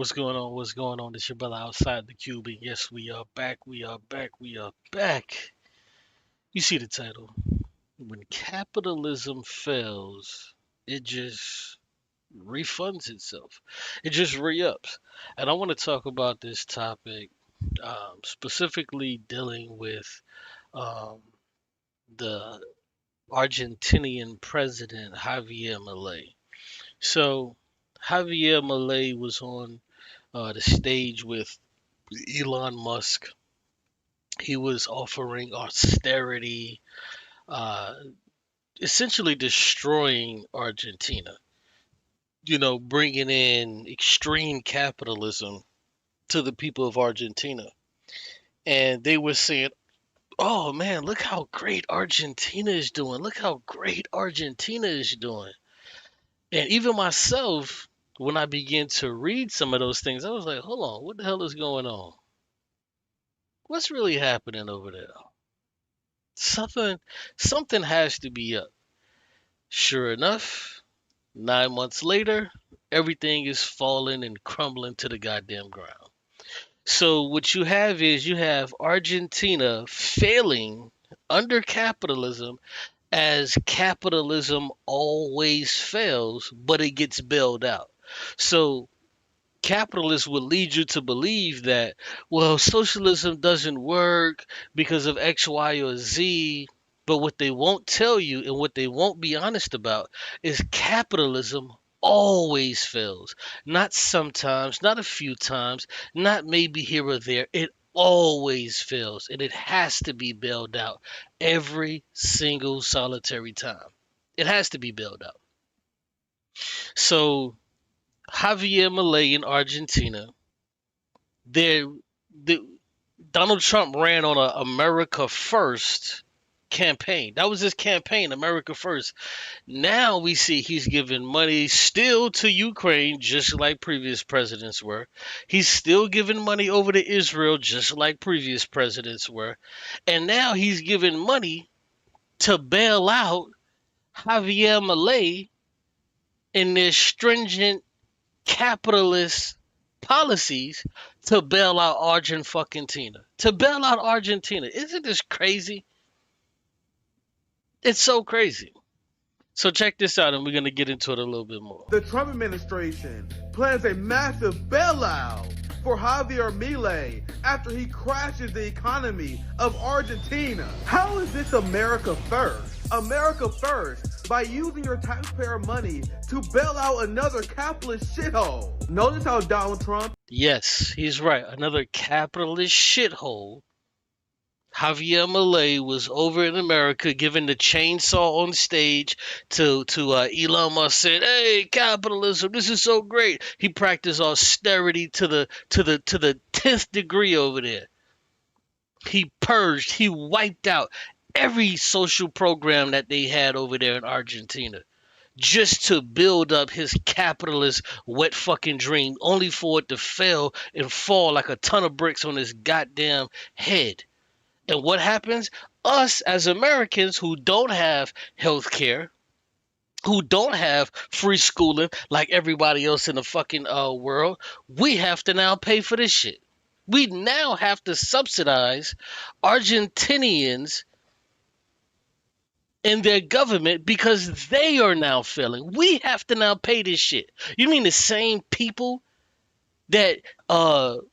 What's going on? What's going on? It's your brother outside the cube, and yes, we are back. We are back. We are back. You see the title. When capitalism fails, it just refunds itself. It just re-ups. And I want to talk about this topic, specifically dealing with um, the Argentinian president Javier Milei. So Javier Milei was on the stage with Elon Musk. He was offering austerity, uh, essentially destroying Argentina, bringing in extreme capitalism to the people of Argentina. And they were saying, oh man, look how great Argentina is doing. Look how great Argentina is doing. And even myself, when I began to read some of those things, I was like, hold on, what the hell is going on? What's really happening over there? Something something has to be up. Sure enough, 9 months later, everything is falling and crumbling to the goddamn ground. So what you have is you have Argentina failing under capitalism as capitalism always fails, but it gets bailed out. So capitalists will lead you to believe that, well, socialism doesn't work because of X, Y, or Z. But what they won't tell you and what they won't be honest about is capitalism always fails. Not sometimes, not a few times, not maybe here or there. It always fails and it has to be bailed out every single solitary time. It has to be bailed out. So Javier Milei in Argentina, there, the, Donald Trump ran on a America First campaign. That was his campaign, America First. Now we see he's giving money still to Ukraine, just like previous presidents were. He's still giving money over to Israel, just like previous presidents were. And now he's giving money to bail out Javier Milei in their stringent capitalist policies to bail out Argentina. To bail out Argentina. Isn't this crazy? It's so crazy. So check this out, and we're going to get into it a little bit more. The Trump administration plans a massive bailout for Javier Milei after he crashes the economy of Argentina. How is this America First? America First by using your taxpayer money to bail out another capitalist shithole. Notice how Donald Trump... Yes, he's right. Another capitalist shithole. Javier Milei was over in America giving the chainsaw on stage to Elon Musk. Said, "Hey, capitalism, this is so great." He practiced austerity to the 10th degree over there. He purged, he wiped out every social program that they had over there in Argentina just to build up his capitalist wet fucking dream, only for it to fail and fall like a ton of bricks on his goddamn head. And what happens? Us as Americans who don't have health care, who don't have free schooling like everybody else in the fucking world, we have to now pay for this shit. We now have to subsidize Argentinians and their government because they are now failing. We have to now pay this shit. You mean the same people that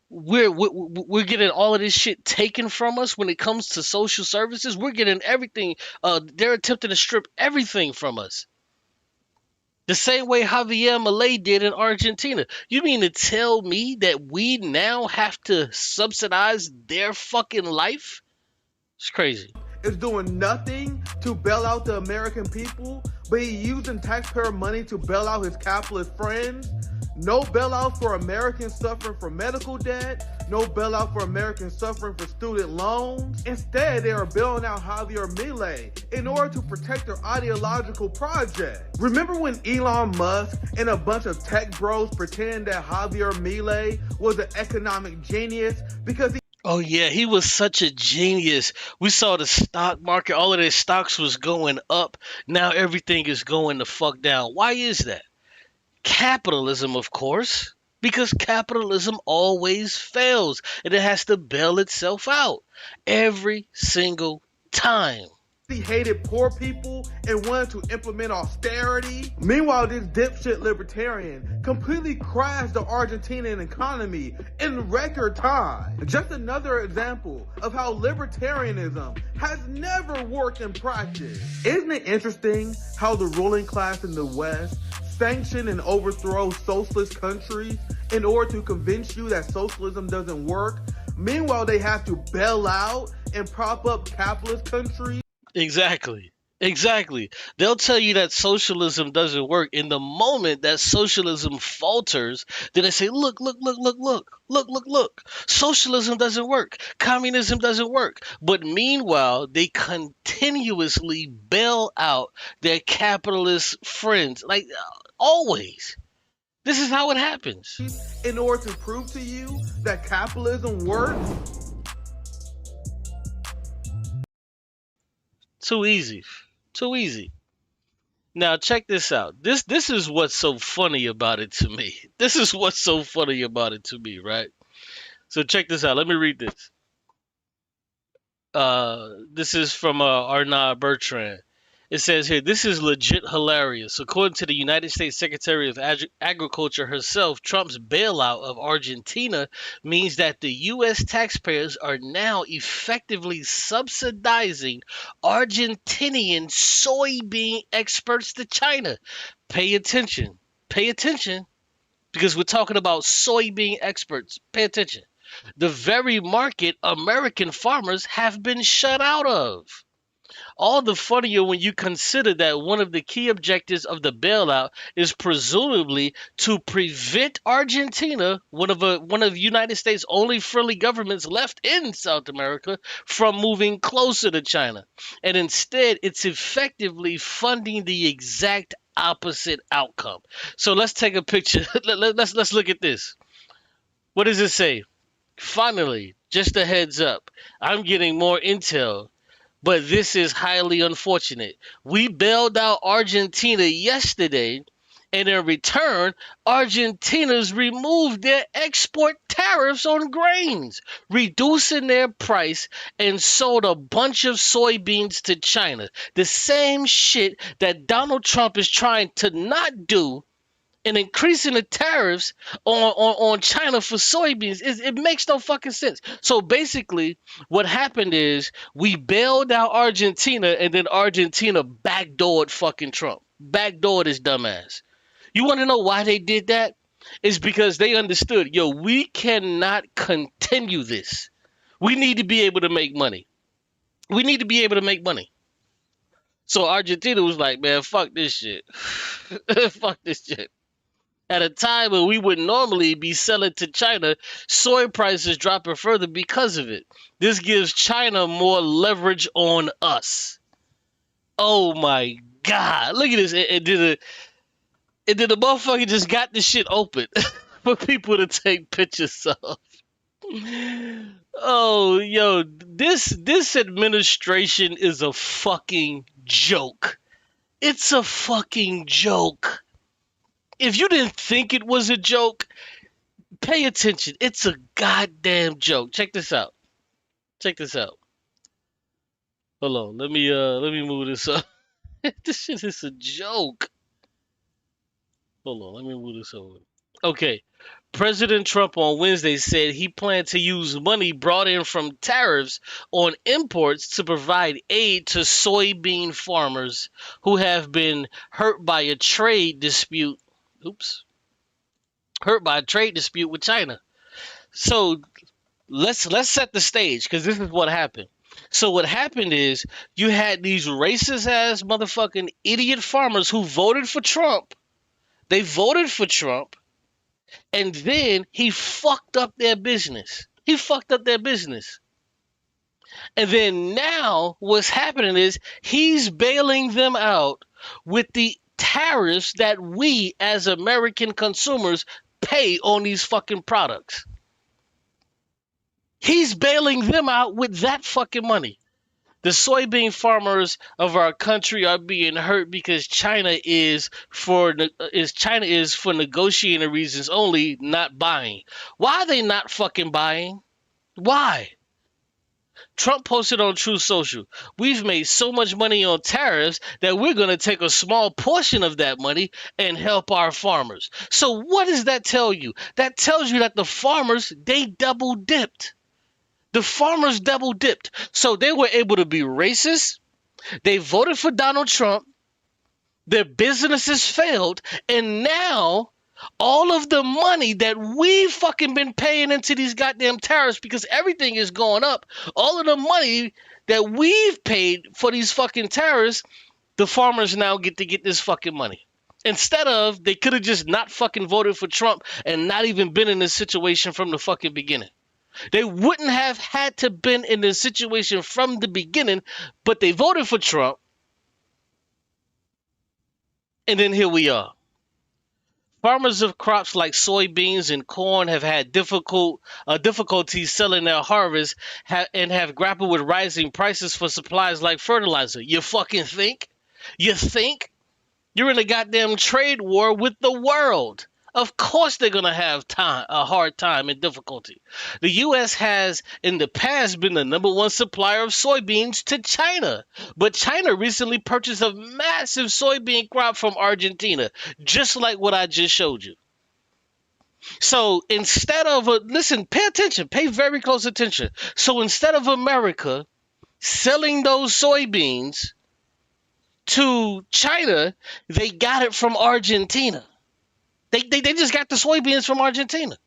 we're getting all of this shit taken from us when it comes to social services? We're getting everything. They're attempting to strip everything from us. The same way Javier Milei did in Argentina. You mean to tell me that we now have to subsidize their fucking life? It's crazy. is doing nothing to bail out the American people, but he's using taxpayer money to bail out his capitalist friends. No bailout for Americans suffering from medical debt. No bailout for Americans suffering for student loans. Instead, they are bailing out Javier Milei in order to protect their ideological project. Remember when Elon Musk and a bunch of tech bros pretended that Javier Milei was an economic genius because he... Oh yeah, he was such a genius. We saw the stock market, all of their stocks was going up. Now everything is going the fuck down. Why is that? Capitalism, of course. because capitalism always fails and it has to bail itself out every single time. He hated poor people and wanted to implement austerity. Meanwhile, this dipshit libertarian completely crashed the Argentinian economy in record time. Just another example of how libertarianism has never worked in practice. Isn't it interesting how the ruling class in the West sanction and overthrow socialist countries in order to convince you that socialism doesn't work? Meanwhile, they have to bail out and prop up capitalist countries. Exactly. Exactly. They'll tell you that socialism doesn't work. In the moment that socialism falters, then they say, look, look, look, look, look, look, look, look. Socialism doesn't work. Communism doesn't work. But meanwhile, they continuously bail out their capitalist friends. Like, always. This is how it happens. In order to prove to you that capitalism works. Too easy. Too easy. Now check this out. This is what's so funny about it to me. This is what's so funny about it to me, right? So check this out. Let me read this. This is from Arnaud Bertrand. It says here, this is legit hilarious. According to the United States Secretary of Agriculture herself, Trump's bailout of Argentina means that the U.S. taxpayers are now effectively subsidizing Argentinian soybean exports to China. Pay attention. Pay attention, because we're talking about soybean exports. Pay attention. The very market American farmers have been shut out of. All the funnier when you consider that one of the key objectives of the bailout is presumably to prevent Argentina, one of United States' only friendly governments left in South America, from moving closer to China. And instead, it's effectively funding the exact opposite outcome. So let's take a picture. Let's look at this. What does it say? Finally, just a heads up, I'm getting more intel, but this is highly unfortunate. We bailed out Argentina yesterday, and in return, Argentina's removed their export tariffs on grains, reducing their price, and sold a bunch of soybeans to China. The same shit that Donald Trump is trying to not do, and increasing the tariffs on China for soybeans. It makes no fucking sense. So basically, what happened is we bailed out Argentina, and then Argentina backdoored fucking Trump. Backdoored his dumbass. You want to know why they did that? It's because they understood, yo, we cannot continue this. We need to be able to make money. We need to be able to make money. So Argentina was like, man, fuck this shit. Fuck this shit. At a time when we would normally be selling to China, soy prices dropping further because of it. This gives China more leverage on us. Oh my God. Look at this. It did a motherfucker just got this shit open for people to take pictures of. Oh, yo, this administration is a fucking joke. It's a fucking joke. If you didn't think it was a joke, pay attention. It's a goddamn joke. Check this out. Check this out. Hold on. Let me move this up. This shit is a joke. Hold on. Let me move this over. Okay. President Trump on Wednesday said he planned to use money brought in from tariffs on imports to provide aid to soybean farmers who have been hurt by a trade dispute. Hurt by a trade dispute with China. So let's set the stage, because this is what happened. So what happened is you had these racist ass motherfucking idiot farmers who voted for Trump. They voted for Trump, and then he fucked up their business. He fucked up their business. And then now what's happening is he's bailing them out with the tariffs that we as American consumers pay on these fucking products. He's bailing them out with that fucking money. The soybean farmers of our country are being hurt because China is for negotiating reasons only, not buying. Why are they not fucking buying? Why? Trump posted on Truth Social, "We've made so much money on tariffs that we're going to take a small portion of that money and help our farmers." So what does that tell you? That tells you that the farmers, they double dipped. The farmers double dipped. So they were able to be racist. They voted for Donald Trump. Their businesses failed. And now all of the money that we've fucking been paying into these goddamn tariffs, because everything is going up, all of the money that we've paid for these fucking tariffs, the farmers now get to get this fucking money. Instead of, they could have just not fucking voted for Trump and not even been in this situation from the fucking beginning. They wouldn't have had to been in this situation from the beginning, but they voted for Trump, and then here we are. Farmers of crops like soybeans and corn have had difficulties selling their harvest and have grappled with rising prices for supplies like fertilizer. You fucking think? You think? You're in a goddamn trade war with the world. Of course they're gonna have a hard time and difficulty. The U.S. has in the past been the number one supplier of soybeans to China, but China recently purchased a massive soybean crop from Argentina, just like what I just showed you. So instead of listen, pay attention, pay very close attention. So instead of America selling those soybeans to China, they got it from Argentina. They just got the soybeans from Argentina,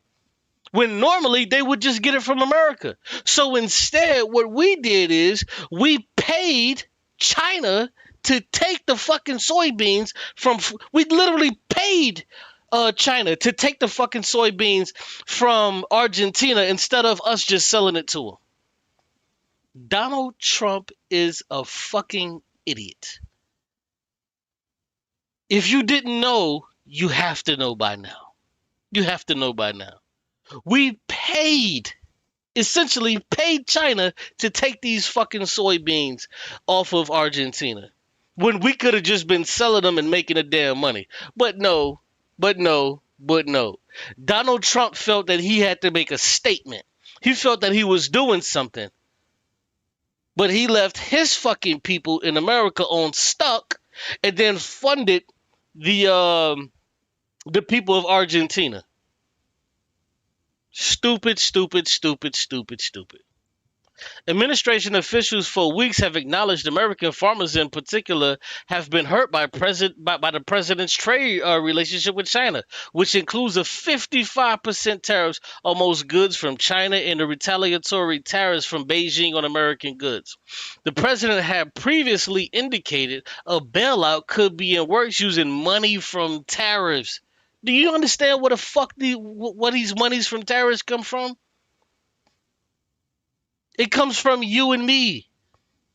when normally they would just get it from America. So instead, what we did is we paid China to take the fucking soybeans from. We literally paid China to take the fucking soybeans from Argentina instead of us just selling it to them. Donald Trump is a fucking idiot. If you didn't know, you have to know by now. You have to know by now. We essentially paid China to take these fucking soybeans off of Argentina, when we could have just been selling them and making a damn money. But no, but no, but no. Donald Trump felt that he had to make a statement. He felt that he was doing something. But he left his fucking people in America on stuck, and then funded the people of Argentina. Stupid, stupid, stupid, stupid, stupid. Administration officials for weeks have acknowledged American farmers in particular have been hurt by the president's trade relationship with China, which includes a 55% tariffs on most goods from China and the retaliatory tariffs from Beijing on American goods. The president had previously indicated a bailout could be in works using money from tariffs. Do you understand what the fuck what these monies from tariffs come from? It comes from you and me.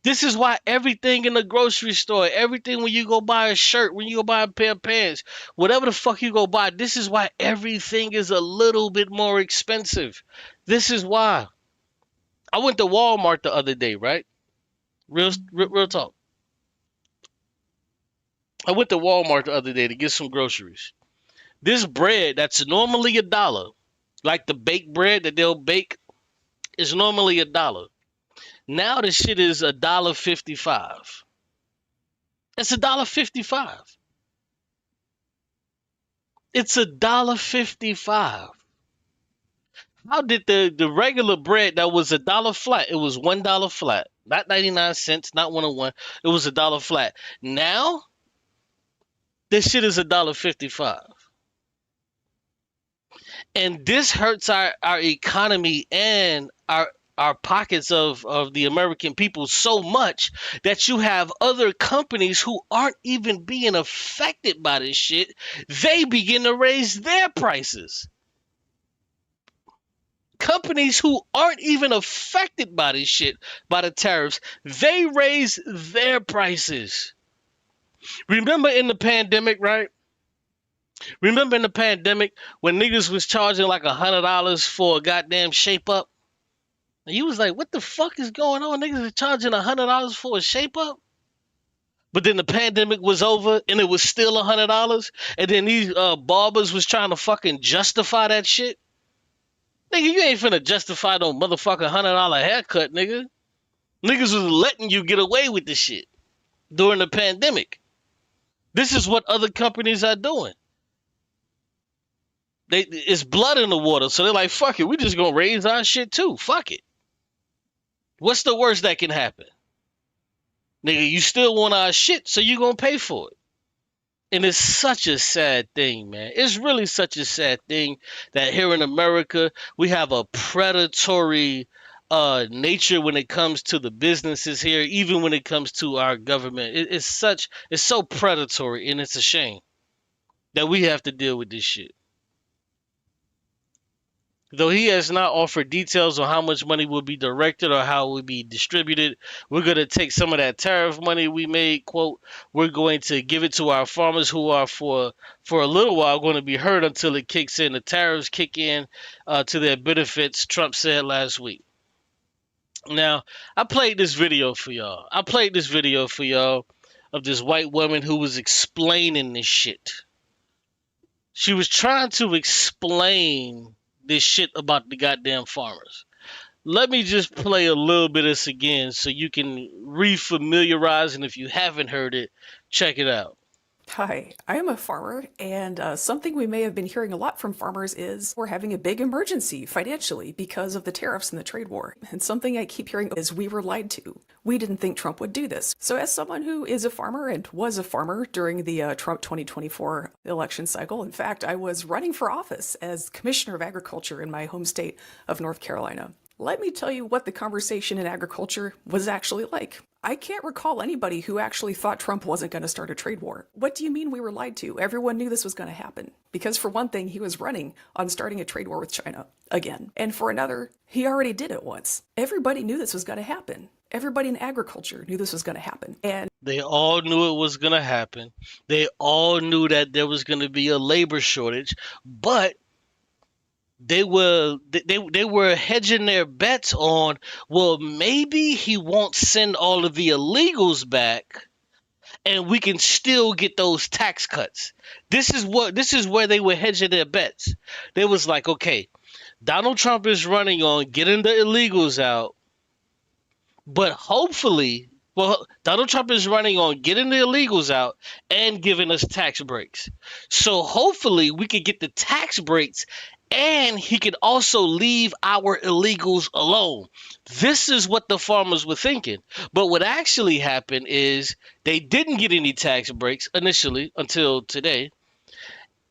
This is why everything in the grocery store, everything when you go buy a shirt, when you go buy a pair of pants, whatever the fuck you go buy, this is why everything is a little bit more expensive. This is why. I went to Walmart the other day, right? Real talk. I went to Walmart the other day to get some groceries. This bread that's normally $1, like the baked bread that they'll bake, is normally $1. Now the shit is $1.55. It's $1.55. It's $1.55. How did the regular bread that was $1 flat? It was $1 flat, not 99 cents, not 101. It was $1 flat. Now this shit is $1.55. And this hurts our economy and our pockets of the American people so much that you have other companies who aren't even being affected by this shit. They begin to raise their prices. Companies who aren't even affected by this shit, by the tariffs, they raise their prices. Remember in the pandemic, right? Remember in the pandemic when niggas was charging like $100 for a goddamn shape up? And you was like, what the fuck is going on? Niggas are charging $100 for a shape up? But then the pandemic was over and it was still $100. And then these barbers was trying to fucking justify that shit. Nigga, you ain't finna justify no motherfucking $100 haircut, nigga. Niggas was letting you get away with this shit during the pandemic. This is what other companies are doing. It's blood in the water, so they're like, fuck it, we just gonna raise our shit too. Fuck it. What's the worst that can happen? Nigga, you still want our shit, so you gonna pay for it. And it's such a sad thing, man. It's really such a sad thing that here in America we have a predatory nature when it comes to the businesses here, even when it comes to our government. It's so predatory, and it's a shame that we have to deal with this shit. Though he has not offered details on how much money will be directed or how it will be distributed, we're going to take some of that tariff money we made, quote, we're going to give it to our farmers who are for a little while going to be hurt until it kicks in. The tariffs kick in to their benefits, Trump said last week. Now, I played this video for y'all. Of this white woman who was explaining this shit. She was trying to explain this shit about the goddamn farmers. Let me just play a little bit of this again so you can refamiliarize, and if you haven't heard it, check it out. Hi, I am a farmer, and something we may have been hearing a lot from farmers is we're having a big emergency financially because of the tariffs and the trade war. And something I keep hearing is we were lied to. We didn't think Trump would do this. So as someone who is a farmer and was a farmer during the Trump 2024 election cycle, in fact, I was running for office as Commissioner of Agriculture in my home state of North Carolina. Let me tell you what the conversation in agriculture was actually like. I can't recall anybody who actually thought Trump wasn't going to start a trade war. What do you mean we were lied to? Everyone knew this was going to happen. Because for one thing, he was running on starting a trade war with China again. And for another, he already did it once. Everybody knew this was going to happen. Everybody in agriculture knew this was going to happen. And they all knew it was going to happen. They all knew that there was going to be a labor shortage, but they were hedging their bets on, well, maybe he won't send all of the illegals back and we can still get those tax cuts. This is where they were hedging their bets. They was like, okay, Donald Trump is running on getting the illegals out, but hopefully, well, Donald Trump is running on getting the illegals out and giving us tax breaks. So hopefully we could get the tax breaks and he could also leave our illegals alone. This is what the farmers were thinking. But what actually happened is they didn't get any tax breaks initially until today.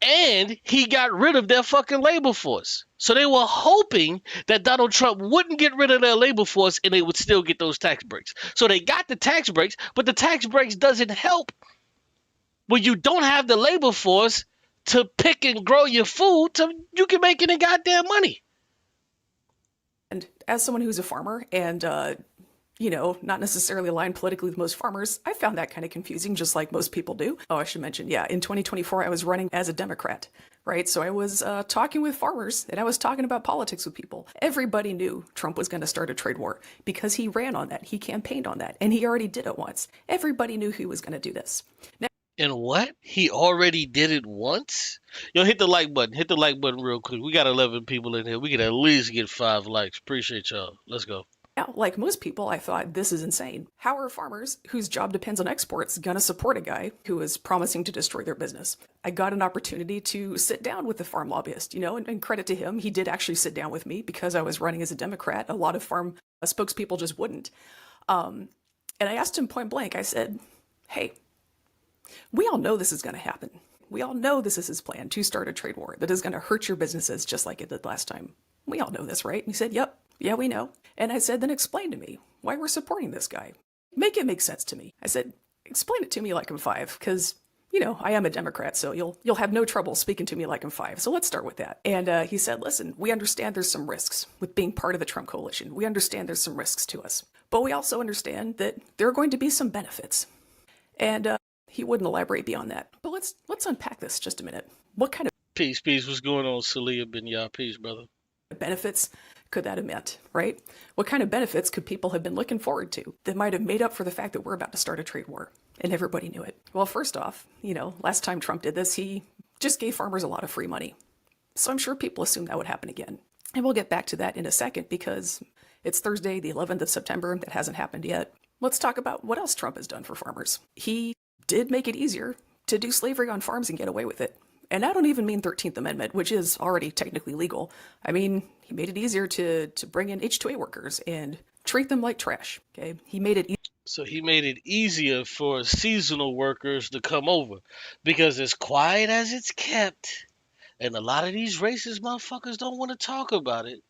And he got rid of their fucking labor force. So they were hoping that Donald Trump wouldn't get rid of their labor force and they would still get those tax breaks. So they got the tax breaks, but the tax breaks doesn't help when you don't have the labor force to pick and grow your food so you can make any goddamn money. And as someone who's a farmer and, not necessarily aligned politically with most farmers, I found that kind of confusing, just like most people do. Oh, I should mention, yeah, in 2024, I was running as a Democrat, right? So I was talking with farmers and I was talking about politics with people. Everybody knew Trump was going to start a trade war because he ran on that. He campaigned on that and he already did it once. Everybody knew he was going to do this. Now, and what? He already did it once? Yo, hit the like button. Hit the like button real quick. We got 11 people in here. We could at least get 5 likes. Appreciate y'all. Let's go. Now, like most people, I thought, this is insane. How are farmers whose job depends on exports going to support a guy who is promising to destroy their business? I got an opportunity to sit down with the farm lobbyist, and credit to him, he did actually sit down with me because I was running as a Democrat. A lot of farm spokespeople just wouldn't. And I asked him point blank, I said, hey, we all know this is going to happen. We all know this is his plan to start a trade war that is going to hurt your businesses just like it did last time. We all know this, right? And he said, yep, yeah, we know. And I said, then explain to me why we're supporting this guy. Make it make sense to me. I said, explain it to me like I'm 5, because, I am a Democrat, so you'll have no trouble speaking to me like I'm 5. So let's start with that. And he said, listen, we understand there's some risks with being part of the Trump coalition. We understand there's some risks to us. But we also understand that there are going to be some benefits. And he wouldn't elaborate beyond that. But let's unpack this just a minute. What kind of Peace. What's going on, Salia Ben Yah? Peace, brother. benefits could that have meant, right? What kind of benefits could people have been looking forward to that might have made up for the fact that we're about to start a trade war? And everybody knew it. Well, first off, last time Trump did this, he just gave farmers a lot of free money. So I'm sure people assume that would happen again. And we'll get back to that in a second because it's Thursday, the 11th of September. That hasn't happened yet. Let's talk about what else Trump has done for farmers. He did make it easier to do slavery on farms and get away with it. And I don't even mean 13th Amendment, which is already technically legal. I mean, he made it easier to bring in H-2A workers and treat them like trash. Okay, he made it So he made it easier for seasonal workers to come over because as quiet as it's kept, and a lot of these racist motherfuckers don't want to talk about it.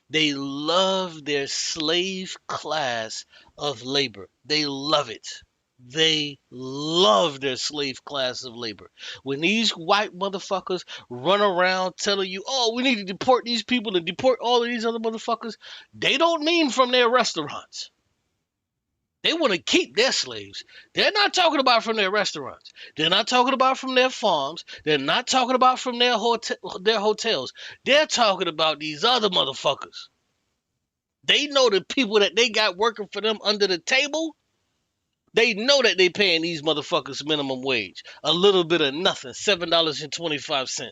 They love their slave class of labor. They love it. They love their slave class of labor. When these white motherfuckers run around telling you, oh, we need to deport these people and deport all of these other motherfuckers, they don't mean from their restaurants. They want to keep their slaves. They're not talking about from their restaurants. They're not talking about from their farms. They're not talking about from their hotels. They're talking about these other motherfuckers. They know the people that they got working for them under the table. They know that they paying these motherfuckers minimum wage. A little bit of nothing, $7.25.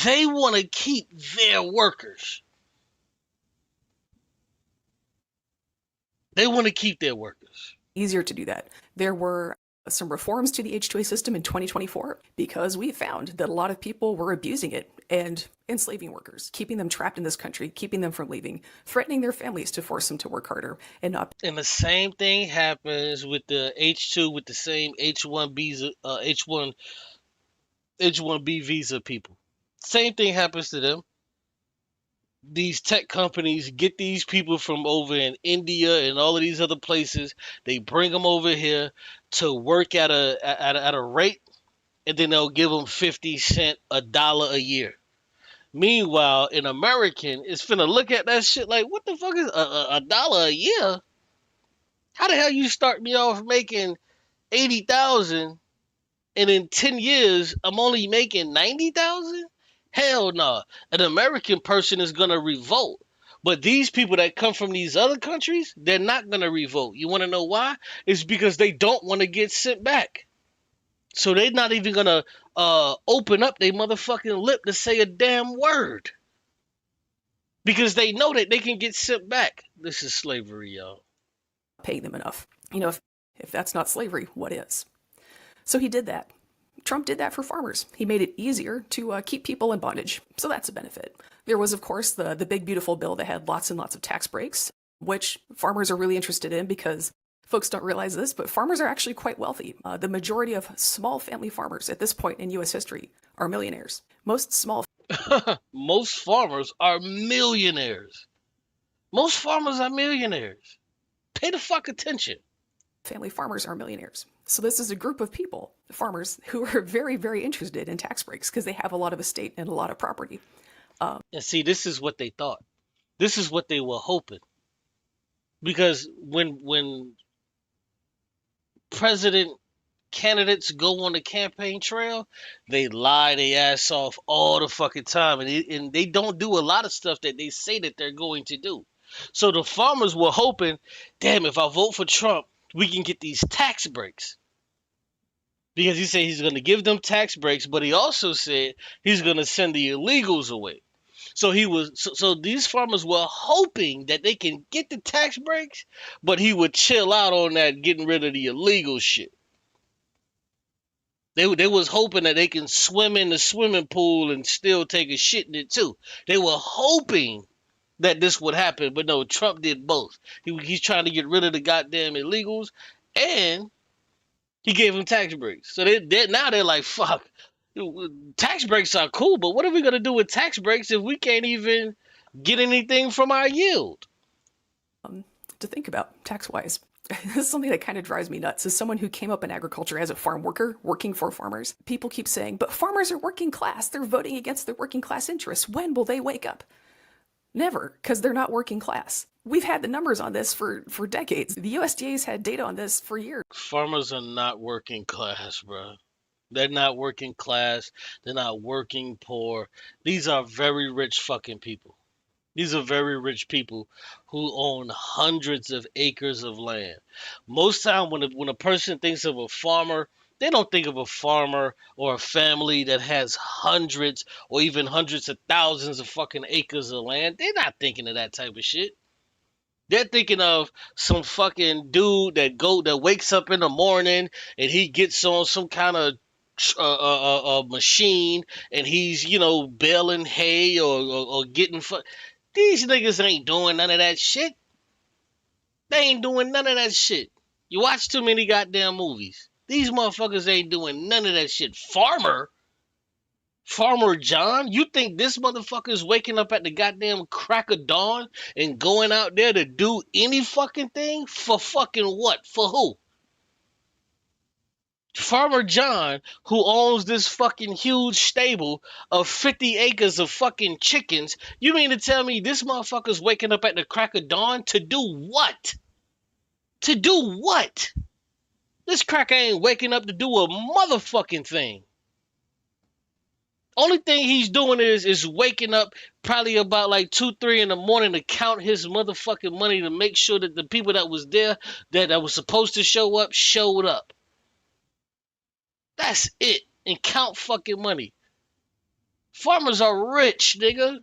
They want to keep their workers. They want to keep their workers. easier to do that. There were some reforms to the H-2A system in 2024 because we found that a lot of people were abusing it and enslaving workers, keeping them trapped in this country, keeping them from leaving, threatening their families to force them to work harder and not. And the same thing happens with the H2 with the same H1 visa, H1B visa people. Same thing happens to them. These tech companies get these people from over in India and all of these other places. They bring them over here to work at a rate, and then they'll give them 50 cents, $1 a year. Meanwhile, an American is finna look at that shit like, what the fuck is a dollar a year? How the hell you start me off making 80,000, and in 10 years I'm only making 90,000? Hell no. Nah. An American person is gonna revolt. But these people that come from these other countries, they're not gonna revolt. You wanna know why? It's because they don't want to get sent back. So they're not even gonna open up their motherfucking lip to say a damn word. Because they know that they can get sent back. This is slavery, y'all. Paying them enough. If that's not slavery, what is? So he did that. Trump did that for farmers. He made it easier to keep people in bondage. So that's a benefit. There was, of course, the big, beautiful bill that had lots and lots of tax breaks, which farmers are really interested in because folks don't realize this, but farmers are actually quite wealthy. The majority of small family farmers at this point in U.S. history are millionaires. Most farmers are millionaires. Most farmers are millionaires. Pay the fuck attention. Family farmers are millionaires. So this is a group of people, farmers, who are very, very interested in tax breaks because they have a lot of estate and a lot of property. And see, this is what they thought. This is what they were hoping. Because when president candidates go on the campaign trail, they lie their ass off all the fucking time. And they don't do a lot of stuff that they say that they're going to do. So the farmers were hoping, damn, if I vote for Trump, we can get these tax breaks. Because he said he's going to give them tax breaks, but he also said he's going to send the illegals away. So these farmers were hoping that they can get the tax breaks, but he would chill out on that getting rid of the illegal shit. They was hoping that they can swim in the swimming pool and still take a shit in it too. They were hoping that this would happen, but no, Trump did both. He's trying to get rid of the goddamn illegals, and he gave them tax breaks. So they're like, fuck, tax breaks are cool, but what are we gonna do with tax breaks if we can't even get anything from our yield? To think about tax-wise. This is something that kind of drives me nuts. As someone who came up in agriculture as a farm worker, working for farmers, people keep saying, but farmers are working class. They're voting against their working class interests. When will they wake up? Never, because they're not working class. We've had the numbers on this for decades. The USDA's had data on this for years. Farmers are not working class, bro. They're not working class. They're not working poor. These are very rich fucking people. These are very rich people who own hundreds of acres of land. Most time when a person thinks of a farmer, they don't think of a farmer or a family that has hundreds or even hundreds of thousands of fucking acres of land. They're not thinking of that type of shit. They're thinking of some fucking dude that wakes up in the morning and he gets on some kind of machine and he's baling hay or getting these niggas ain't doing none of that shit. They ain't doing none of that shit. You watch too many goddamn movies. These motherfuckers ain't doing none of that shit. Farmer John, you think this motherfucker's waking up at the goddamn crack of dawn and going out there to do any fucking thing? For fucking what? For who? Farmer John, who owns this fucking huge stable of 50 acres of fucking chickens, you mean to tell me this motherfucker's waking up at the crack of dawn to do what? To do what? This cracker ain't waking up to do a motherfucking thing. Only thing he's doing is waking up probably about like 2, 3 in the morning to count his motherfucking money to make sure that the people that was there that was supposed to show up showed up. That's it. And count fucking money. Farmers are rich, nigga.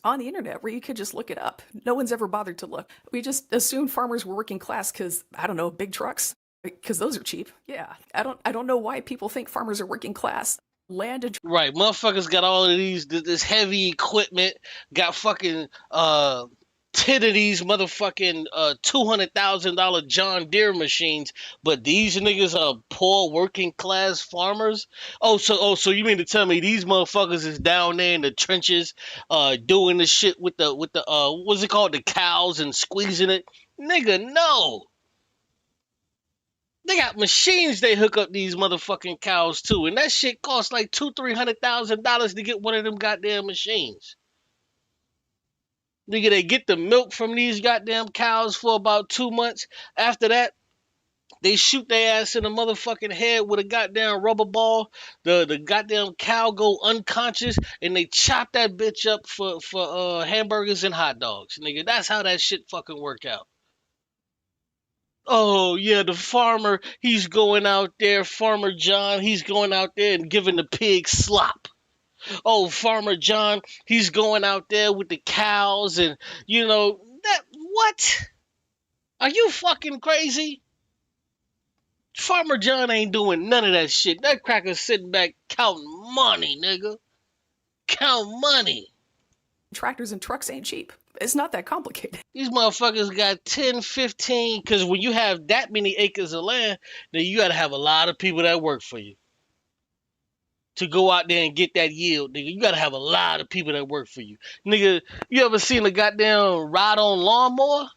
On the internet where you could just look it up. No one's ever bothered to look. We just assumed farmers were working class because, I don't know, big trucks. Because those are cheap. Yeah. I don't know why people think farmers are working class. Land and Right, motherfuckers got all of this heavy equipment, got fucking 10 of these motherfucking $200,000 John Deere machines, but these niggas are poor working class farmers. So you mean to tell me these motherfuckers is down there in the trenches, doing the shit with the what's it called, the cows and squeezing it? Nigga, no. They got machines they hook up these motherfucking cows to, and that shit costs like $200,000-$300,000 to get one of them goddamn machines. Nigga, they get the milk from these goddamn cows for about 2 months. After that, they shoot their ass in the motherfucking head with a goddamn rubber ball. The goddamn cow go unconscious, and they chop that bitch up for hamburgers and hot dogs. Nigga, that's how that shit fucking work out. Oh yeah, the farmer, he's going out there, Farmer John, he's going out there and giving the pig slop. Oh, Farmer John, he's going out there with the cows and that what? Are you fucking crazy? Farmer John ain't doing none of that shit. That cracker's sitting back counting money, nigga. Count money. tractors and trucks ain't cheap. It's not that complicated. These motherfuckers got 10, 15, because when you have that many acres of land, then you got to have a lot of people that work for you. To go out there and get that yield, nigga, you got to have a lot of people that work for you. Nigga, you ever seen a goddamn ride-on lawnmower?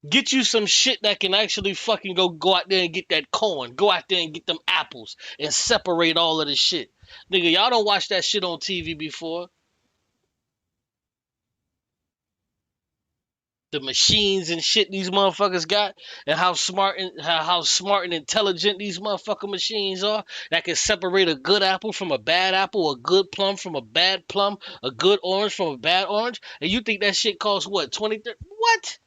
Get you some shit that can actually fucking go out there and get that corn. Go out there and get them apples and separate all of this shit. Nigga, y'all don't watch that shit on TV before. The machines and shit these motherfuckers got, and how smart and intelligent these motherfucking machines are, that can separate a good apple from a bad apple, a good plum from a bad plum, a good orange from a bad orange. And you think that shit costs what, 20, 30? What?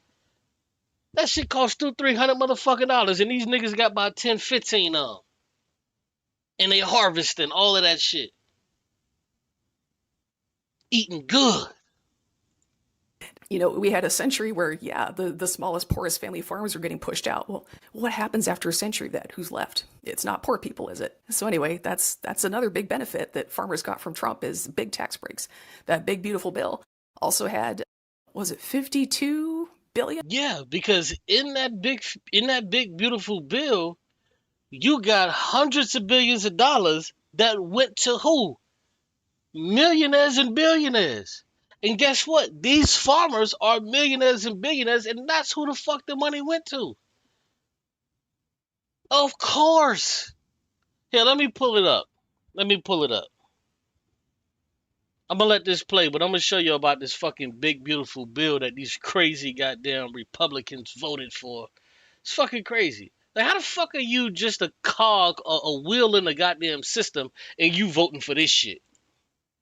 That shit costs $200-$300 motherfucking dollars, and these niggas got about 10, 15 of them. And they harvesting all of that shit. Eating good. We had a century where, yeah, the smallest, poorest family farms are getting pushed out. Well, what happens after a century of that? Who's left? It's not poor people, is it? So anyway, that's another big benefit that farmers got from Trump is big tax breaks. That big, beautiful bill also had, was it 52 billion? Yeah, because in that big, beautiful bill, you got hundreds of billions of dollars that went to who? Millionaires and billionaires. And guess what? These farmers are millionaires and billionaires, and that's who the fuck the money went to. Of course. Here, let me pull it up. I'm gonna let this play, but I'm gonna show you about this fucking big, beautiful bill that these crazy goddamn Republicans voted for. It's fucking crazy. Like, how the fuck are you just a cog, a wheel in the goddamn system, and you voting for this shit?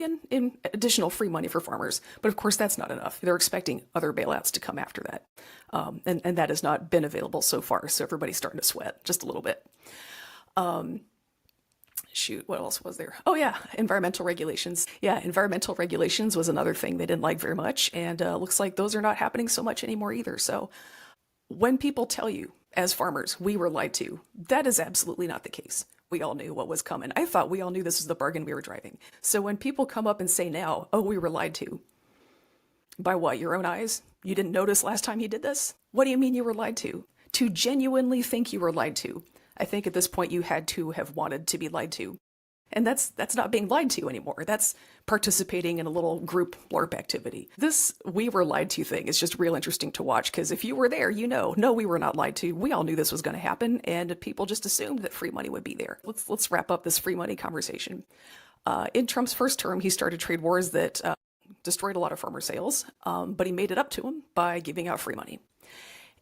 in additional free money for farmers. But of course, that's not enough. They're expecting other bailouts to come after that. And that has not been available so far. So everybody's starting to sweat just a little bit. Shoot, what else was there? Oh, yeah, environmental regulations. Yeah, environmental regulations was another thing they didn't like very much. And looks like those are not happening so much anymore either. So when people tell you, as farmers, we were lied to, that is absolutely not the case. We all knew what was coming. I thought we all knew this was the bargain we were driving. So when people come up and say now, oh, we were lied to, by what, your own eyes? You didn't notice last time you did this? What do you mean you were lied to? To genuinely think you were lied to, I think at this point you had to have wanted to be lied to. And that's not being lied to anymore. That's participating in a little group LARP activity. This we were lied to thing is just real interesting to watch, because if you were there, you know, no, we were not lied to. We all knew this was going to happen, and people just assumed that free money would be there. Let's wrap up this free money conversation. In Trump's first term, he started trade wars that destroyed a lot of farmer sales, but he made it up to them by giving out free money.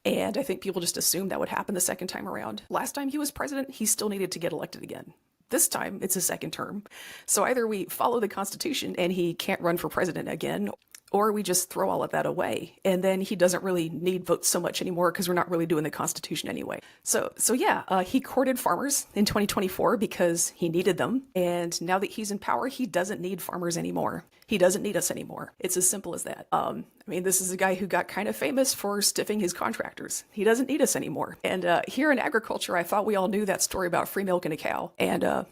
And I think people just assumed that would happen the second time around. Last time he was president, he still needed to get elected again. This time, it's a second term. So either we follow the Constitution and he can't run for president again, or we just throw all of that away. And then he doesn't really need votes so much anymore because we're not really doing the Constitution anyway. So yeah, he courted farmers in 2024 because he needed them. And now that he's in power, he doesn't need farmers anymore. He doesn't need us anymore. It's as simple as that. I mean, this is a guy who got kind of famous for stiffing his contractors. He doesn't need us anymore. And here in agriculture, I thought we all knew that story about free milk and a cow. And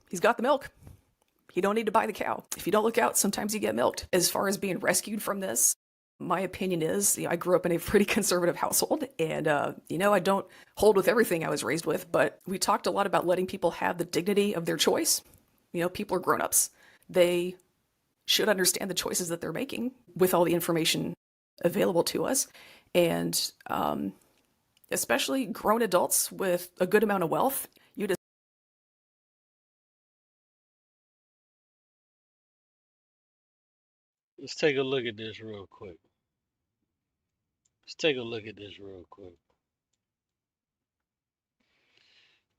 he's got the milk. You don't need to buy the cow. If you don't look out, sometimes you get milked. As far as being rescued from this, my opinion is, I grew up in a pretty conservative household, and, I don't hold with everything I was raised with, but we talked a lot about letting people have the dignity of their choice. People are grown-ups. They should understand the choices that they're making with all the information available to us, and especially grown adults with a good amount of wealth. Let's take a look at this real quick. Let's take a look at this real quick.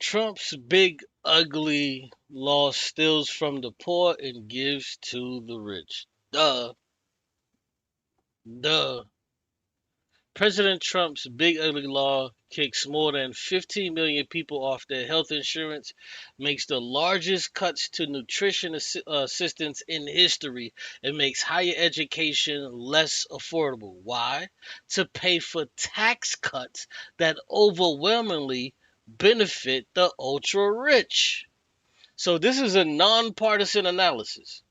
Trump's big ugly law steals from the poor and gives to the rich. Duh. Duh. President Trump's big ugly law kicks more than 15 million people off their health insurance, makes the largest cuts to nutrition assistance in history, and makes higher education less affordable. Why? To pay for tax cuts that overwhelmingly benefit the ultra rich. So this is a nonpartisan analysis.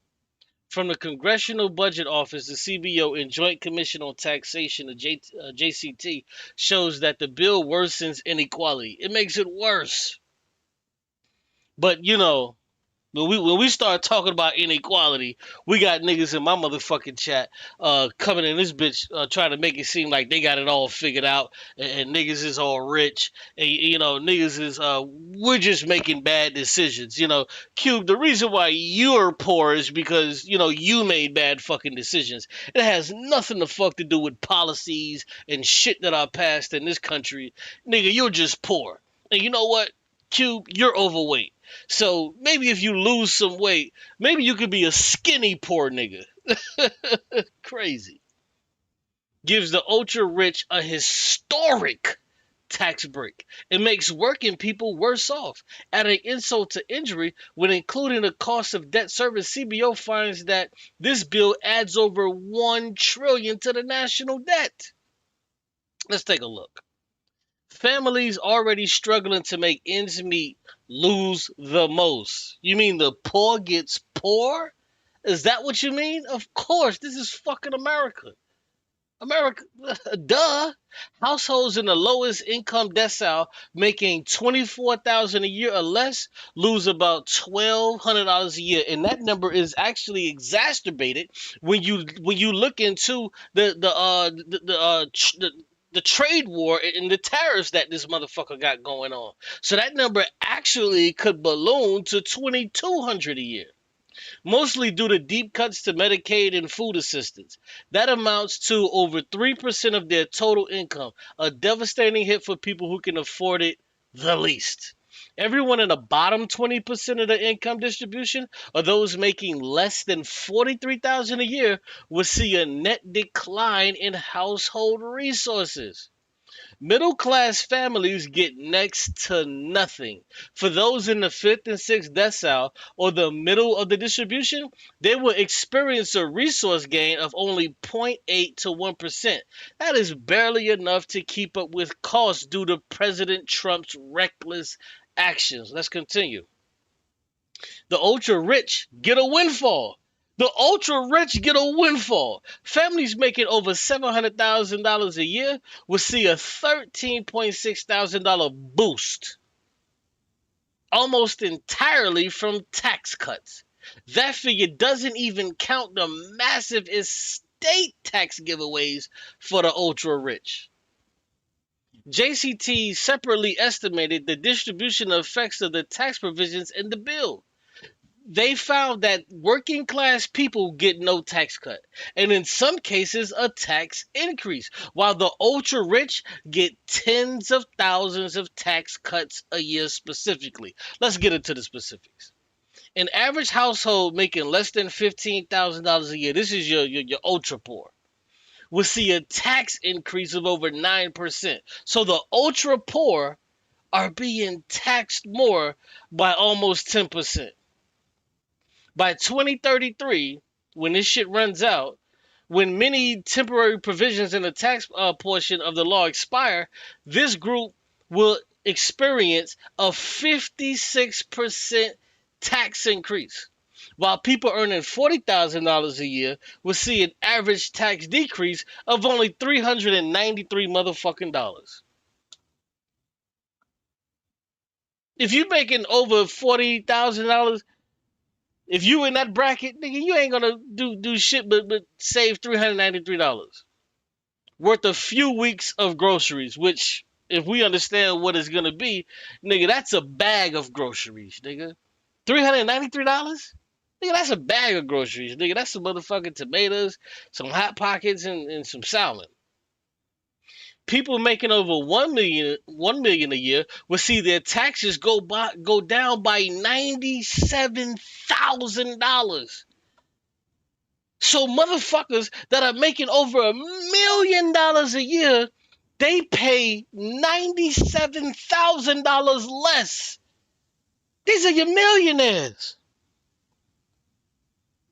From the Congressional Budget Office, the CBO and Joint Commission on Taxation, the JCT, shows that the bill worsens inequality. It makes it worse. But, when we start talking about inequality, we got niggas in my motherfucking chat coming in this bitch trying to make it seem like they got it all figured out, and niggas is all rich, and niggas is we're just making bad decisions. Cube, the reason why you're poor is because you made bad fucking decisions. It has nothing to fuck to do with policies and shit that are passed in this country. Nigga, you're just poor. And you know what? Cube, you're overweight. So maybe if you lose some weight, maybe you could be a skinny poor nigga. Crazy. Gives the ultra rich a historic tax break. It makes working people worse off. Adding insult to injury, when including the cost of debt service, CBO finds that this bill adds over $1 trillion to the national debt. Let's take a look. Families already struggling to make ends meet lose the most. You mean the poor gets poor? Is that what you mean? Of course, this is fucking America. America, duh. Households in the lowest income decile making $24,000 a year or less lose about $1,200 a year, and that number is actually exacerbated when you look into the trade war and the tariffs that this motherfucker got going on. So that number actually could balloon to $2,200 a year, mostly due to deep cuts to Medicaid and food assistance. That amounts to over 3% of their total income, a devastating hit for people who can afford it the least. Everyone in the bottom 20% of the income distribution, or those making less than 43,000 a year, will see a net decline in household resources. Middle class families get next to nothing. For those in the fifth and sixth decile, or the middle of the distribution, they will experience a resource gain of only 0.8 to 1%. That is barely enough to keep up with costs due to President Trump's reckless actions. Let's continue. The ultra rich get a windfall. The ultra rich get a windfall. Families making over $700,000 a year will see a $13,600 boost, almost entirely from tax cuts. That figure doesn't even count the massive estate tax giveaways for the ultra rich. JCT separately estimated the distribution effects of the tax provisions in the bill. They found that working class people get no tax cut, and in some cases, a tax increase, while the ultra rich get tens of thousands of tax cuts a year specifically. Let's get into the specifics. An average household making less than $15,000 a year, this is your ultra poor, will see a tax increase of over 9%. So the ultra poor are being taxed more by almost 10%. By 2033, when this shit runs out, when many temporary provisions in the tax portion of the law expire, this group will experience a 56% tax increase, while people earning $40,000 a year will see an average tax decrease of only $393 motherfucking dollars. If you're making over $40,000, if you in that bracket, nigga, you ain't gonna do shit but save $393 worth a few weeks of groceries, which, if we understand what it's gonna be, nigga, that's a bag of groceries, nigga. $393? Nigga, that's a bag of groceries, nigga. That's some motherfucking tomatoes, some Hot Pockets, and some salmon. People making over $1 million a year will see their taxes go down by $97,000. So motherfuckers that are making over $1 million a year, they pay $97,000 less. These are your millionaires.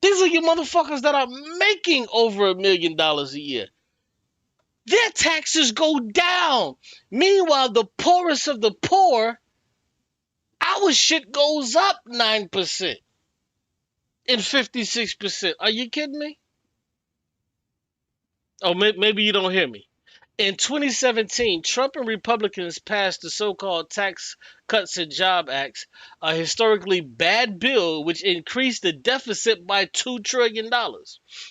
These are your motherfuckers that are making over $1 million a year. Their taxes go down. Meanwhile, the poorest of the poor, our shit goes up 9% and 56%. Are you kidding me? Oh, maybe you don't hear me. In 2017, Trump and Republicans passed the so-called Tax Cuts and Job Act, a historically bad bill which increased the deficit by $2 trillion.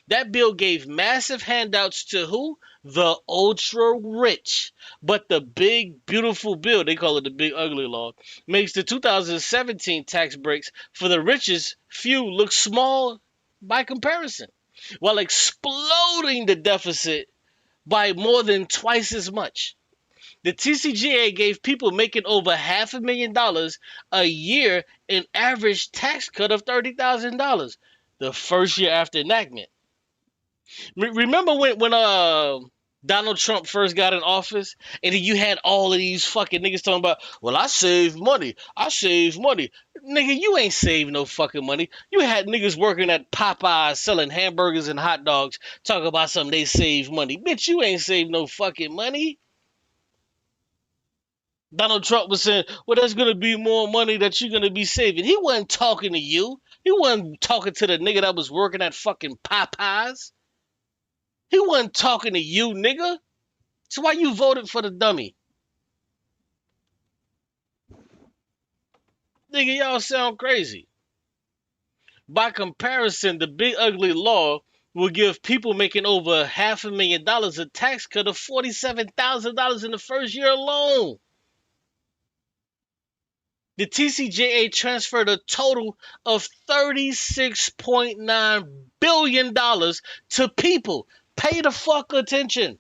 That bill gave massive handouts to who? The ultra-rich. But the big, beautiful bill, they call it the big, ugly law, makes the 2017 tax breaks for the richest few look small by comparison, while exploding the deficit by more than twice as much. The TCJA gave people making over $500,000 a year an average tax cut of $30,000 the first year after enactment. Remember when Donald Trump first got in office, and then you had all of these fucking niggas talking about, well, I saved money. Nigga, you ain't saved no fucking money. You had niggas working at Popeyes selling hamburgers and hot dogs talking about something they saved money. Bitch, you ain't saved no fucking money. Donald Trump was saying, well, there's going to be more money that you're going to be saving. He wasn't talking to you. He wasn't talking to the nigga that was working at fucking Popeyes. He wasn't talking to you, nigga. That's why you voted for the dummy. Nigga, y'all sound crazy. By comparison, the big ugly law will give people making over $500,000 a tax cut of $47,000 in the first year alone. The TCJA transferred a total of $36.9 billion to people. Pay the fuck attention.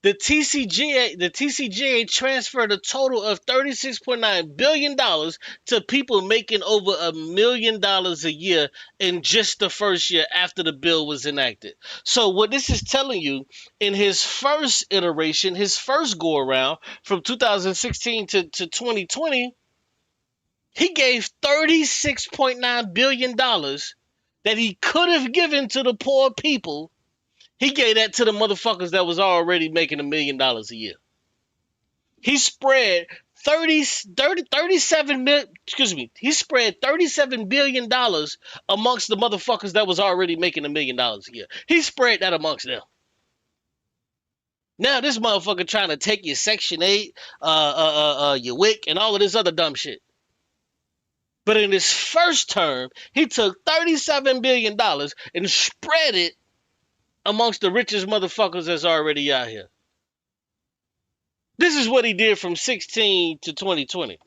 The TCGA transferred a total of $36.9 billion to people making over $1 million a year in just the first year after the bill was enacted. So what this is telling you, in his first iteration, his first go around from 2016 to 2020, he gave $36.9 billion that he could have given to the poor people. He gave that to the motherfuckers that was already making $1 million a year. He spread 37 mil, excuse me, he spread $37 billion amongst the motherfuckers that was already making $1 million a year. He spread that amongst them. Now this motherfucker trying to take your Section 8, your WIC, and all of this other dumb shit. But in his first term, he took $37 billion and spread it amongst the richest motherfuckers that's already out here. This is what he did from 16 to 2020.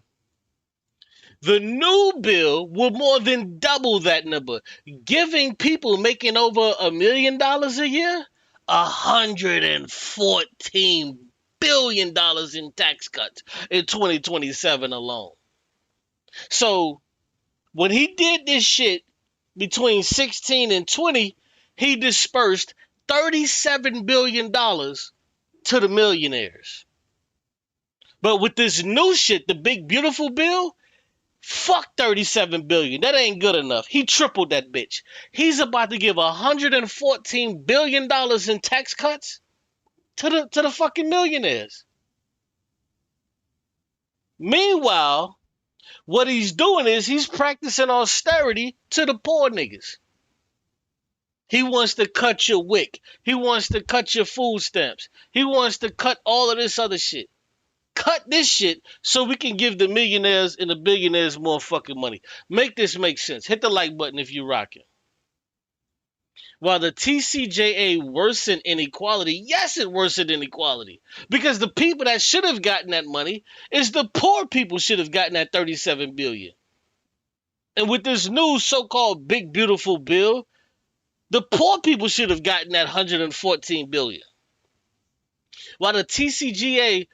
The new bill will more than double that number, giving people making over $1 million a year $114 billion in tax cuts in 2027 alone. So when he did this shit between 16 and 20, he dispersed $37 billion to the millionaires. But with this new shit, the big beautiful bill, fuck $37 billion. That ain't good enough. He tripled that bitch. He's about to give $114 billion in tax cuts to the fucking millionaires. Meanwhile, what he's doing is he's practicing austerity to the poor niggas. He wants to cut your WIC. He wants to cut your food stamps. He wants to cut all of this other shit. Cut this shit so we can give the millionaires and the billionaires more fucking money. Make this make sense. Hit the like button if you rocking. While the TCJA worsened inequality, yes, it worsened inequality. Because the people that should have gotten that money is the poor people should have gotten that $37 billion. And with this new so-called big beautiful bill, the poor people should have gotten that $114 billion. While the TCJA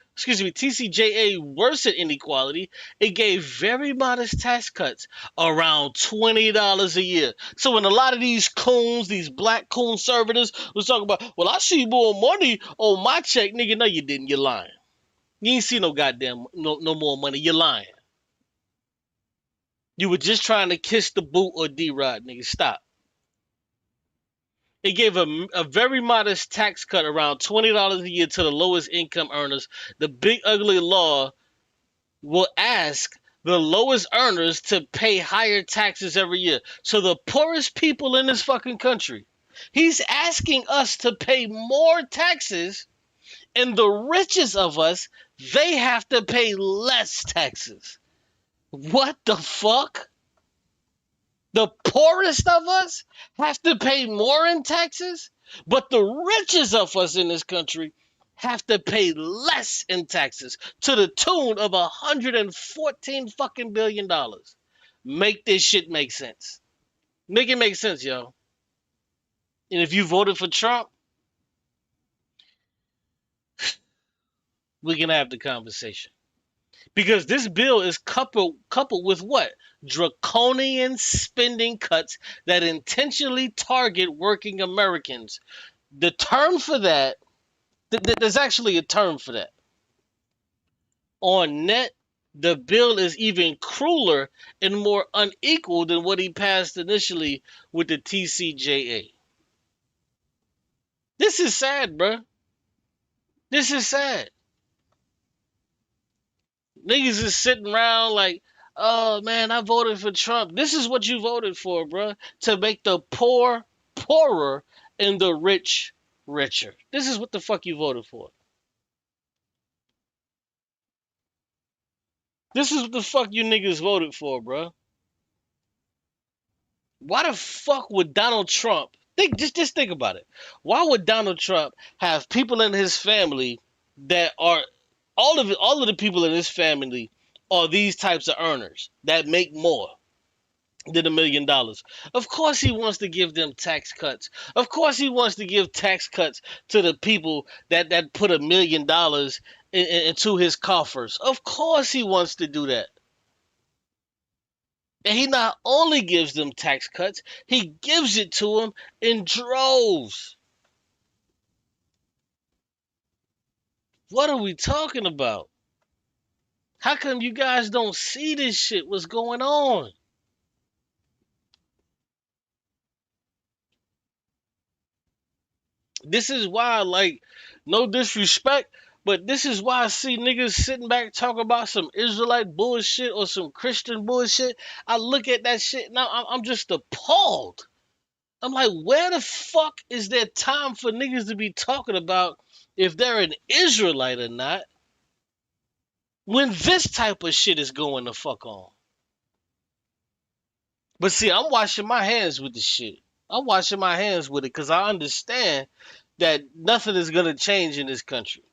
worsened inequality, it gave very modest tax cuts, around $20 a year. So when a lot of these coons, these black conservatives was talking about, well, I see more money on my check, nigga. No, you didn't. You're lying. You ain't see no goddamn no more money. You're lying. You were just trying to kiss the boot or D-Rod, nigga. Stop. It gave a very modest tax cut, around $20 a year to the lowest income earners. The big ugly law will ask the lowest earners to pay higher taxes every year. So the poorest people in this fucking country, he's asking us to pay more taxes, and the richest of us, they have to pay less taxes. What the fuck? The poorest of us have to pay more in taxes, but the richest of us in this country have to pay less in taxes, to the tune of $114 fucking billion. Make this shit make sense. Make it make sense, yo. And if you voted for Trump, we can have the conversation. Because this bill is coupled with what? Draconian spending cuts that intentionally target working Americans. The term for that, there's actually a term for that. On net, the bill is even crueler and more unequal than what he passed initially with the TCJA. This is sad, bruh. This is sad. Niggas is sitting around like, oh man, I voted for Trump. This is what you voted for, bro. To make the poor poorer and the rich richer. This is what the fuck you voted for. This is what the fuck you niggas voted for, bro. Why the fuck would Donald Trump just think about it? Why would Donald Trump have people in his family that are all of the people in his family are these types of earners that make more? than $1 million. Of course he wants to give them tax cuts. Of course he wants to give tax cuts to the people that put $1 million into his coffers. Of course he wants to do that. And he not only gives them tax cuts, he gives it to them in droves. What are we talking about? How come you guys don't see this shit? What's going on? This is why, like, no disrespect, but this is why I see niggas sitting back talking about some Israelite bullshit or some Christian bullshit. I look at that shit now, I'm just appalled. I'm like, where the fuck is there time for niggas to be talking about if they're an Israelite or not when this type of shit is going the fuck on? But see, I'm washing my hands with the shit. I'm washing my hands with it because I understand that nothing is going to change in this country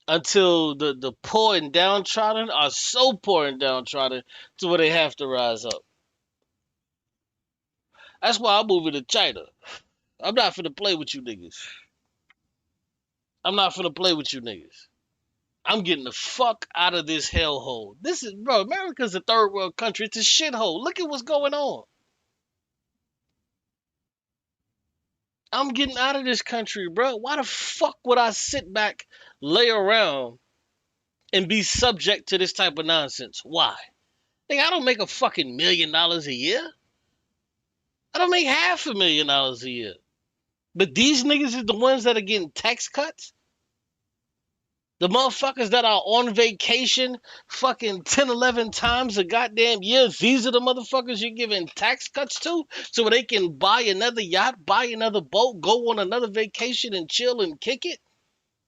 until the poor and downtrodden are so poor and downtrodden to where they have to rise up. That's why I'm moving to China. I'm not finna play with you niggas. I'm not finna play with you niggas. I'm getting the fuck out of this hellhole. This is, bro, America's a third world country. It's a shithole. Look at what's going on. I'm getting out of this country, bro. Why the fuck would I sit back, lay around, and be subject to this type of nonsense? Why? Think I don't make a fucking $1 million a year. I don't make $500,000 a year. But these niggas is the ones that are getting tax cuts. The motherfuckers that are on vacation fucking 10, 11 times a goddamn year, these are the motherfuckers you're giving tax cuts to so they can buy another yacht, buy another boat, go on another vacation and chill and kick it.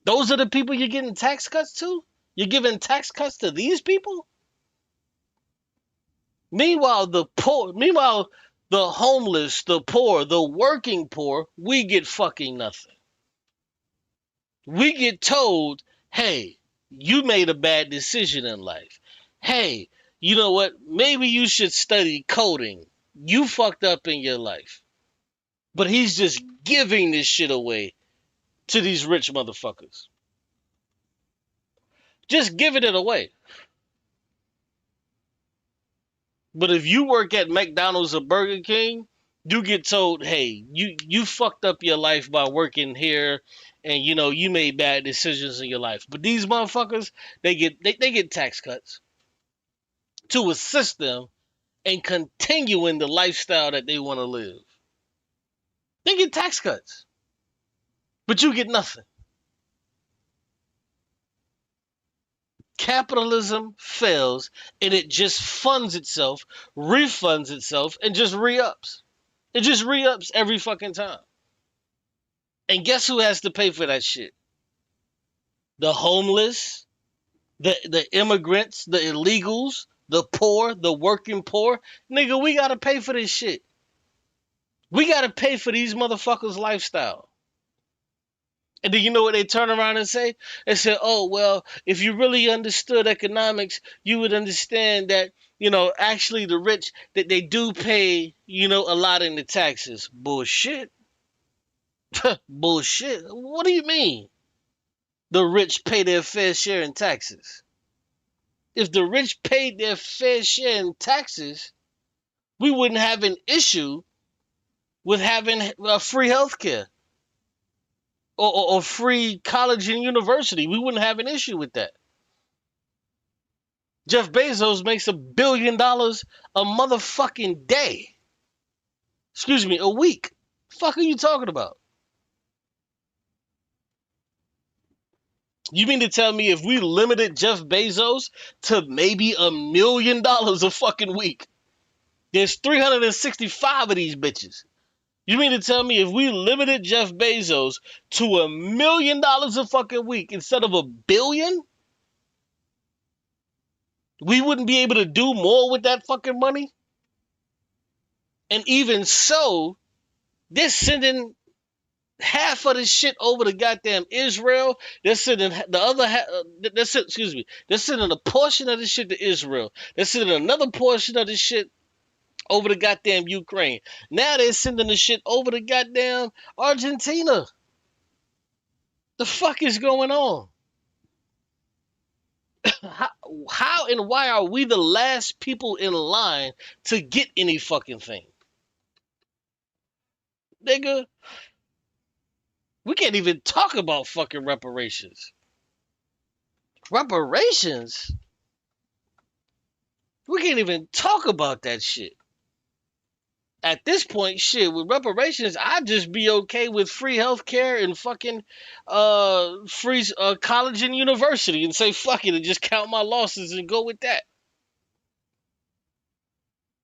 Those are the people you're getting tax cuts to? You're giving tax cuts to these people? Meanwhile, the homeless, the poor, the working poor, we get fucking nothing. We get told, hey, you made a bad decision in life. Hey, you know what? Maybe you should study coding. You fucked up in your life. But he's just giving this shit away to these rich motherfuckers. Just giving it away. But if you work at McDonald's or Burger King, you get told, hey, you fucked up your life by working here and you made bad decisions in your life. But these motherfuckers, they get tax cuts to assist them in continuing the lifestyle that they want to live. They get tax cuts. But you get nothing. Capitalism fails and it just funds itself, refunds itself, and just re-ups. It just re-ups every fucking time. And guess who has to pay for that shit? The homeless, the immigrants, the illegals, the poor, the working poor. Nigga, we gotta pay for this shit. We gotta pay for these motherfuckers' lifestyle. And then you know what they turn around and say? They say, oh, well, if you really understood economics, you would understand that, actually the rich, that they do pay, a lot in the taxes. Bullshit. Bullshit. What do you mean? The rich pay their fair share in taxes. If the rich paid their fair share in taxes, we wouldn't have an issue with having free healthcare. Or free college and university. We wouldn't have an issue with that. Jeff Bezos makes $1 billion a motherfucking day. Excuse me, a week. The fuck are you talking about? You mean to tell me if we limited Jeff Bezos to maybe $1 million a fucking week, there's 365 of these bitches. You mean to tell me if we limited Jeff Bezos to $1 million a fucking week instead of $1 billion, we wouldn't be able to do more with that fucking money? And even so, they're sending half of this shit over to goddamn Israel. They're sending the other half. They're sending a portion of this shit to Israel. They're sending another portion of this shit over the goddamn Ukraine. Now they're sending the shit over the goddamn Argentina. The fuck is going on? How, how and why are we the last people in line to get any fucking thing? Nigga, we can't even talk about fucking reparations. Reparations? We can't even talk about that shit. At this point, shit, with reparations, I'd just be okay with free healthcare and fucking free college and university and say fuck it and just count my losses and go with that.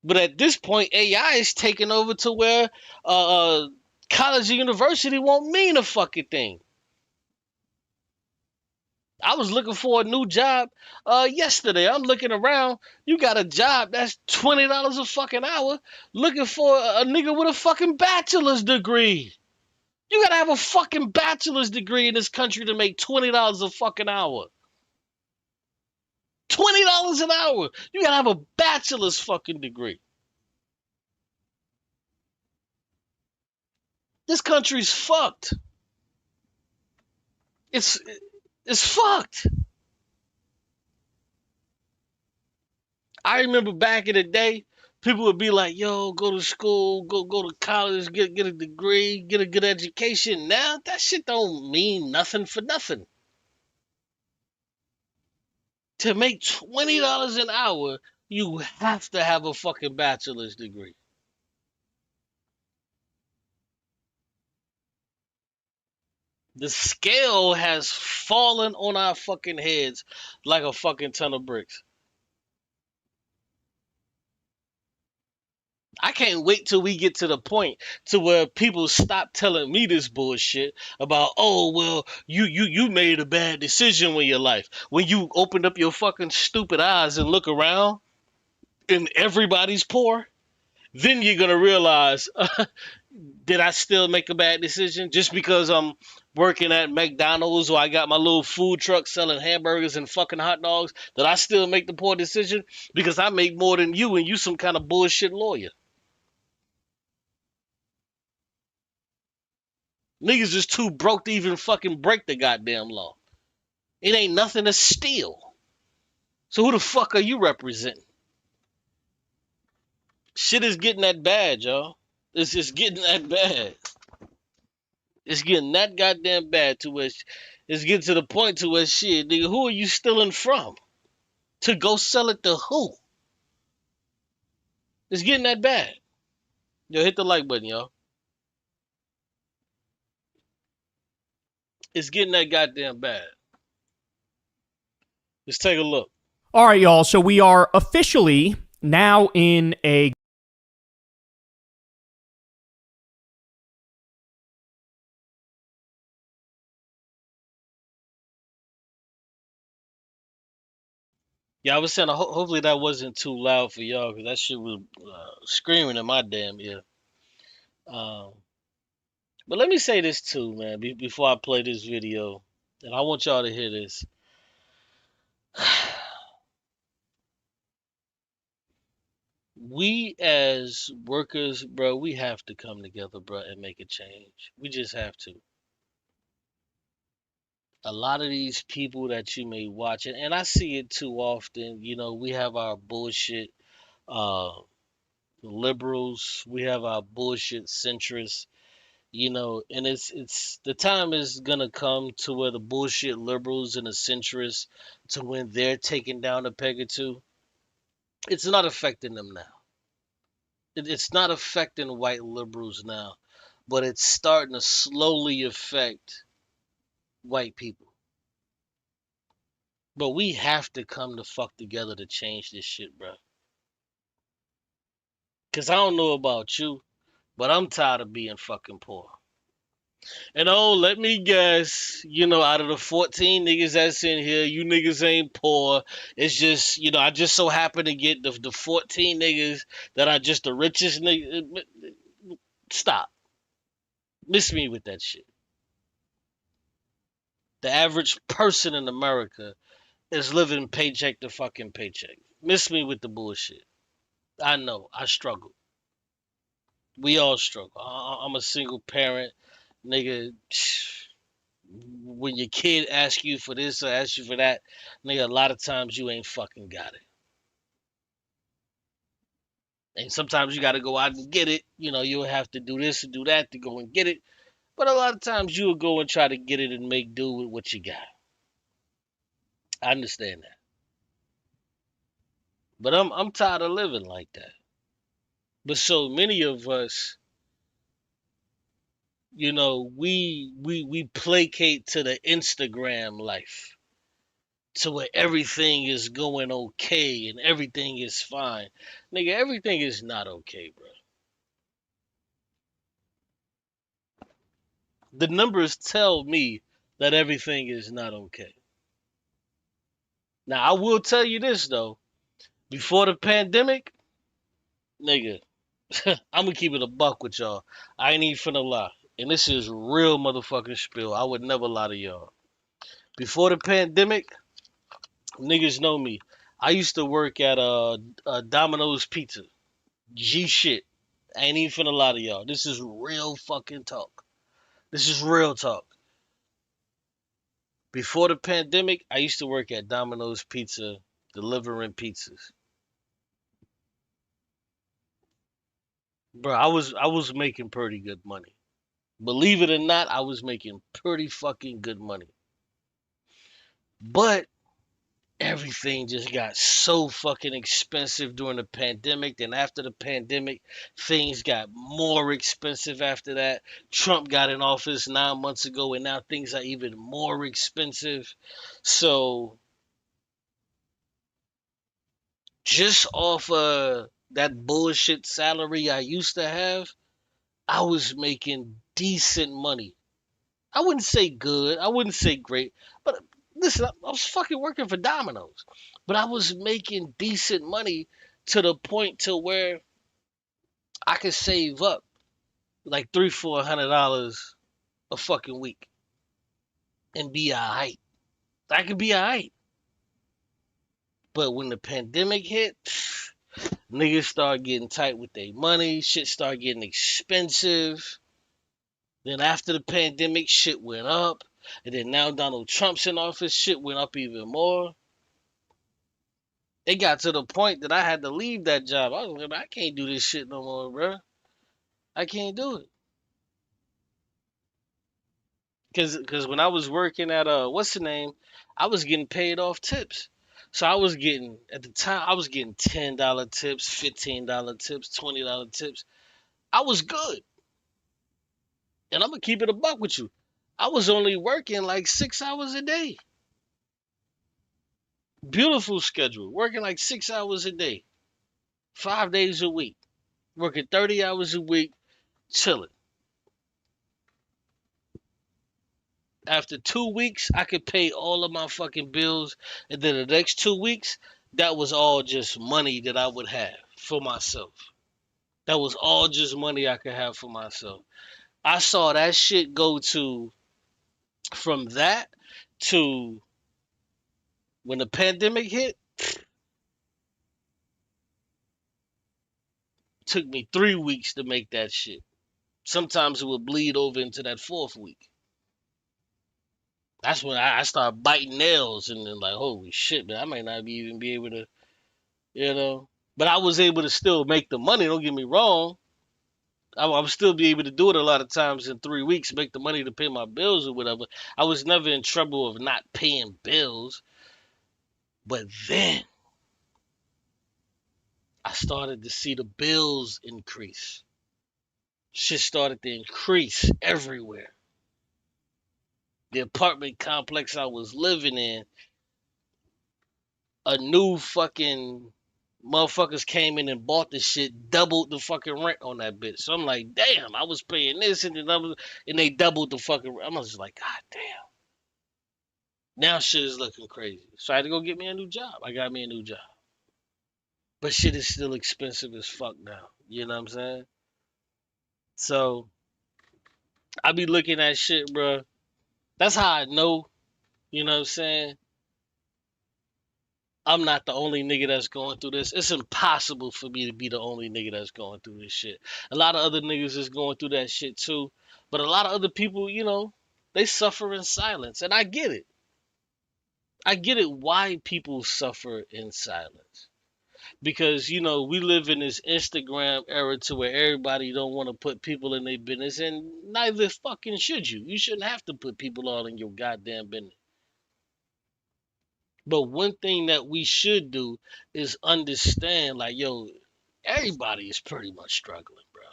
But at this point, AI is taking over to where college and university won't mean a fucking thing. I was looking for a new job yesterday. I'm looking around. You got a job that's $20 a fucking hour. Looking for a nigga with a fucking bachelor's degree. You gotta have a fucking bachelor's degree in this country to make $20 a fucking hour. $20 an hour. You gotta have a bachelor's fucking degree. This country's fucked. It's it's fucked. I remember back in the day, people would be like, "Yo, go to school, go to college, get a degree, get a good education." Now that shit don't mean nothing for nothing. To make $20 an hour, you have to have a fucking bachelor's degree. The scale has fallen on our fucking heads like a fucking ton of bricks. I can't wait till we get to the point to where people stop telling me this bullshit about, oh well, you made a bad decision in your life. When you opened up your fucking stupid eyes and look around and everybody's poor, then you're gonna realize, did I still make a bad decision just because I'm working at McDonald's or I got my little food truck selling hamburgers and fucking hot dogs? Did I still make the poor decision because I make more than you and you some kind of bullshit lawyer? Niggas is too broke to even fucking break the goddamn law. It ain't nothing to steal. So who the fuck are you representing? Shit is getting that bad, y'all. It's just getting that bad. It's getting that goddamn bad to where it's getting to the point to where shit, nigga, who are you stealing from? To go sell it to who? It's getting that bad. Yo, hit the like button, y'all. It's getting that goddamn bad. Let's take a look. All right, y'all. So we are officially now in a Yeah, I was saying, hopefully that wasn't too loud for y'all, because that shit was screaming in my damn ear. Um, but let me say this too, man, before I play this video, and I want y'all to hear this. We as workers, bro, we have to come together, bro, and make a change. We just have to. A lot of these people that you may watch, and I see it too often, we have our bullshit uh, liberals, we have our bullshit centrists, and it's the time is gonna come to where the bullshit liberals and the centrists, to when they're taken down a peg or two, it's not affecting them now. It's not affecting white liberals now, but it's starting to slowly affect white people. But we have to come the fuck together to change this shit, bro. Cause I don't know about you, but I'm tired of being fucking poor. And oh, let me guess, out of the 14 niggas that's in here, you niggas ain't poor. It's just, I just so happen to get the 14 niggas that are just the richest niggas. Stop. Miss me with that shit. The average person in America is living paycheck to fucking paycheck. Miss me with the bullshit. I know. I struggle. We all struggle. I'm a single parent, nigga. When your kid asks you for this or asks you for that, nigga, a lot of times you ain't fucking got it. And sometimes you got to go out and get it. You know, you'll have to do this and do that to go and get it. But a lot of times you'll go and try to get it and make do with what you got. I understand that. But I'm tired of living like that. But so many of us, you know, we placate to the Instagram life, to where everything is going okay and everything is fine. Nigga, everything is not okay, bro. The numbers tell me that everything is not okay. Now, I will tell you this though. Before the pandemic, nigga, I'm gonna keep it a buck with y'all. I ain't even finna lie. And this is real motherfucking spill. I would never lie to y'all. Before the pandemic, niggas know me. I used to work at Domino's Pizza. G shit. I ain't even finna lie to y'all. This is real fucking talk. This is real talk. Before the pandemic, I used to work at Domino's Pizza, delivering pizzas. Bro, I was making pretty good money. Believe it or not, I was making pretty fucking good money. But everything just got so fucking expensive during the pandemic. Then after the pandemic, things got more expensive after that. Trump got in office 9 months ago, and now things are even more expensive. So just off that bullshit salary I used to have, I was making decent money. I wouldn't say good, I wouldn't say great, but listen, I was fucking working for Domino's, but I was making decent money to the point to where I could save up like $300-400 a fucking week and be alright. I could be alright. But when the pandemic hit, niggas start getting tight with their money. Shit start getting expensive. Then after the pandemic, shit went up. And then now Donald Trump's in office, shit went up even more. It got to the point that I had to leave that job. I was like, I can't do this shit no more, bro. I can't do it. Cause when I was working at what's the name, I was getting paid off tips. So I was getting at the time I was getting $10 tips, $15 tips, $20 tips. I was good. And I'm gonna keep it a buck with you. I was only working like 6 hours a day. Beautiful schedule. Working like 6 hours a day. 5 days a week. Working 30 hours a week, chilling. After 2 weeks, I could pay all of my fucking bills. And then the next 2 weeks, that was all just money that I would have for myself. That was all just money I could have for myself. I saw that shit go to from that to when the pandemic hit, took me 3 weeks to make that shit. Sometimes it would bleed over into that fourth week. That's when I started biting nails and then like, holy shit, man, I might not even be able to, you know. But I was able to still make the money. Don't get me wrong. I would still be able to do it a lot of times in 3 weeks, make the money to pay my bills or whatever. I was never in trouble of not paying bills. But then I started to see the bills increase. Shit started to increase everywhere. The apartment complex I was living in, a new fucking motherfuckers came in and bought the shit, doubled the fucking rent on that bitch. So I'm like, damn, I was paying this and then and they doubled the fucking rent. I'm just like, God damn. Now shit is looking crazy. So I had to go get me a new job. I got me a new job. But shit is still expensive as fuck now. You know what I'm saying? So I be looking at shit, bro. That's how I know, you know what I'm saying? I'm not the only nigga that's going through this. It's impossible for me to be the only nigga that's going through this shit. A lot of other niggas is going through that shit too. But a lot of other people, they suffer in silence. And I get it. I get it why people suffer in silence. Because, we live in this Instagram era to where everybody don't want to put people in their business, and neither fucking should you. You shouldn't have to put people all in your goddamn business. But one thing that we should do is understand, like, yo, everybody is pretty much struggling, bro.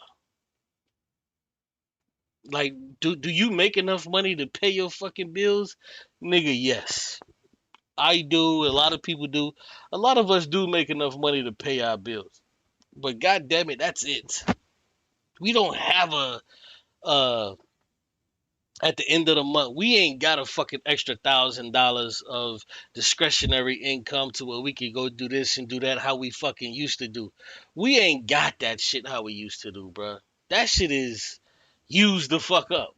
Like, do you make enough money to pay your fucking bills? Nigga, yes. I do. A lot of people do. A lot of us do make enough money to pay our bills. But god damn it, that's it. We don't have uh at the end of the month, we ain't got a fucking extra $1,000 of discretionary income to where we can go do this and do that how we fucking used to do. We ain't got that shit how we used to do, bro. That shit is used the fuck up.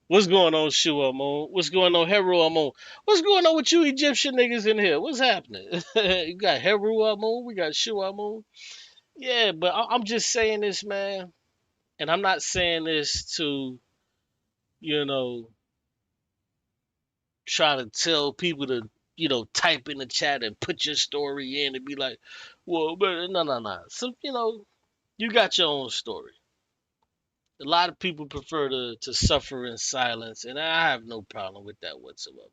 What's going on, Shu Amon? What's going on, Heru Amon? What's going on with you Egyptian niggas in here? What's happening? You got Heru Amon, we got Shu Amon. Yeah, but I'm just saying this, man. And I'm not saying this to, you know, try to tell people to, type in the chat and put your story in and be like, well, but no, no, no. So, you got your own story. A lot of people prefer to suffer in silence, and I have no problem with that whatsoever.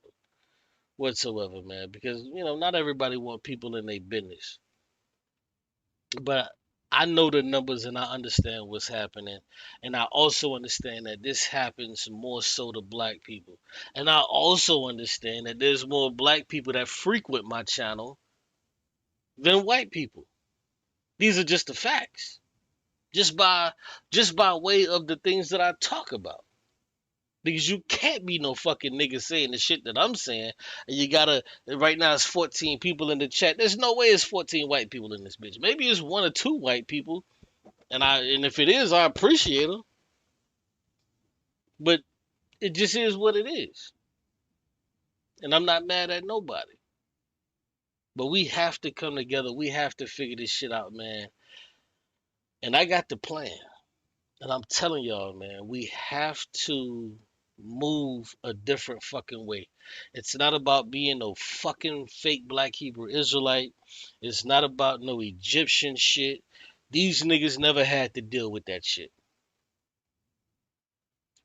Whatsoever, man. Because, not everybody want people in their business. But I know the numbers and I understand what's happening. And I also understand that this happens more so to black people. And I also understand that there's more black people that frequent my channel than white people. These are just the facts. Just by way of the things that I talk about. Because you can't be no fucking nigga saying the shit that I'm saying. And you gotta, right now it's 14 people in the chat. There's no way it's 14 white people in this bitch. Maybe it's one or two white people. And if it is, I appreciate them. But it just is what it is. And I'm not mad at nobody. But we have to come together. We have to figure this shit out, man. And I got the plan. And I'm telling y'all, man, we have to move a different fucking way. It's not about being no fucking fake black Hebrew Israelite. It's not about no Egyptian shit. These niggas never had to deal with that shit.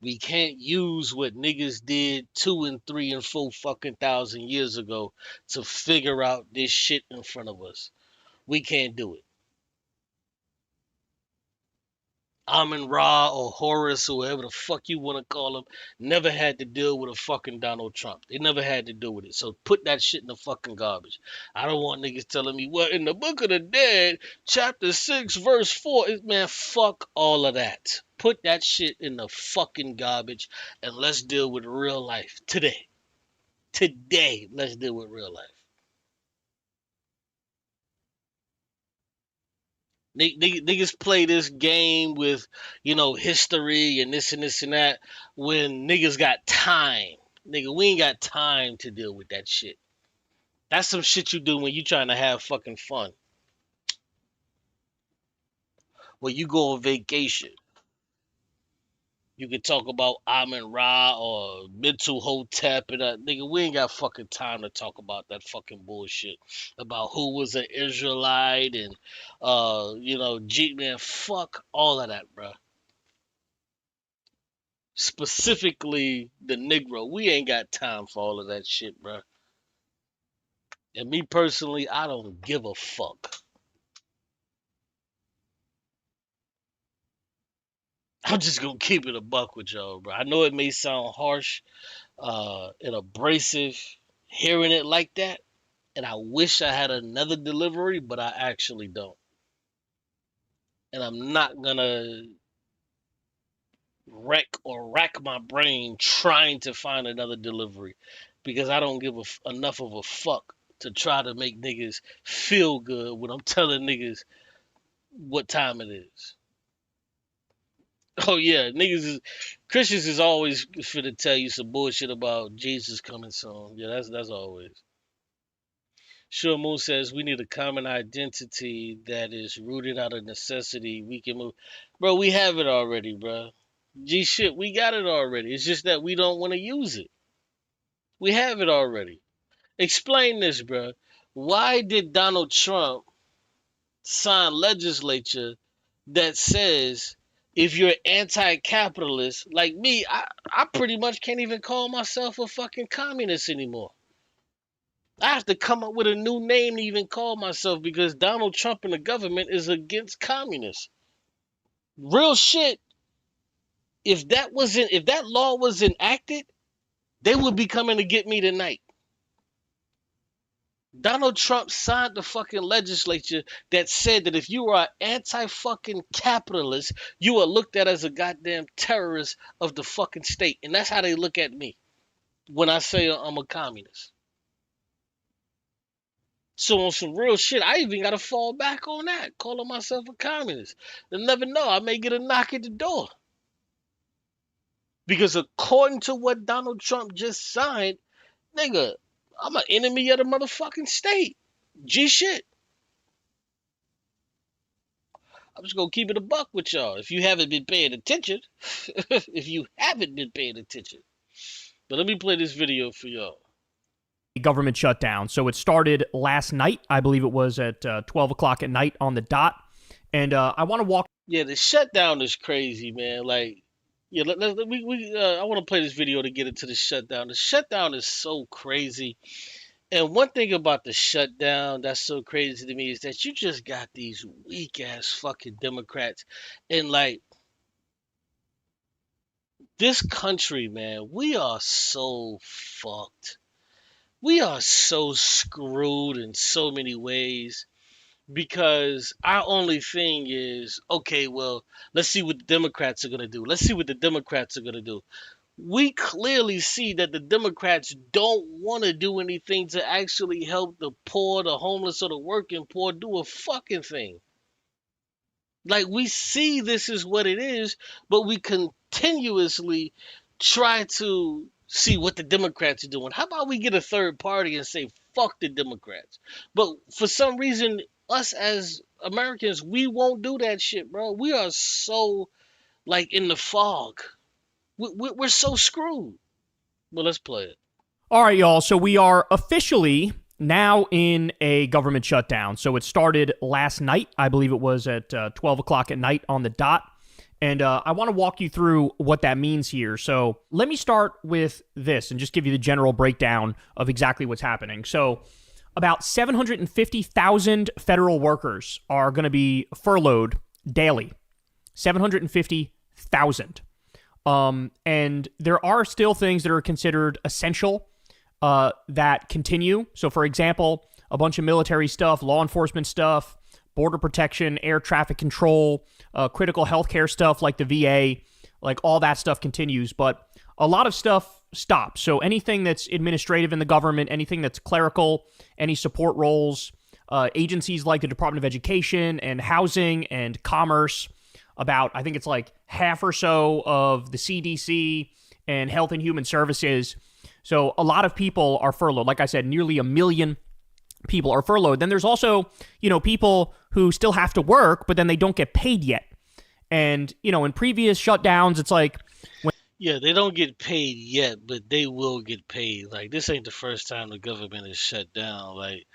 We can't use what niggas did 2 and 3 and 4 fucking thousand years ago to figure out this shit in front of us. We can't do it. Amun Ra or Horus or whoever the fuck you want to call him never had to deal with a fucking Donald Trump. They never had to deal with it. So put that shit in the fucking garbage. I don't want niggas telling me, well, in the Book of the Dead, chapter 6, verse 4, man, fuck all of that. Put that shit in the fucking garbage and let's deal with real life today. Today, let's deal with real life. Niggas play this game with, history and this and this and that when niggas got time. Nigga, we ain't got time to deal with that shit. That's some shit you do when you trying to have fucking fun. When you go on vacation. You can talk about Amun Ra or Mental Hotep and that. Nigga, we ain't got fucking time to talk about that fucking bullshit. About who was an Israelite and, man, fuck all of that, bro. Specifically the Negro. We ain't got time for all of that shit, bro. And me personally, I don't give a fuck. I'm just gonna keep it a buck with y'all, bro. I know it may sound harsh, and abrasive hearing it like that, and I wish I had another delivery, but I actually don't. And I'm not gonna rack my brain trying to find another delivery because I don't give enough of a fuck to try to make niggas feel good when I'm telling niggas what time it is. Oh yeah, Christians is always finna tell you some bullshit about Jesus coming soon. Yeah, that's always. Sure Moon says we need a common identity that is rooted out of necessity. We can move. Bro, we have it already, bro. G shit, we got it already. It's just that we don't want to use it. We have it already. Explain this, bro. Why did Donald Trump sign legislature that says if you're anti-capitalist, like me, I pretty much can't even call myself a fucking communist anymore. I have to come up with a new name to even call myself because Donald Trump and the government is against communists. Real shit. If that law was enacted, they would be coming to get me tonight. Donald Trump signed the fucking legislature that said that if you are anti fucking capitalist, you are looked at as a goddamn terrorist of the fucking state. And that's how they look at me when I say I'm a communist. So on some real shit, I even gotta fall back on that, calling myself a communist. They'll never know. I may get a knock at the door. Because according to what Donald Trump just signed, nigga, I'm an enemy of the motherfucking state. G shit. I'm just gonna keep it a buck with y'all. If you haven't been paying attention, if you haven't been paying attention. But let me play this video for y'all. Government shutdown. So it started last night. I believe it was at 12 o'clock at night on the dot. And I want to walk. Yeah, the shutdown is crazy, man. Like, yeah, I want to play this video to get into the shutdown. The shutdown is so crazy. And one thing about the shutdown that's so crazy to me is that you just got these weak ass fucking Democrats. And like, this country, man, we are so fucked. We are so screwed in so many ways because our only thing is okay, well, let's see what the Democrats are going to do. Let's see what the Democrats are going to do. We clearly see that the Democrats don't want to do anything to actually help the poor, the homeless, or the working poor do a fucking thing. Like, we see this is what it is, but we continuously try to see what the Democrats are doing. How about we get a third party and say, fuck the Democrats? But for some reason, us as Americans, we won't do that shit, bro. We are so, like, in the fog. We're so screwed. Well, let's play it. All right, y'all. So we are officially now in a government shutdown. So it started last night. I believe it was at 12 o'clock at night on the dot. And I want to walk you through what that means here. So let me start with this and just give you the general breakdown of exactly what's happening. So about 750,000 federal workers are going to be furloughed daily. 750,000. And there are still things that are considered essential that continue. So, for example, a bunch of military stuff, law enforcement stuff, border protection, air traffic control, critical healthcare stuff like the VA, like all that stuff continues. But a lot of stuff stops. So anything that's administrative in the government, anything that's clerical, any support roles, agencies like the Department of Education and Housing and Commerce, about, I think it's like half or so of the CDC and Health and Human Services. So a lot of people are furloughed. Like I said, nearly 1 million people are furloughed. Then there's also, people who still have to work, but then they don't get paid yet. And, in previous shutdowns, it's like... Yeah, they don't get paid yet, but they will get paid. Like, this ain't the first time the government is shut down. Like,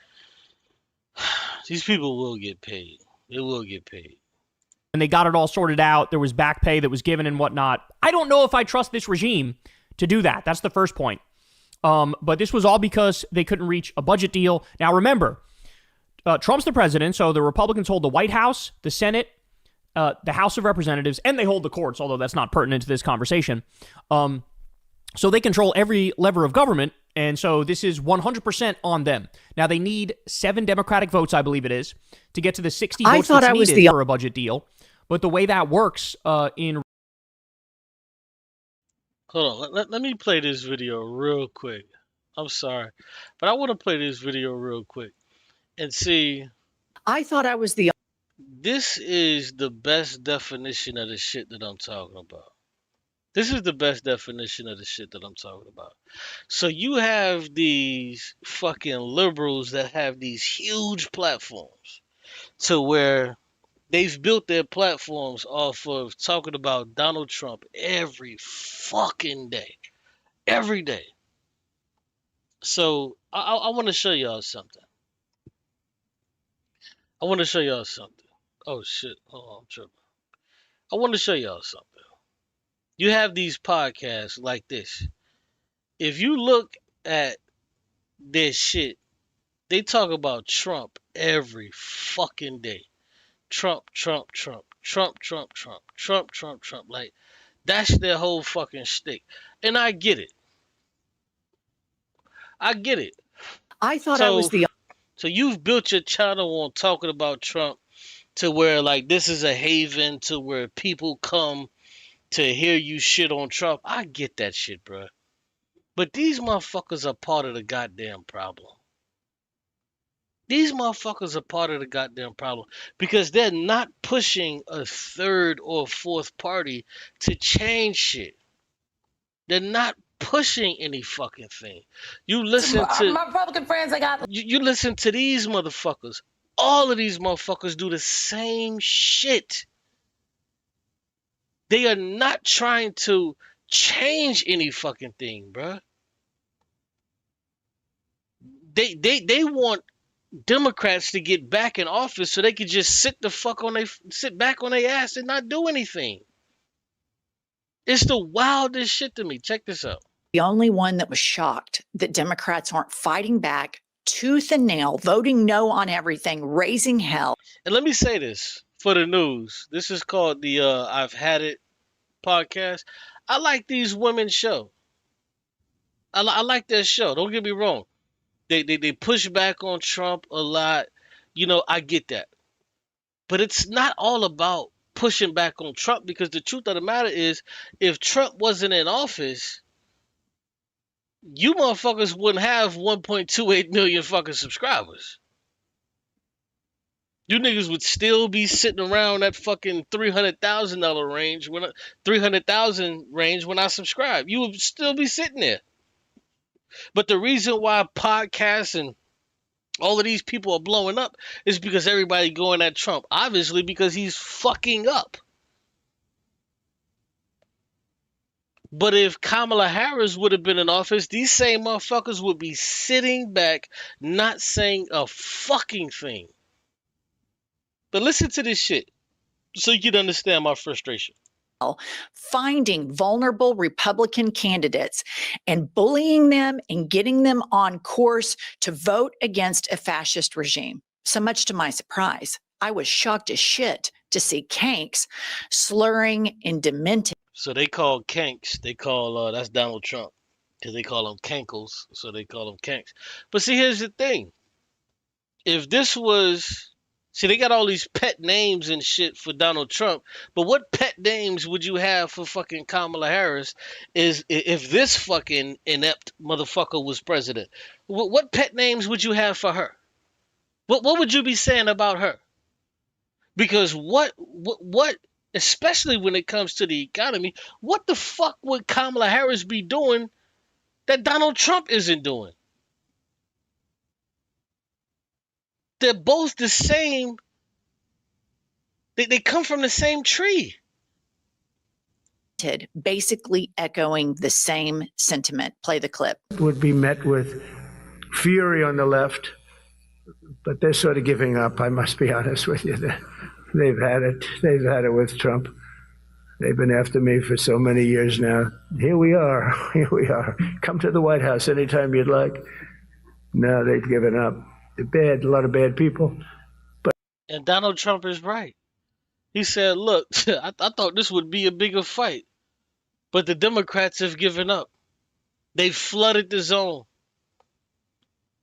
these people will get paid. They will get paid. And they got it all sorted out. There was back pay that was given and whatnot. I don't know if I trust this regime to do that. That's the first point. But this was all because they couldn't reach a budget deal. Now, remember, Trump's the president, so the Republicans hold the White House, the Senate, the House of Representatives, and they hold the courts, although that's not pertinent to this conversation. So they control every lever of government, and so this is 100% on them. Now, they need 7 Democratic votes, I believe it is, to get to the 60 votes that's needed for a budget deal. But the way that works in... Hold on, let me play this video real quick. I'm sorry, but I want to play this video real quick and see... I thought I was the... This is the best definition of the shit that I'm talking about. This is the best definition of the shit that I'm talking about. So you have these fucking liberals that have these huge platforms to where they've built their platforms off of talking about Donald Trump every fucking day. Every day. So I want to show y'all something. I want to show y'all something. Oh shit. Oh, I'm tripping. I want to show y'all something. You have these podcasts like this. If you look at their shit, they talk about Trump every fucking day. Trump, Trump, Trump, Trump, Trump, Trump, Trump, Trump, Trump. Like, that's their whole fucking shtick. And I get it. I get it. I thought I was the So you've built your channel on talking about Trump to where like this is a haven to where people come to hear you shit on Trump. I get that shit, bro. But these motherfuckers are part of the goddamn problem. These motherfuckers are part of the goddamn problem because they're not pushing a third or fourth party to change shit. They're not pushing any fucking thing. You listen to my Republican friends. I got you listen to these motherfuckers. All of these motherfuckers do the same shit. They are not trying to change any fucking thing, bruh. They want Democrats to get back in office so they could just sit back on their ass and not do anything. It's the wildest shit to me. Check this out. only one that was shocked that Democrats aren't fighting back tooth and nail, voting no on everything, raising hell. And let me say this for the news. This is called the I've Had It podcast. I like these women's show. I like their show. Don't get me wrong. They push back on Trump a lot. You know, I get that. But it's not all about pushing back on Trump because the truth of the matter is if Trump wasn't in office, you motherfuckers wouldn't have 1.28 million fucking subscribers. You niggas would still be sitting around that fucking $300,000 range when $300,000 range when I subscribe. You would still be sitting there. But the reason why podcasts and all of these people are blowing up is because everybody going at Trump. Obviously because he's fucking up. But if Kamala Harris would have been in office, these same motherfuckers would be sitting back, not saying a fucking thing. But listen to this shit so you can understand my frustration. Finding vulnerable Republican candidates and bullying them and getting them on course to vote against a fascist regime. So much to my surprise, I was shocked as shit to see Kanks slurring and dementing. So they call Kanks, they call, that's Donald Trump, because they call him Kankles, so they call him Kanks. But see, here's the thing. If this was... See, they got all these pet names and shit for Donald Trump, but what pet names would you have for fucking Kamala Harris is if this fucking inept motherfucker was president? What pet names would you have for her? What would you be saying about her? Because what, especially when it comes to the economy, what the fuck would Kamala Harris be doing that Donald Trump isn't doing? They're both the same. They come from the same tree. Basically echoing the same sentiment. Play the clip. Would be met with fury on the left, but they're sort of giving up, I must be honest with you. They've had it. They've had it with Trump. They've been after me for so many years now. Here we are. Here we are. Come to the White House anytime you'd like. No, they've given up. They're bad, a lot of bad people. And Donald Trump is right. He said, look, I thought this would be a bigger fight, but the Democrats have given up. They've flooded the zone.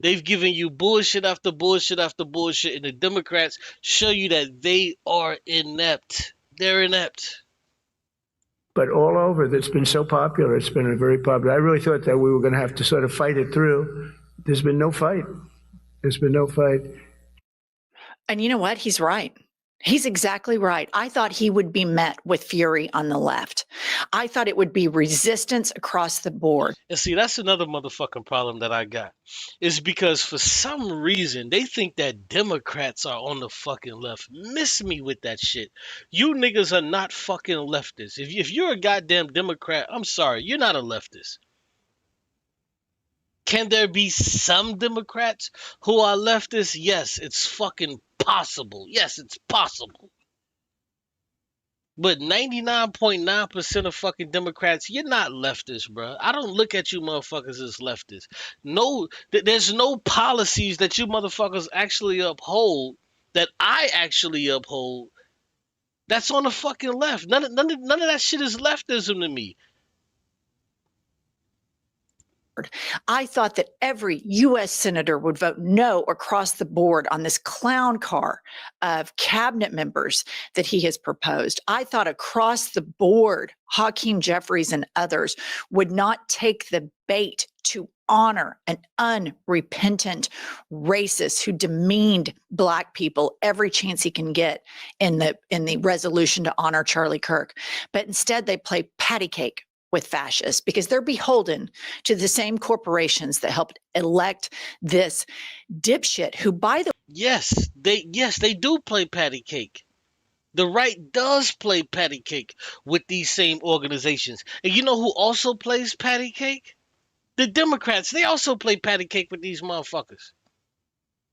They've given you bullshit after bullshit after bullshit, and the Democrats show you that they are inept. They're inept. But all over, that's been so popular. It's been very popular. I really thought that we were going to have to sort of fight it through. There's been no fight. There's been no fight. And you know what? He's right. He's exactly right. I thought he would be met with fury on the left. I thought it would be resistance across the board. And see, that's another motherfucking problem that I got. Is because for some reason they think that Democrats are on the fucking left. Miss me with that shit. You niggas are not fucking leftists. If you're a goddamn Democrat, I'm sorry, you're not a leftist. Can there be some Democrats who are leftists? Yes, it's fucking possible. Yes, it's possible. But 99.9% of fucking Democrats, you're not leftists, bro. I don't look at you motherfuckers as leftists. No, there's no policies that you motherfuckers actually uphold that I actually uphold that's on the fucking left. None of that shit is leftism to me. I thought that every U.S. senator would vote no across the board on this clown car of cabinet members that he has proposed. I thought across the board, Hakeem Jeffries and others would not take the bait to honor an unrepentant racist who demeaned Black people every chance he can get in the resolution to honor Charlie Kirk. But instead, they play patty cake with fascists because they're beholden to the same corporations that helped elect this dipshit who, by the Yes, they do play patty cake. The right does play patty cake with these same organizations. And you know who also plays patty cake? The Democrats. They also play patty cake with these motherfuckers.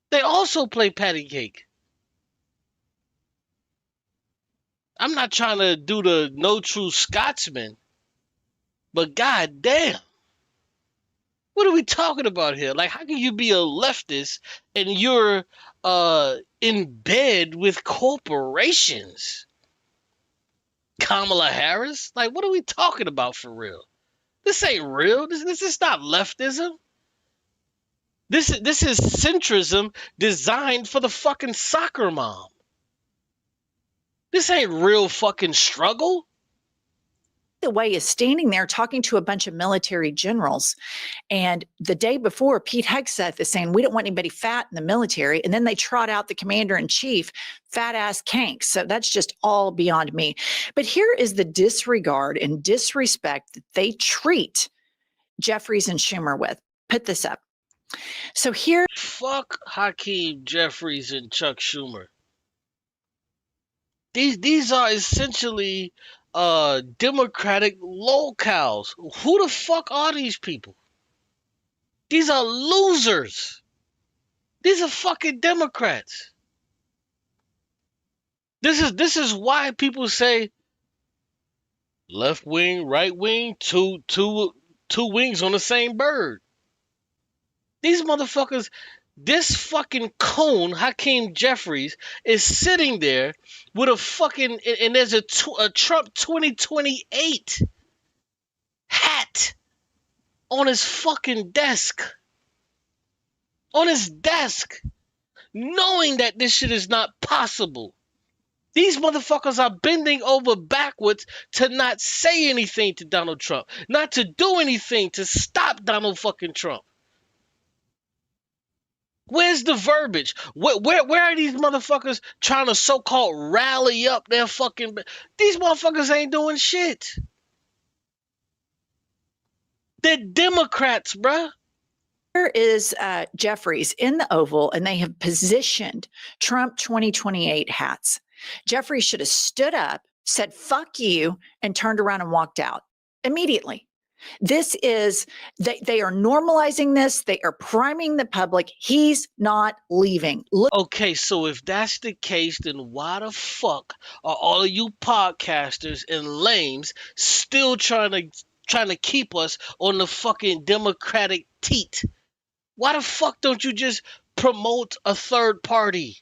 They also play patty cake. I'm not trying to do the no true Scotsman, but goddamn, what are we talking about here? Like, how can you be a leftist and you're in bed with corporations? Kamala Harris? Like, what are we talking about for real? This ain't real. This is not leftism. This is centrism designed for the fucking soccer mom. This ain't real fucking struggle. way is standing there talking to a bunch of military generals. And the day before, Pete Hegseth is saying, we don't want anybody fat in the military. And then they trot out the commander in chief, fat ass Kanks. So that's just all beyond me. But here is the disregard and disrespect that they treat Jeffries and Schumer with. Put this up. So here. Fuck Hakeem Jeffries and Chuck Schumer. These are essentially Democratic locals. Who the fuck are these people? These are losers. These are fucking Democrats. This is why people say left wing, right wing, two wings on the same bird. These motherfuckers, this fucking coon, Hakeem Jeffries, is sitting there with a fucking, and there's a Trump 2028 hat on his fucking desk. On his desk. Knowing that this shit is not possible. These motherfuckers are bending over backwards to not say anything to Donald Trump. Not to do anything to stop Donald fucking Trump. Where's the verbiage? Where are these motherfuckers trying to so-called rally up their fucking... These motherfuckers ain't doing shit. They're Democrats, bruh. Here is Jeffries in the Oval, and they have positioned Trump 2028 hats. Jeffries should have stood up, said, fuck you, and turned around and walked out immediately. This is, they are normalizing this. They are priming the public. He's not leaving. Look. Okay, so if that's the case, then why the fuck are all of you podcasters and lames still trying to keep us on the fucking Democratic teat? Why the fuck don't you just promote a third party?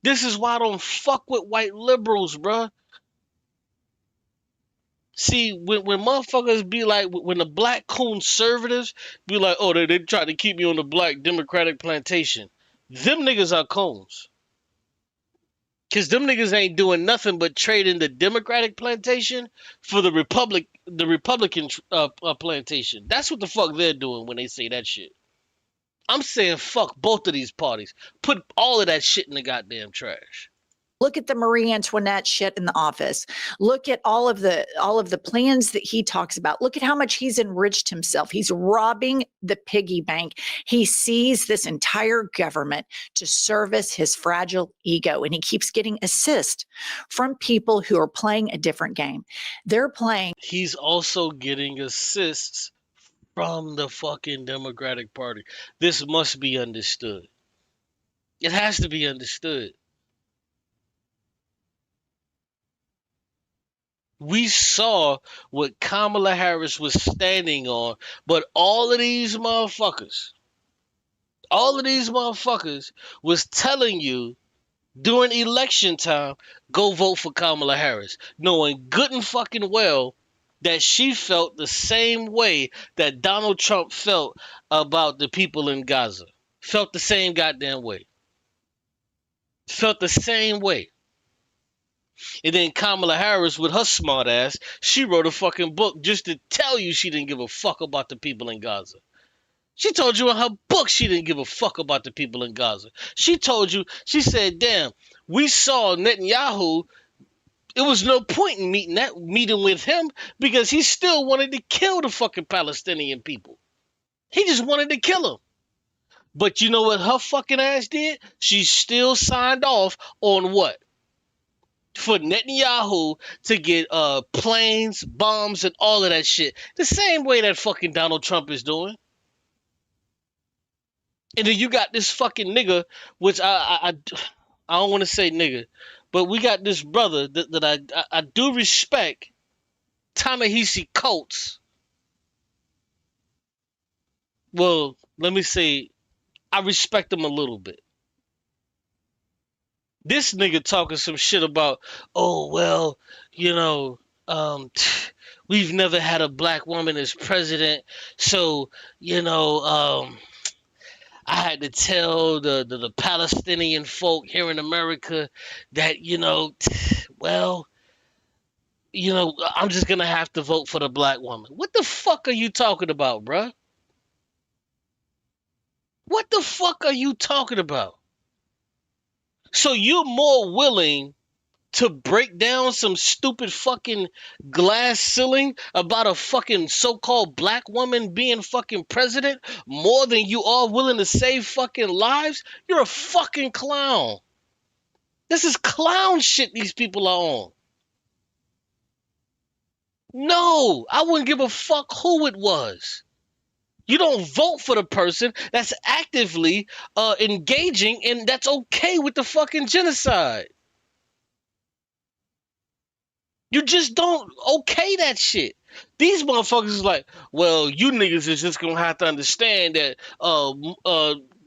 This is why I don't fuck with white liberals, bruh. See, when motherfuckers be like, when the black conservatives be like, oh, they try to keep me on the black Democratic plantation. Them niggas are cones. Because them niggas ain't doing nothing but trading the Democratic plantation for the Republican plantation. That's what the fuck they're doing when they say that shit. I'm saying fuck both of these parties. Put all of that shit in the goddamn trash. Look at the Marie Antoinette shit in the office. Look at all of the plans that he talks about. Look at how much he's enriched himself. He's robbing the piggy bank. He sees this entire government to service his fragile ego, and he keeps getting assist from people who are playing a different game. They're playing. He's also getting assists from the fucking Democratic Party. This must be understood. It has to be understood. We saw what Kamala Harris was standing on, but all of these motherfuckers was telling you during election time, go vote for Kamala Harris, knowing good and fucking well that she felt the same way that Donald Trump felt about the people in Gaza. Felt the same goddamn way. Felt the same way. And then Kamala Harris, with her smart ass, she wrote a fucking book just to tell you she didn't give a fuck about the people in Gaza. She told you in her book she didn't give a fuck about the people in Gaza. She told you, she said, damn, we saw Netanyahu. It was no point in meeting with him because he still wanted to kill the fucking Palestinian people. He just wanted to kill them. But you know what her fucking ass did? She still signed off on what? For Netanyahu to get planes, bombs, and all of that shit. The same way that fucking Donald Trump is doing. And then you got this fucking nigga, which I don't want to say nigga, but we got this brother that I do respect, Ta-Nehisi Coates. Well, let me say, I respect him a little bit. This nigga talking some shit about, oh, well, you know, we've never had a black woman as president, so, you know, I had to tell the Palestinian folk here in America that, you know, well, you know, I'm just going to have to vote for the black woman. What the fuck are you talking about, bruh? What the fuck are you talking about? So you're more willing to break down some stupid fucking glass ceiling about a fucking so-called black woman being fucking president more than you are willing to save fucking lives? You're a fucking clown. This is clown shit these people are on. No, I wouldn't give a fuck who it was. You don't vote for the person that's actively engaging, and that's okay with the fucking genocide. You just don't okay that shit. These motherfuckers is like, well, you niggas is just gonna have to understand that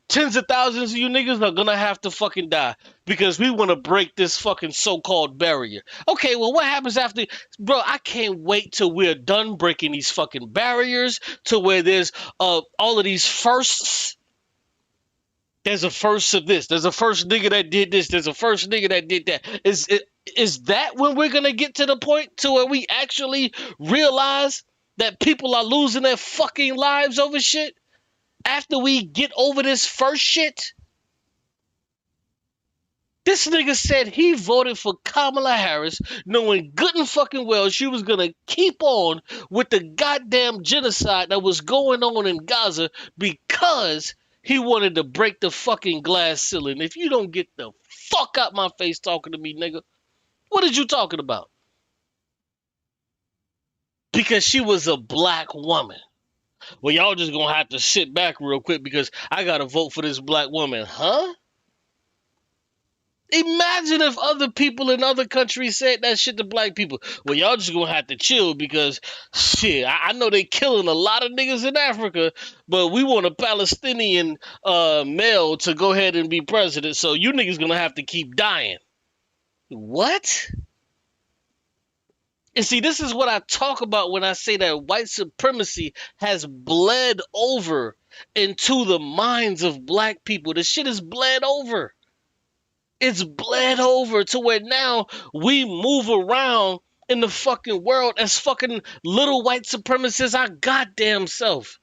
tens of thousands of you niggas are gonna have to fucking die because we want to break this fucking so-called barrier. Okay, well, what happens after? Bro, I can't wait till we're done breaking these fucking barriers to where there's all of these firsts. There's a first of this. There's a first nigga that did this. There's a first nigga that did that. Is that when we're going to get to the point to where we actually realize that people are losing their fucking lives over shit? After we get over this first shit? This nigga said he voted for Kamala Harris knowing good and fucking well she was going to keep on with the goddamn genocide that was going on in Gaza because he wanted to break the fucking glass ceiling. If you don't get the fuck out my face talking to me, nigga, what are you talking about? Because she was a black woman. Well, y'all just gonna have to sit back real quick because I gotta vote for this black woman, huh? Imagine if other people in other countries said that shit to black people. Well, y'all just gonna have to chill because, shit, I know they killing a lot of niggas in Africa, but we want a Palestinian male to go ahead and be president, so you niggas gonna have to keep dying. What? And see, this is what I talk about when I say that white supremacy has bled over into the minds of black people. The shit is bled over. It's bled over to where now we move around in the fucking world as fucking little white supremacists our goddamn self.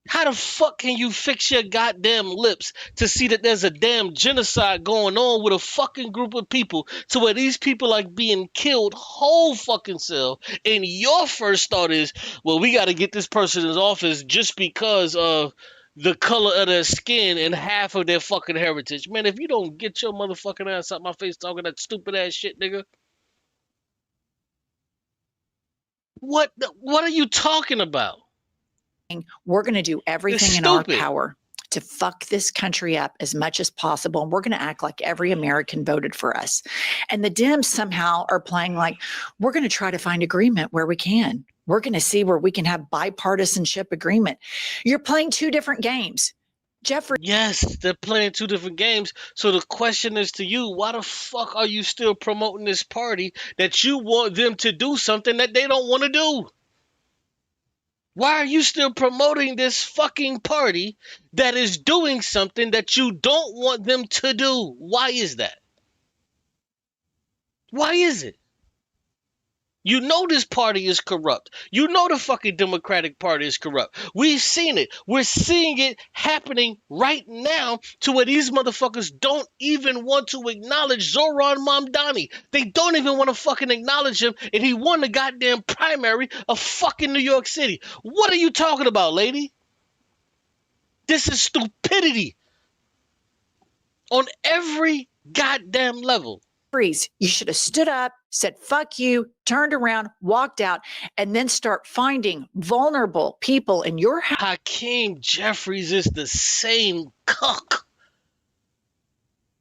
How the fuck can you fix your goddamn lips to see that there's a damn genocide going on with a fucking group of people to where these people are being killed whole fucking self, and your first thought is, well, we got to get this person in office just because of the color of their skin and half of their fucking heritage. Man, if you don't get your motherfucking ass out my face talking that stupid ass shit, nigga. What are you talking about? We're going to do everything It's in our stupid. power to fuck this country up as much as possible. And we're going to act like every American voted for us. And the Dems somehow are playing like, we're going to try to find agreement where we can. We're going to see where we can have bipartisanship agreement. You're playing two different games. Jeffrey. Yes, they're playing two different games. So the question is to you, why the fuck are you still promoting this party that you want them to do something that they don't want to do? Why are you still promoting this fucking party that is doing something that you don't want them to do? Why is that? Why is it? You know this party is corrupt. You know the fucking Democratic Party is corrupt. We've seen it. We're seeing it happening right now to where these motherfuckers don't even want to acknowledge Zoran Mamdani. They don't even want to fucking acknowledge him, and he won the goddamn primary of fucking New York City. What are you talking about, lady? This is stupidity on every goddamn level. You should have stood up, said, fuck you, turned around, walked out, and then start finding vulnerable people in your house. Hakeem Jeffries is the same cuck.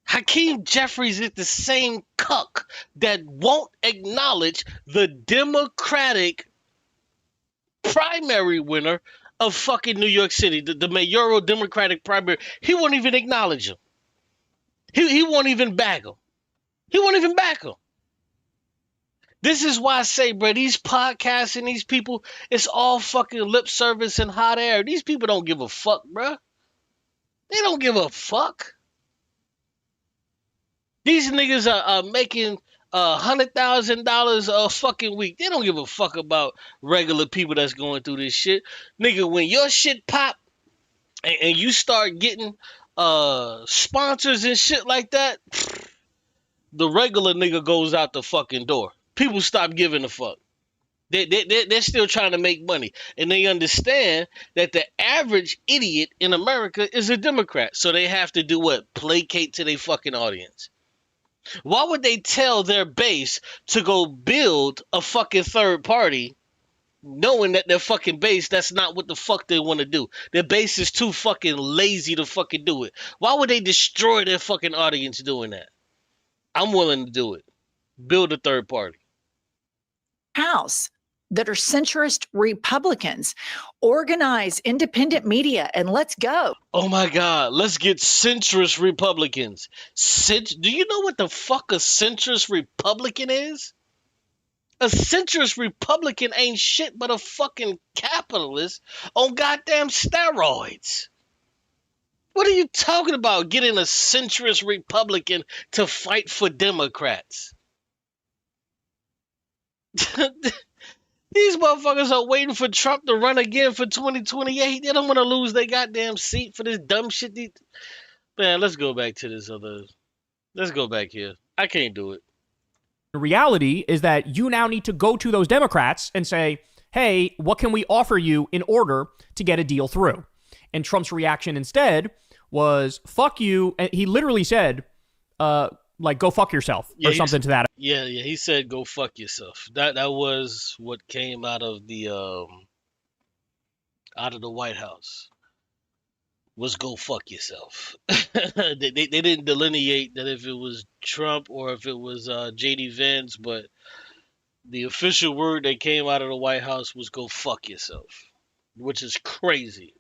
Hakeem Jeffries is the same cuck that won't acknowledge the Democratic primary winner of fucking New York City, the mayoral Democratic primary. He won't even acknowledge him. He won't even back him. He won't even back him. This is why I say, bro, these podcasts and these people, it's all fucking lip service and hot air. These people don't give a fuck, bro. They don't give a fuck. These niggas are making $100,000 a fucking week. They don't give a fuck about regular people that's going through this shit. Nigga, when your shit pop and you start getting sponsors and shit like that, the regular nigga goes out the fucking door. People stop giving a fuck. They're still trying to make money. And they understand that the average idiot in America is a Democrat. So they have to do what? Placate to their fucking audience. Why would they tell their base to go build a fucking third party knowing that their fucking base, that's not what the fuck they want to do? Their base is too fucking lazy to fucking do it. Why would they destroy their fucking audience doing that? I'm willing to do it. Build a third party. House that are centrist Republicans. Organize independent media and let's go. Oh my God, let's get centrist Republicans. Do you know what the fuck a centrist Republican is? A centrist Republican ain't shit but a fucking capitalist on goddamn steroids. What are you talking about, getting a centrist Republican to fight for Democrats? These motherfuckers are waiting for Trump to run again for 2028. They don't want to lose their goddamn seat for this dumb shit. Man, let's go back to this other. Let's go back here. I can't do it. The reality is that you now need to go to those Democrats and say, hey, what can we offer you in order to get a deal through? And Trump's reaction instead was, fuck you. And he literally said, like, go fuck yourself, or something to that. Yeah, he said, go fuck yourself. That was what came out of the White House. Was go fuck yourself. they didn't delineate that if it was Trump or if it was J.D. Vance, but the official word that came out of the White House was go fuck yourself, which is crazy.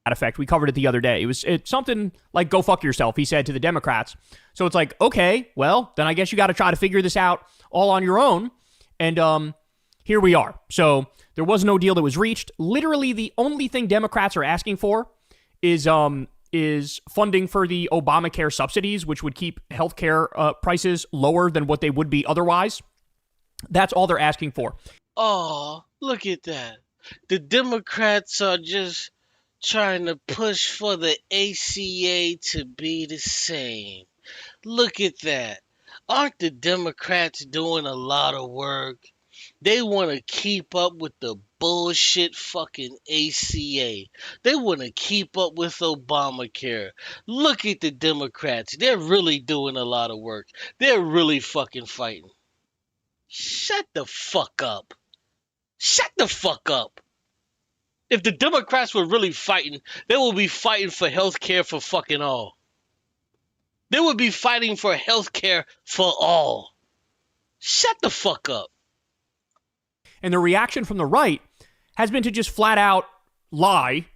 Effect. We covered it the other day. It's something like go fuck yourself, he said to the Democrats. So it's like, okay, well, then I guess you got to try to figure this out all on your own. And here we are. So there was no deal that was reached. Literally the only thing Democrats are asking for is funding for the Obamacare subsidies, which would keep healthcare prices lower than what they would be otherwise. That's all they're asking for. Oh, look at that. The Democrats are just trying to push for the ACA to be the same. Look at that. Aren't the Democrats doing a lot of work? They want to keep up with the bullshit fucking ACA. They want to keep up with Obamacare. Look at the Democrats. They're really doing a lot of work. They're really fucking fighting. Shut the fuck up. Shut the fuck up. If the Democrats were really fighting, they would be fighting for health care for fucking all. They would be fighting for health care for all. Shut the fuck up. And the reaction from the right has been to just flat out lie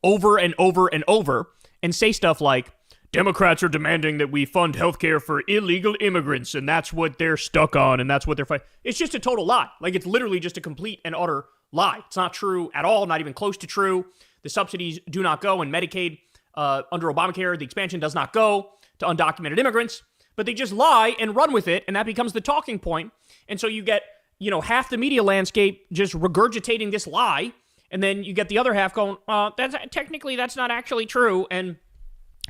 over and over and over and say stuff like, Democrats are demanding that we fund healthcare for illegal immigrants, and that's what they're stuck on, and that's what they're fighting. It's just a total lie. Like, it's literally just a complete and utter lie. It's not true at all, not even close to true. The subsidies do not go, and Medicaid under Obamacare, the expansion does not go to undocumented immigrants, but they just lie and run with it, and that becomes the talking point. And so you get, half the media landscape just regurgitating this lie, and then you get the other half going, that's not actually true, and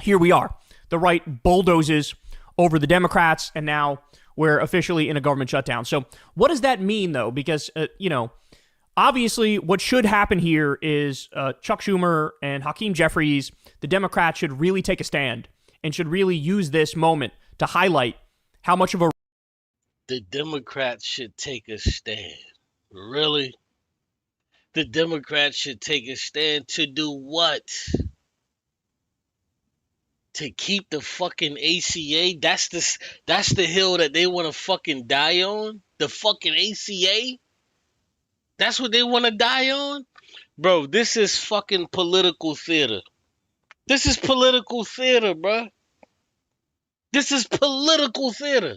here we are. The right bulldozes over the Democrats, and now we're officially in a government shutdown. So what does that mean, though? Because, obviously what should happen here is Chuck Schumer and Hakeem Jeffries, the Democrats, should really take a stand and should really use this moment to highlight how much of a... The Democrats should take a stand. Really? The Democrats should take a stand to do what? To keep the fucking ACA? That's the hill that they want to fucking die on? The fucking ACA? That's what they want to die on? Bro, this is fucking political theater. This is political theater, bro. This is political theater.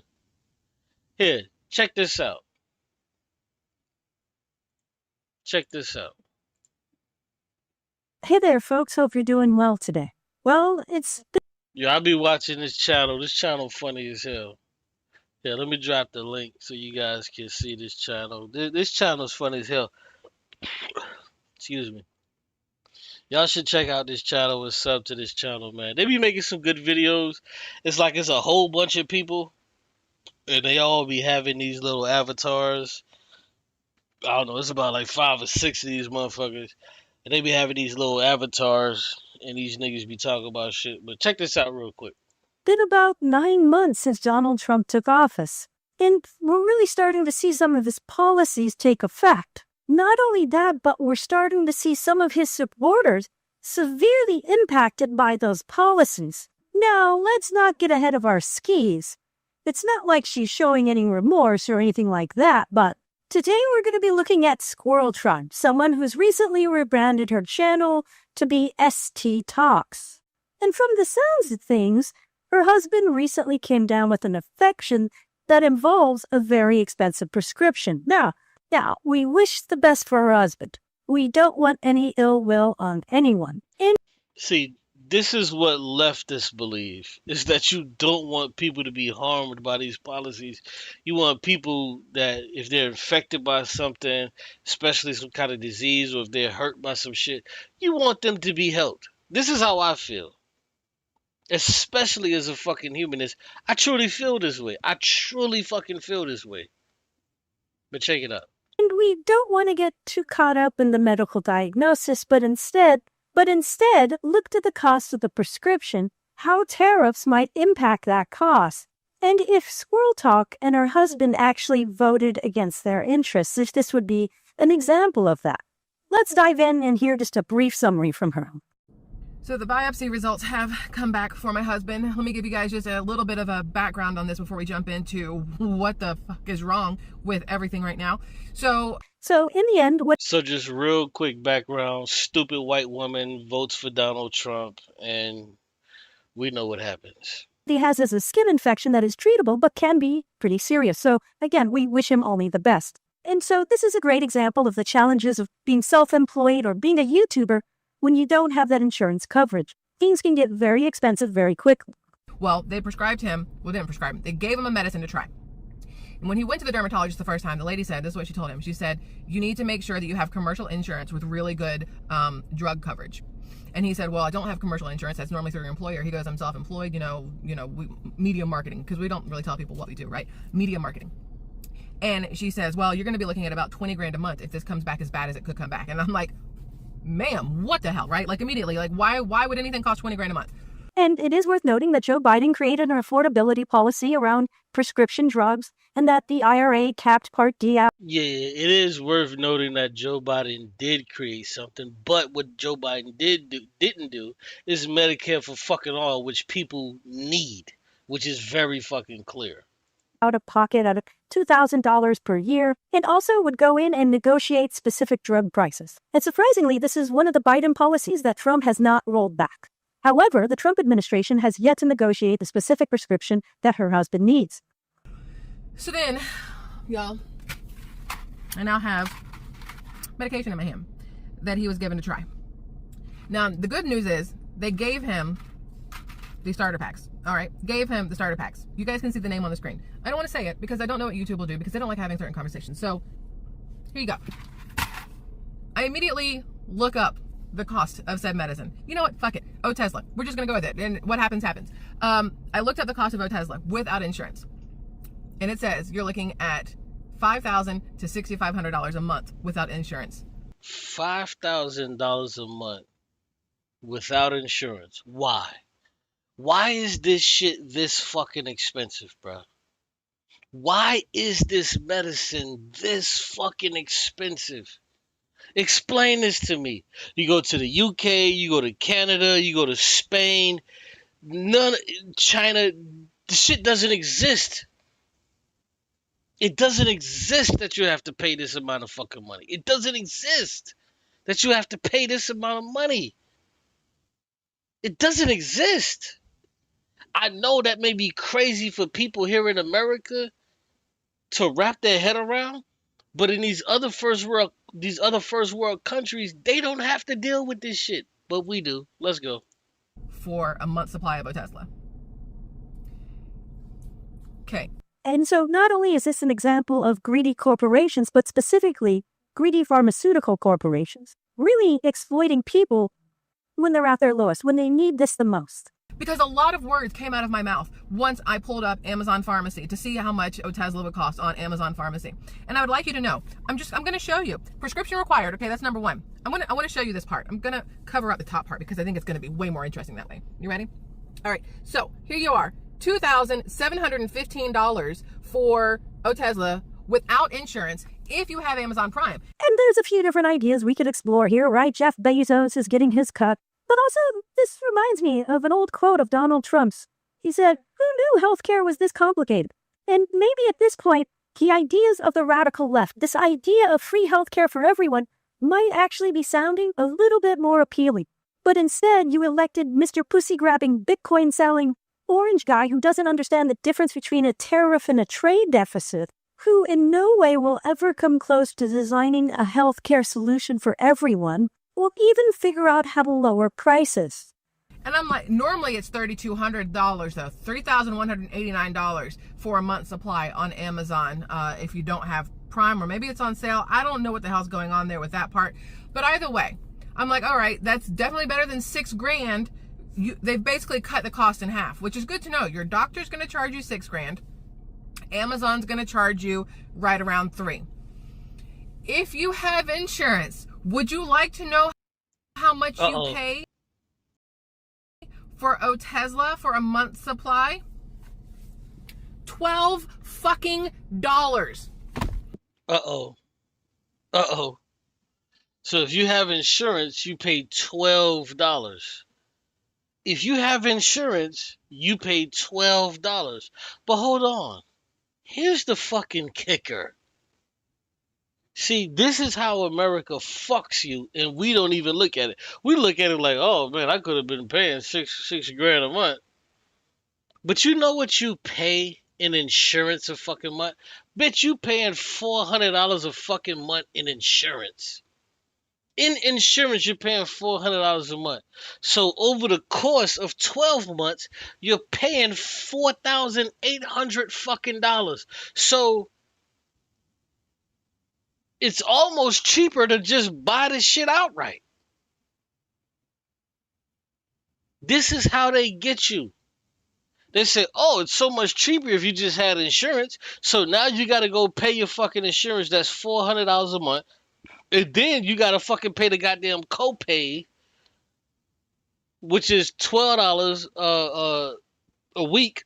Here, check this out. Check this out. Hey there, folks. Hope you're doing well today. Well, it's... Yeah, I be watching this channel. This channel funny as hell. Yeah, let me drop the link so you guys can see this channel. This channel's funny as hell. Excuse me. Y'all should check out this channel and sub to this channel, man. They be making some good videos. It's like it's a whole bunch of people, and they all be having these little avatars. I don't know, it's about like 5 or 6 of these motherfuckers. And they be having these little avatars, and these niggas be talking about shit. But check this out real quick. Been about 9 months since Donald Trump took office, and we're really starting to see some of his policies take effect. Not only that, but we're starting to see some of his supporters severely impacted by those policies. Now, let's not get ahead of our skis. It's not like she's showing any remorse or anything like that, but today we're going to be looking at Squirrel Tribe, someone who's recently rebranded her channel to be ST Talks. And from the sounds of things, her husband recently came down with an infection that involves a very expensive prescription. Now, we wish the best for her husband. We don't want any ill will on anyone. See, this is what leftists believe, is that you don't want people to be harmed by these policies. You want people that if they're infected by something, especially some kind of disease, or if they're hurt by some shit, you want them to be helped. This is how I feel. Especially as a fucking humanist. I truly feel this way. I truly fucking feel this way. But check it out. And we don't want to get too caught up in the medical diagnosis, but instead look to the cost of the prescription, how tariffs might impact that cost, and if Squirrel Talk and her husband actually voted against their interests, if this would be an example of that. Let's dive in and hear just a brief summary from her. So the biopsy results have come back for my husband. Let me give you guys just a little bit of a background on this before we jump into what the fuck is wrong with everything right now. So in the end, So just real quick background. Stupid white woman votes for Donald Trump, and we know what happens. he has is a skin infection that is treatable but can be pretty serious. So again, we wish him only the best. And so this is a great example of the challenges of being self-employed or being a YouTuber when you don't have that insurance coverage. Things can get very expensive very quickly. Well, they didn't prescribe him. They gave him a medicine to try. And when he went to the dermatologist the first time, the lady said, this is what she told him. She said, you need to make sure that you have commercial insurance with really good drug coverage. And he said, well, I don't have commercial insurance. That's normally through your employer. He goes, I'm self-employed, media marketing, because we don't really tell people what we do, right? Media marketing. And she says, well, you're going to be looking at about 20 grand a month if this comes back as bad as it could come back. And I'm like, ma'am, what the hell, right? Like immediately, like why would anything cost 20 grand a month? And it is worth noting that Joe Biden created an affordability policy around prescription drugs and that the IRA capped Part D out. Yeah, it is worth noting that Joe Biden did create something, but what Joe Biden didn't do is Medicare for fucking all, which people need, which is very fucking clear. Out of pocket at $2,000 per year, and also would go in and negotiate specific drug prices. And surprisingly, this is one of the Biden policies that Trump has not rolled back. However, the Trump administration has yet to negotiate the specific prescription that her husband needs. So then, y'all, I now have medication in my hand that he was given to try. Now, the good news is they gave him the starter packs. All right, gave him the starter packs. You guys can see the name on the screen. I don't want to say it because I don't know what YouTube will do because they don't like having certain conversations. So here you go. I immediately look up the cost of said medicine. You know what? Fuck it. Otezla. We're just going to go with it. And what happens, happens. I looked up the cost of Otezla without insurance. And it says you're looking at $5,000 to $6,500 a month without insurance. $5,000 a month without insurance. Why? Why is this shit this fucking expensive, bro? Why is this medicine this fucking expensive? Explain this to me. You go to the UK, you go to Canada, you go to Spain, China, the shit doesn't exist. It doesn't exist that you have to pay this amount of fucking money. It doesn't exist that you have to pay this amount of money. It doesn't exist. I know that may be crazy for people here in America to wrap their head around, but in these other first world countries, they don't have to deal with this shit, but we do. Let's go. For a month's supply of Otezla. Okay. And so not only is this an example of greedy corporations, but specifically greedy pharmaceutical corporations, really exploiting people when they're at their lowest, when they need this the most. Because a lot of words came out of my mouth once I pulled up Amazon Pharmacy to see how much Otezla would cost on Amazon Pharmacy. And I would like you to know, I'm going to show you. Prescription required. Okay, that's number one. I want to show you this part. I'm going to cover up the top part because I think it's going to be way more interesting that way. You ready? All right. So here you are. $2,715 for Otezla without insurance if you have Amazon Prime. And there's a few different ideas we could explore here, right? Jeff Bezos is getting his cut. But also, this reminds me of an old quote of Donald Trump's. He said, who knew healthcare was this complicated? And maybe at this point, the ideas of the radical left, this idea of free healthcare for everyone, might actually be sounding a little bit more appealing. But instead, you elected Mr. Pussy-grabbing, Bitcoin-selling, orange guy who doesn't understand the difference between a tariff and a trade deficit, who in no way will ever come close to designing a healthcare solution for everyone, or even figure out how to lower prices. And I'm like, normally it's $3,200 though, $3,189 for a month's supply on Amazon if you don't have Prime, or maybe it's on sale. I don't know what the hell's going on there with that part. But either way, I'm like, all right, that's definitely better than $6,000. They've basically cut the cost in half, which is good to know. Your doctor's going to charge you $6,000. Amazon's going to charge you right around $3,000. If you have insurance, would you like to know how much you pay for Otezla for a month's supply? $12 fucking dollars. Uh-oh. So if you have insurance, you pay $12. If you have insurance, you pay $12. But hold on. Here's the fucking kicker. See, this is how America fucks you, and we don't even look at it. We look at it like, oh man, I could have been paying six grand a month. But you know what you pay in insurance a fucking month? Bitch, you paying $400 a fucking month in insurance. In insurance, you're paying $400 a month. So over the course of 12 months, you're paying $4,800 fucking dollars. So it's almost cheaper to just buy the shit outright. This is how they get you. They say, oh, it's so much cheaper if you just had insurance. So now you got to go pay your fucking insurance. That's $400 a month. And then you got to fucking pay the goddamn copay, which is $12 a week.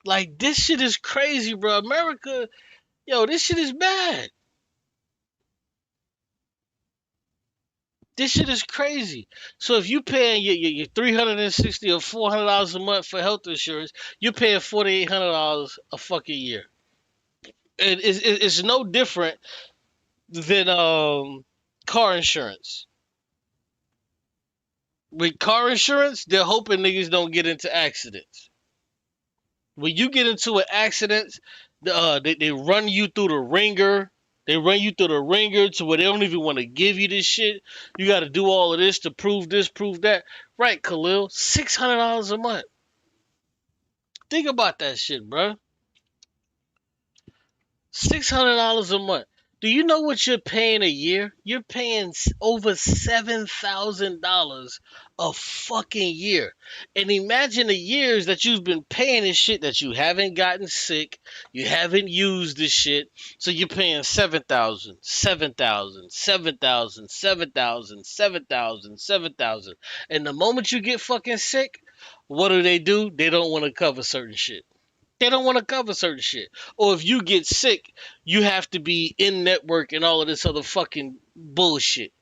Like, this shit is crazy, bro. America, yo, this shit is bad. This shit is crazy. So if you paying your $360 or $400 a month for health insurance, you're paying $4,800 a fucking year. It's no different than car insurance. With car insurance, they're hoping niggas don't get into accidents. When you get into an accident, they run you through the ringer. They run you through the ringer to where they don't even want to give you this shit. You got to do all of this to prove this, prove that. Right, Khalil? $600 a month. Think about that shit, bro. $600 a month. Do you know what you're paying a year? You're paying over $7,000 a fucking year. And imagine the years that you've been paying this shit that you haven't gotten sick, you haven't used this shit. So you're paying 7,000, 7,000, 7,000, 7,000, 7,000, 7,000. And the moment you get fucking sick, what do? They don't want to cover certain shit. They don't want to cover certain shit. Or if you get sick, you have to be in network and all of this other fucking bullshit.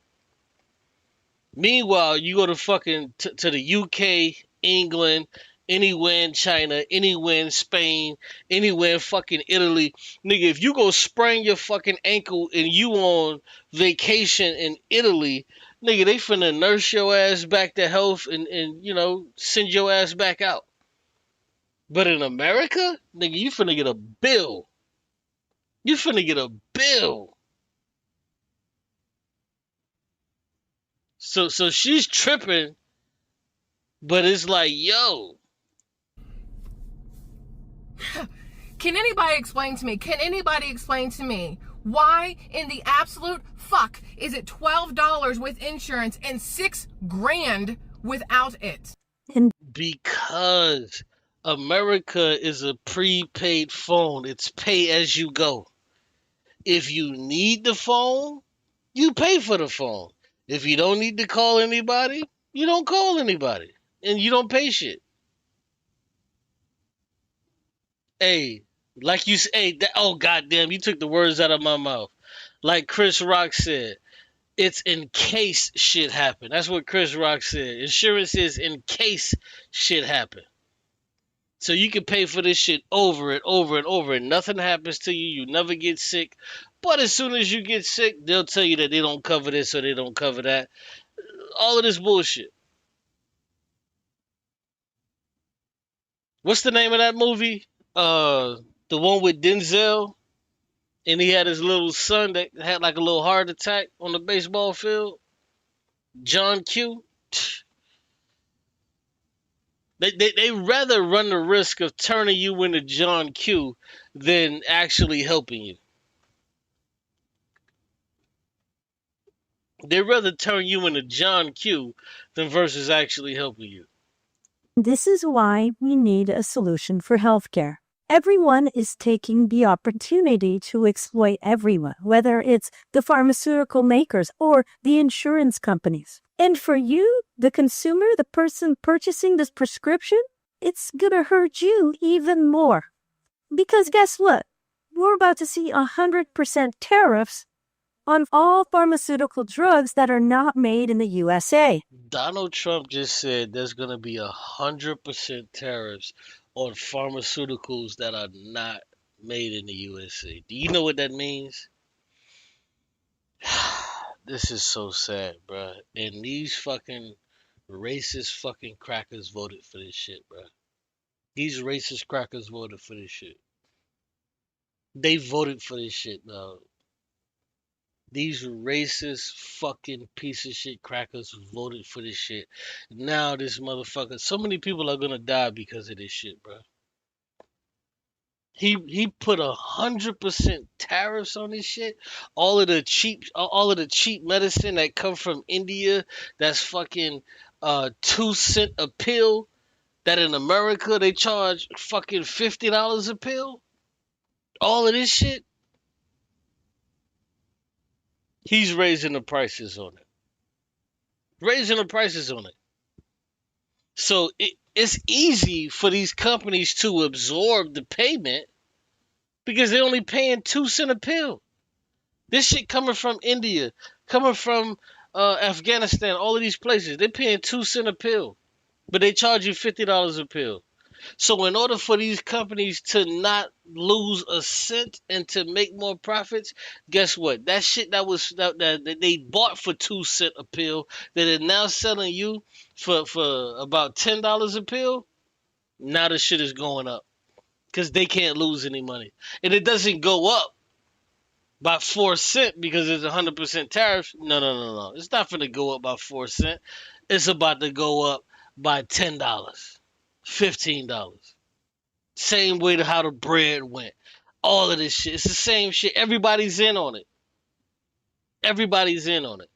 Meanwhile, you go to fucking to the UK, England, anywhere in China, anywhere in Spain, anywhere in fucking Italy. Nigga, if you go sprain your fucking ankle and you on vacation in Italy, nigga, they finna nurse your ass back to health and you know, send your ass back out. But in America, nigga, you finna get a bill. You finna get a bill. So she's tripping, but it's like, yo. Can anybody explain to me? Why in the absolute fuck is it $12 with insurance and $6,000 without it? Because America is a prepaid phone. It's pay as you go. If you need the phone, you pay for the phone. If you don't need to call anybody, you don't call anybody. And you don't pay shit. Hey, like you say, oh goddamn, you took the words out of my mouth. Like Chris Rock said, it's in case shit happen. That's what Chris Rock said. Insurance is in case shit happen. So you can pay for this shit over and over and over and nothing happens to you. You never get sick. But as soon as you get sick, they'll tell you that they don't cover this or they don't cover that. All of this bullshit. What's the name of that movie? The one with Denzel. And he had his little son that had like a little heart attack on the baseball field. John Q. They rather run the risk of turning you into John Q than actually helping you. They'd rather turn you into John Q than versus actually helping you. This is why we need a solution for healthcare. Everyone is taking the opportunity to exploit everyone, whether it's the pharmaceutical makers or the insurance companies. And for you, the consumer, the person purchasing this prescription, it's gonna hurt you even more. Because guess what? We're about to see 100% tariffs on all pharmaceutical drugs that are not made in the USA. Donald Trump just said there's going to be 100% tariffs on pharmaceuticals that are not made in the USA. Do you know what that means? This is so sad, bro. And these fucking racist fucking crackers voted for this shit, bro. These racist crackers voted for this shit. They voted for this shit, dog. These racist fucking piece of shit crackers voted for this shit. Now this motherfucker, so many people are gonna die because of this shit, bro. He put 100% tariffs on this shit. All of the cheap medicine that come from India, that's fucking 2 cent a pill that in America they charge fucking $50 a pill? All of this shit, he's raising the prices on it. Raising the prices on it. So it's easy for these companies to absorb the payment because they're only paying 2 cent a pill. This shit coming from India, coming from Afghanistan, all of these places, they're paying 2 cent a pill, but they charge you $50 a pill. So in order for these companies to not lose a cent and to make more profits, guess what? That shit that they bought for 2 cent a pill that they're now selling you for about $10 a pill, now the shit is going up because they can't lose any money, and it doesn't go up by 4 cent because it's 100% tariff. No. It's not going to go up by 4 cent. It's about to go up by $10, $15. Same way to how the bread went. All of this shit. It's the same shit. Everybody's in on it. Everybody's in on it.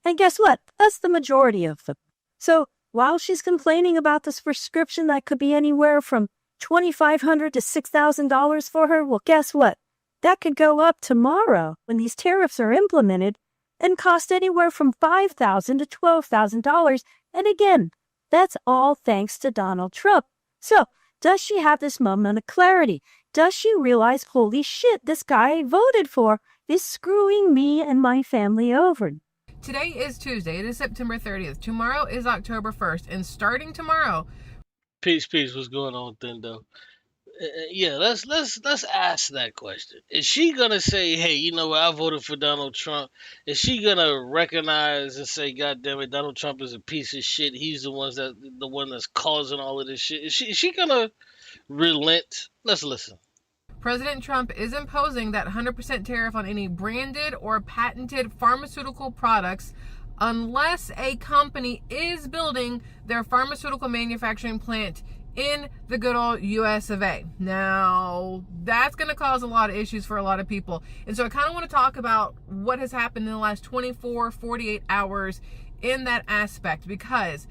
And guess what? That's the majority of them. So while she's complaining about this prescription that could be anywhere from $2,500 to $6,000 for her, well, guess what? That could go up tomorrow when these tariffs are implemented and cost anywhere from $5,000 to $12,000. And again, that's all thanks to Donald Trump. So, does she have this moment of clarity? Does she realize, holy shit, this guy I voted for is screwing me and my family over? Today is Tuesday. It is September 30th. Tomorrow is October 1st. And starting tomorrow... Peace. What's going on, Thendo? Yeah, let's ask that question. Is she gonna say, "Hey, you know what? I voted for Donald Trump"? Is she gonna recognize and say, "God damn it, Donald Trump is a piece of shit. He's the one that's causing all of this shit"? Is she gonna relent? Let's listen. President Trump is imposing that 100% tariff on any branded or patented pharmaceutical products unless a company is building their pharmaceutical manufacturing plant in the good old US of A. Now, that's going to cause a lot of issues for a lot of people. And so I kind of want to talk about what has happened in the last 24, 48 hours in that aspect, because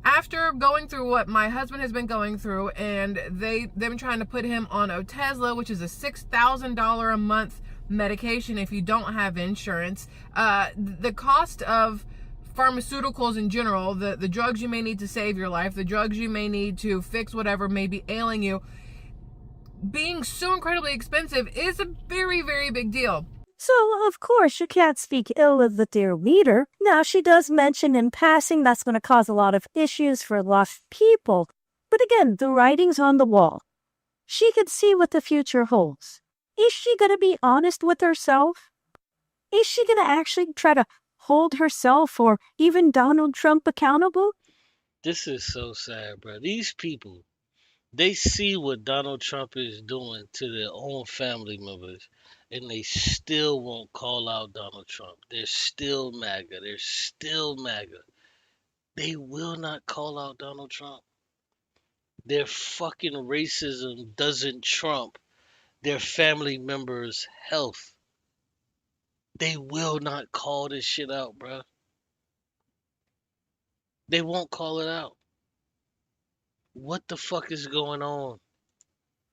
after going through what my husband has been going through, and they've been trying to put him on Otezla, which is a $6,000 a month medication if you don't have insurance. The cost of pharmaceuticals in general, the drugs you may need to save your life, the drugs you may need to fix whatever may be ailing you, being so incredibly expensive is a very, very big deal. So, of course, you can't speak ill of the dear leader. Now, she does mention in passing that's going to cause a lot of issues for a lot of people. But again, the writing's on the wall. She could see what the future holds. Is she going to be honest with herself? Is she going to actually try to hold herself or even Donald Trump accountable? This is so sad, bro. These people, they see what Donald Trump is doing to their own family members, and they still won't call out Donald Trump. They're still MAGA. They're still MAGA. They will not call out Donald Trump. Their fucking racism doesn't trump their family members' health. They will not call this shit out, bro. They won't call it out. What the fuck is going on?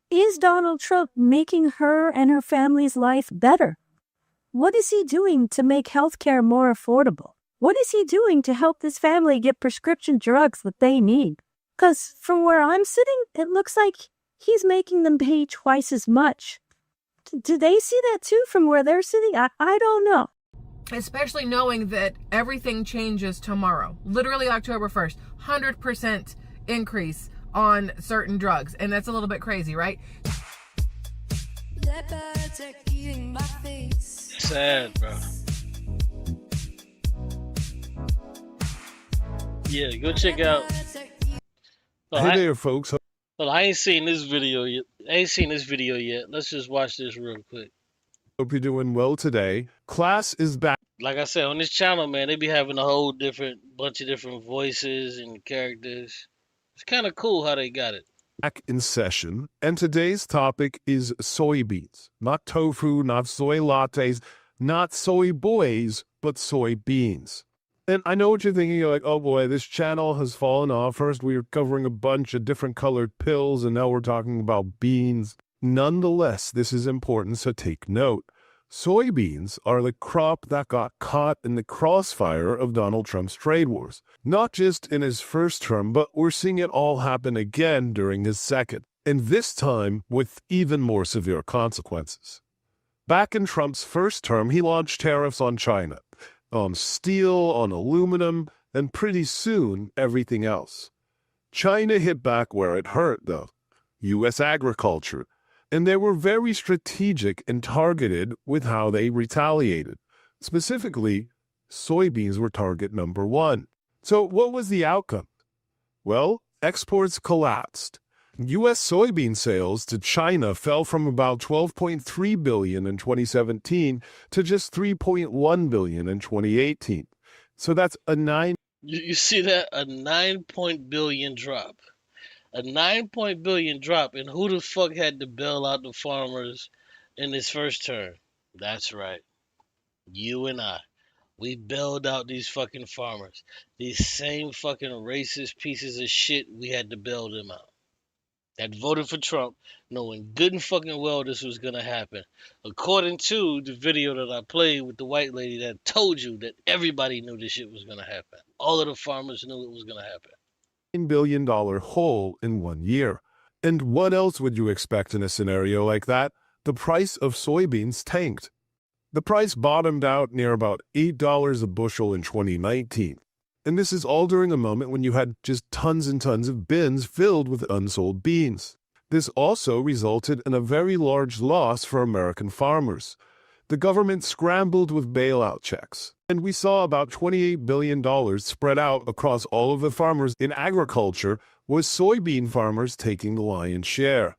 Is Donald Trump making her and her family's life better? What is he doing to make healthcare more affordable? What is he doing to help this family get prescription drugs that they need? Because from where I'm sitting, it looks like he's making them pay twice as much. Do they see that too from where they're sitting? I don't know. Especially knowing that everything changes tomorrow. Literally October 1st. 100% increase on certain drugs. And that's a little bit crazy, right? Sad, bro. Yeah, go check out. Oh, Hey there, folks. I ain't seen this video yet. Let's just watch this real quick. Hope you're doing well today. Class is back Like I said, on this channel, man, they be having a whole bunch of different voices and characters. It's kind of cool how they got it. in session, and today's topic is soybeans. Not tofu, not soy lattes, not soy boys, but soybeans. And I know what you're thinking. You're like, oh boy, this channel has fallen off. First, we were covering a bunch of different colored pills, and now we're talking about beans. Nonetheless, this is important, so take note. Soybeans are the crop that got caught in the crossfire of Donald Trump's trade wars. Not just in his first term, but we're seeing it all happen again during his second, and this time with even more severe consequences. Back in Trump's first term, he launched tariffs on China, on steel, on aluminum, and pretty soon everything else. China hit back where it hurt, though, U.S. agriculture, and they were very strategic and targeted with how they retaliated. Specifically, soybeans were target number one. So what was the outcome? Well, exports collapsed. U.S. soybean sales to China fell from about $12.3 billion in 2017 to just $3.1 billion in 2018. So that's a You see that? A 9 billion drop. A 9 billion drop, and who the fuck had to bail out the farmers in his first term? That's right. You and I. We bailed out these fucking farmers. These same fucking racist pieces of shit, we had to bail them out. That voted for Trump, knowing good and fucking well this was gonna happen. According to the video that I played with the white lady that told you that everybody knew this shit was gonna happen. All of the farmers knew it was gonna happen. $9 billion hole in 1 year. And what else would you expect in a scenario like that? The price of soybeans tanked. The price bottomed out near about $8 a bushel in 2019. And this is all during a moment when you had just tons and tons of bins filled with unsold beans. This also resulted in a very large loss for American farmers. The government scrambled with bailout checks, and we saw about $28 billion spread out across all of the farmers in agriculture, with soybean farmers taking the lion's share.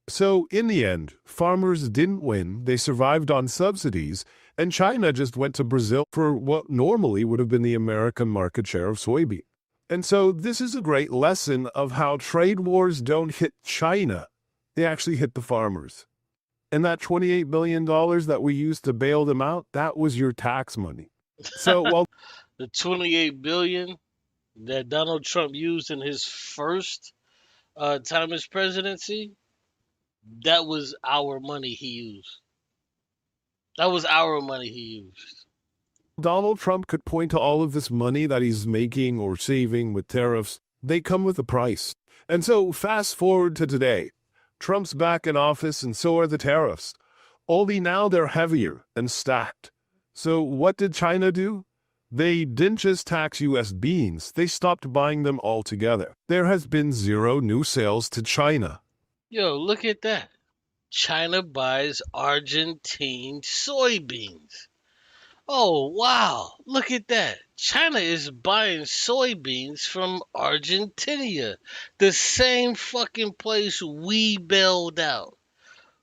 So, in the end, farmers didn't win, they survived on subsidies, and China just went to Brazil for what normally would have been the American market share of soybean. And so this is a great lesson of how trade wars don't hit China, they actually hit the farmers. And that $28 billion that we used to bail them out, that was your tax money. So while the $28 billion that Donald Trump used in his first time as presidency, that was our money he used. That was our money he used. Donald Trump could point to all of this money that he's making or saving with tariffs, they come with a price. And so fast forward to today. Trump's back in office and so are the tariffs. Only now they're heavier and stacked. So what did China do? They didn't just tax U.S. beans, they stopped buying them altogether. There has been zero new sales to China. Yo, look at that. China buys Argentine soybeans. Oh, wow. Look at that. China is buying soybeans from Argentina, the same fucking place we bailed out.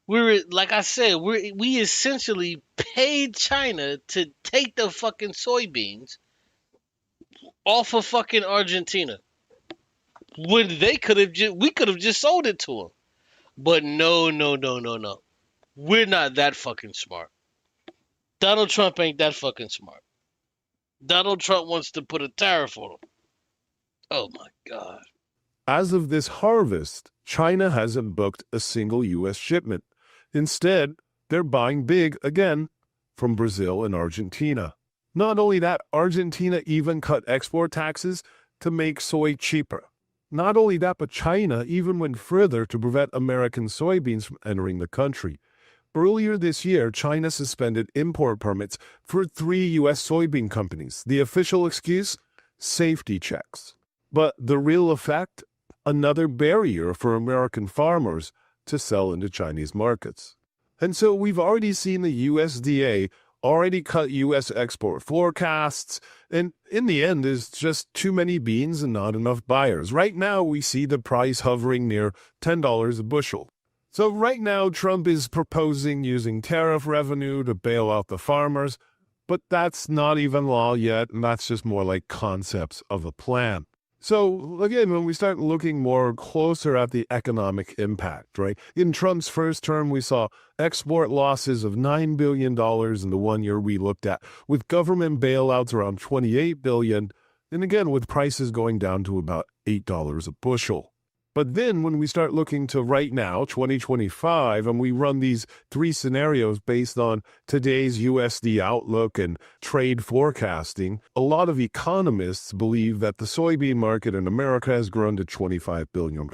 Like I said, we essentially paid China to take the fucking soybeans off of fucking Argentina. When we could have just sold it to them. But no. We're not that fucking smart. Donald Trump ain't that fucking smart. Donald Trump wants to put a tariff on them. Oh my God. As of this harvest, China hasn't booked a single U.S. shipment. Instead, they're buying big again from Brazil and Argentina. Not only that, Argentina even cut export taxes to make soy cheaper. Not only that, but China even went further to prevent American soybeans from entering the country. Earlier this year, China suspended import permits for 3 U.S. soybean companies. The official excuse? Safety checks. But the real effect? Another barrier for American farmers to sell into Chinese markets. And so we've already seen the USDA already cut U.S. export forecasts, and in the end, there's just too many beans and not enough buyers. Right now, we see the price hovering near $10 a bushel. So right now, Trump is proposing using tariff revenue to bail out the farmers, but that's not even law yet, and that's just more like concepts of a plan. So again, when we start looking more closer at the economic impact, right? In Trump's first term, we saw export losses of $9 billion in the 1 year we looked at, with government bailouts around $28 billion, and again, with prices going down to about $8 a bushel. But then when we start looking to right now, 2025, and we run these three scenarios based on today's USD outlook and trade forecasting, a lot of economists believe that the soybean market in America has grown to $25 billion.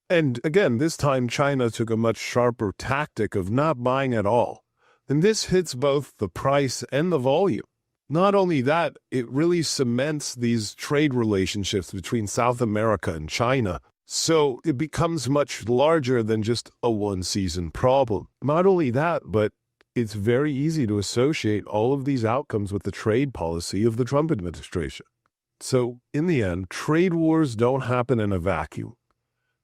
And again, this time China took a much sharper tactic of not buying at all. And this hits both the price and the volume. Not only that, it really cements these trade relationships between South America and China. So it becomes much larger than just a one-season problem. Not only that, but it's very easy to associate all of these outcomes with the trade policy of the Trump administration. So in the end, trade wars don't happen in a vacuum.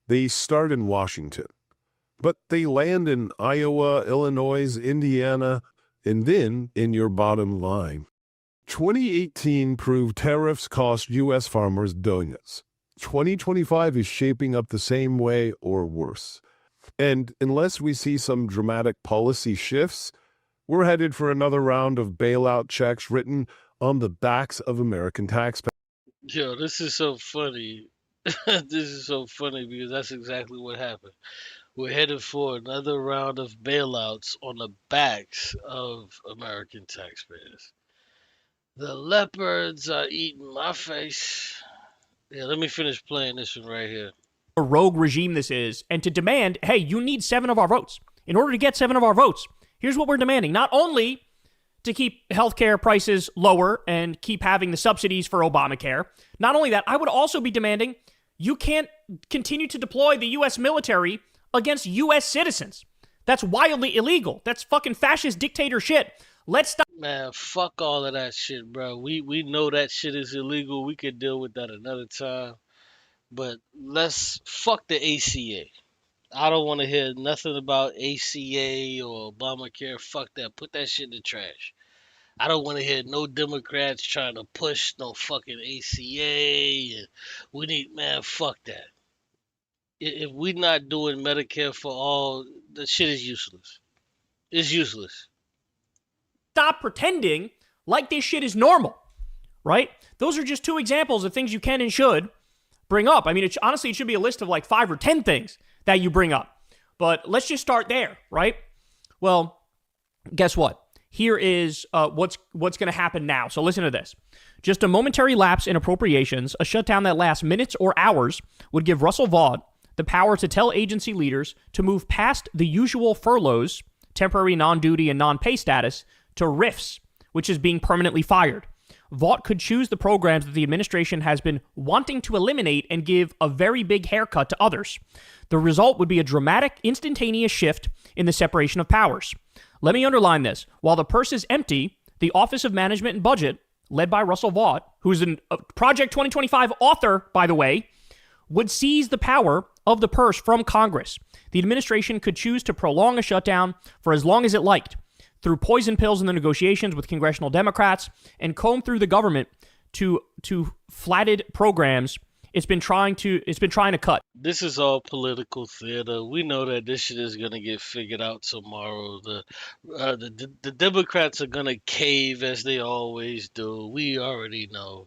They start in Washington, but they land in Iowa, Illinois, Indiana, and then in your bottom line. 2018 proved tariffs cost U.S. farmers billions. 2025 is shaping up the same way or worse. And unless we see some dramatic policy shifts, we're headed for another round of bailout checks written on the backs of American taxpayers. Yo, this is so funny. This is so funny because that's exactly what happened. We're headed for another round of bailouts on the backs of American taxpayers. The leopards are eating my face. Yeah, let me finish playing this one right here. A rogue regime this is, and to demand, hey, you need 7 of our votes. In order to get 7 of our votes, here's what we're demanding. Not only to keep healthcare prices lower and keep having the subsidies for Obamacare, not only that, I would also be demanding you can't continue to deploy the U.S. military against U.S. citizens. That's wildly illegal. That's fucking fascist dictator shit. Let's stop. Man, fuck all of that shit, bro. We know that shit is illegal. We could deal with that another time. But let's fuck the ACA. I don't want to hear nothing about ACA or Obamacare. Fuck that. Put that shit in the trash. I don't want to hear no Democrats trying to push no fucking ACA. And we need, man, fuck that. If we not doing Medicare for all, the shit is useless. It's useless. Stop pretending like this shit is normal, right? Those are just 2 examples of things you can and should bring up. I mean, honestly, it should be a list of like 5 or 10 things that you bring up. But let's just start there, right? Well, guess what? Here is what's going to happen now. So listen to this. Just a momentary lapse in appropriations, a shutdown that lasts minutes or hours, would give Russell Vought the power to tell agency leaders to move past the usual furloughs, temporary non-duty and non-pay status, to RIFs, which is being permanently fired. Vought could choose the programs that the administration has been wanting to eliminate and give a very big haircut to others. The result would be a dramatic, instantaneous shift in the separation of powers. Let me underline this. While the purse is empty, the Office of Management and Budget, led by Russell Vought, who's a Project 2025 author, by the way, would seize the power of the purse from Congress. The administration could choose to prolong a shutdown for as long as it liked, through poison pills in the negotiations with congressional Democrats, and comb through the government to flatted programs it's been trying to cut. This is all political theater. We know that this shit is gonna get figured out tomorrow. The Democrats are gonna cave as they always do. We already know.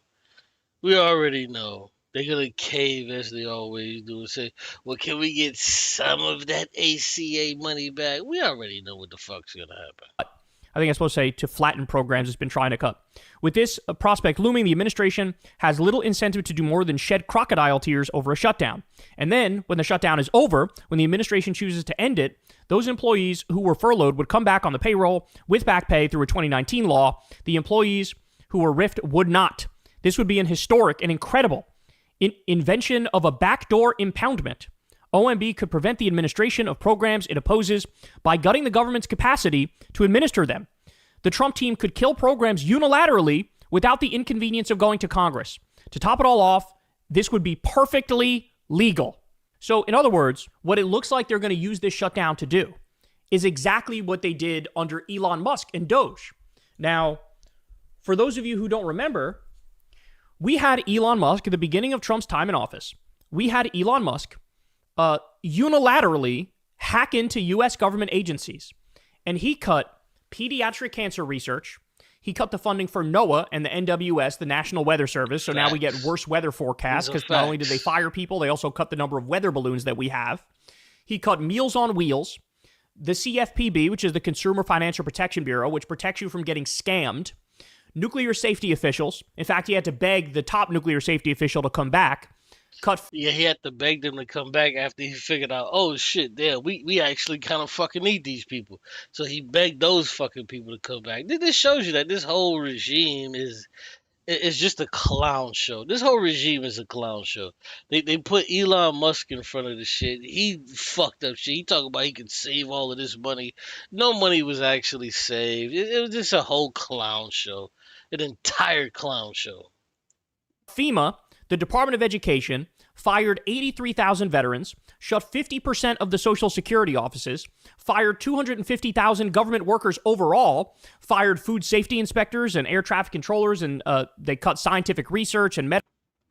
They're gonna cave as they always do and say, well, can we get some of that ACA money back? We already know what the fuck's gonna happen. I think I'm supposed to say to flatten programs it's been trying to cut. With this prospect looming, the administration has little incentive to do more than shed crocodile tears over a shutdown. And then, when the shutdown is over, when the administration chooses to end it, those employees who were furloughed would come back on the payroll with back pay through a 2019 law. The employees who were RIFed would not. This would be an historic and incredible invention of a backdoor impoundment. OMB could prevent the administration of programs it opposes by gutting the government's capacity to administer them. The Trump team could kill programs unilaterally without the inconvenience of going to Congress. To top it all off, this would be perfectly legal. So, in other words, what it looks like they're going to use this shutdown to do is exactly what they did under Elon Musk and Doge. Now, for those of you who don't remember, We had Elon Musk at the beginning of Trump's time in office. We had Elon Musk unilaterally hack into U.S. government agencies, and he cut pediatric cancer research. He cut the funding for NOAA and the NWS, the National Weather Service. So now we get worse weather forecasts because not only did they fire people, they also cut the number of weather balloons that we have. He cut Meals on Wheels, the CFPB, which is the Consumer Financial Protection Bureau, which protects you from getting scammed, nuclear safety officials. In fact, he had to beg the top nuclear safety official to come back. Yeah, he had to beg them to come back after he figured out, oh shit, yeah, we actually kind of fucking need these people. So he begged those fucking people to come back. This shows you that this whole regime is just a clown show. This whole regime is a clown show. They put Elon Musk in front of the shit. He fucked up shit. He talking about he could save all of this money. No money was actually saved. It was just a whole clown show. An entire clown show. FEMA, the Department of Education, fired 83,000 veterans, shut 50% of the Social Security offices, fired 250,000 government workers overall, fired food safety inspectors and air traffic controllers, and they cut scientific research and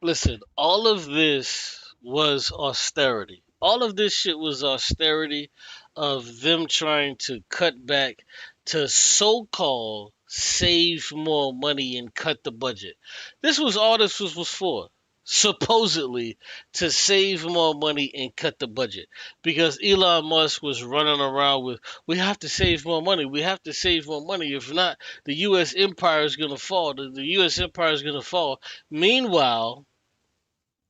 Listen, all of this was austerity. All of this shit was austerity of them trying to cut back to so-called save more money and cut the budget. This was all this was for. Supposedly to save more money and cut the budget, because Elon Musk was running around with, we have to save more money, we have to save more money, if not the US empire is going to fall, the US empire is going to fall. Meanwhile,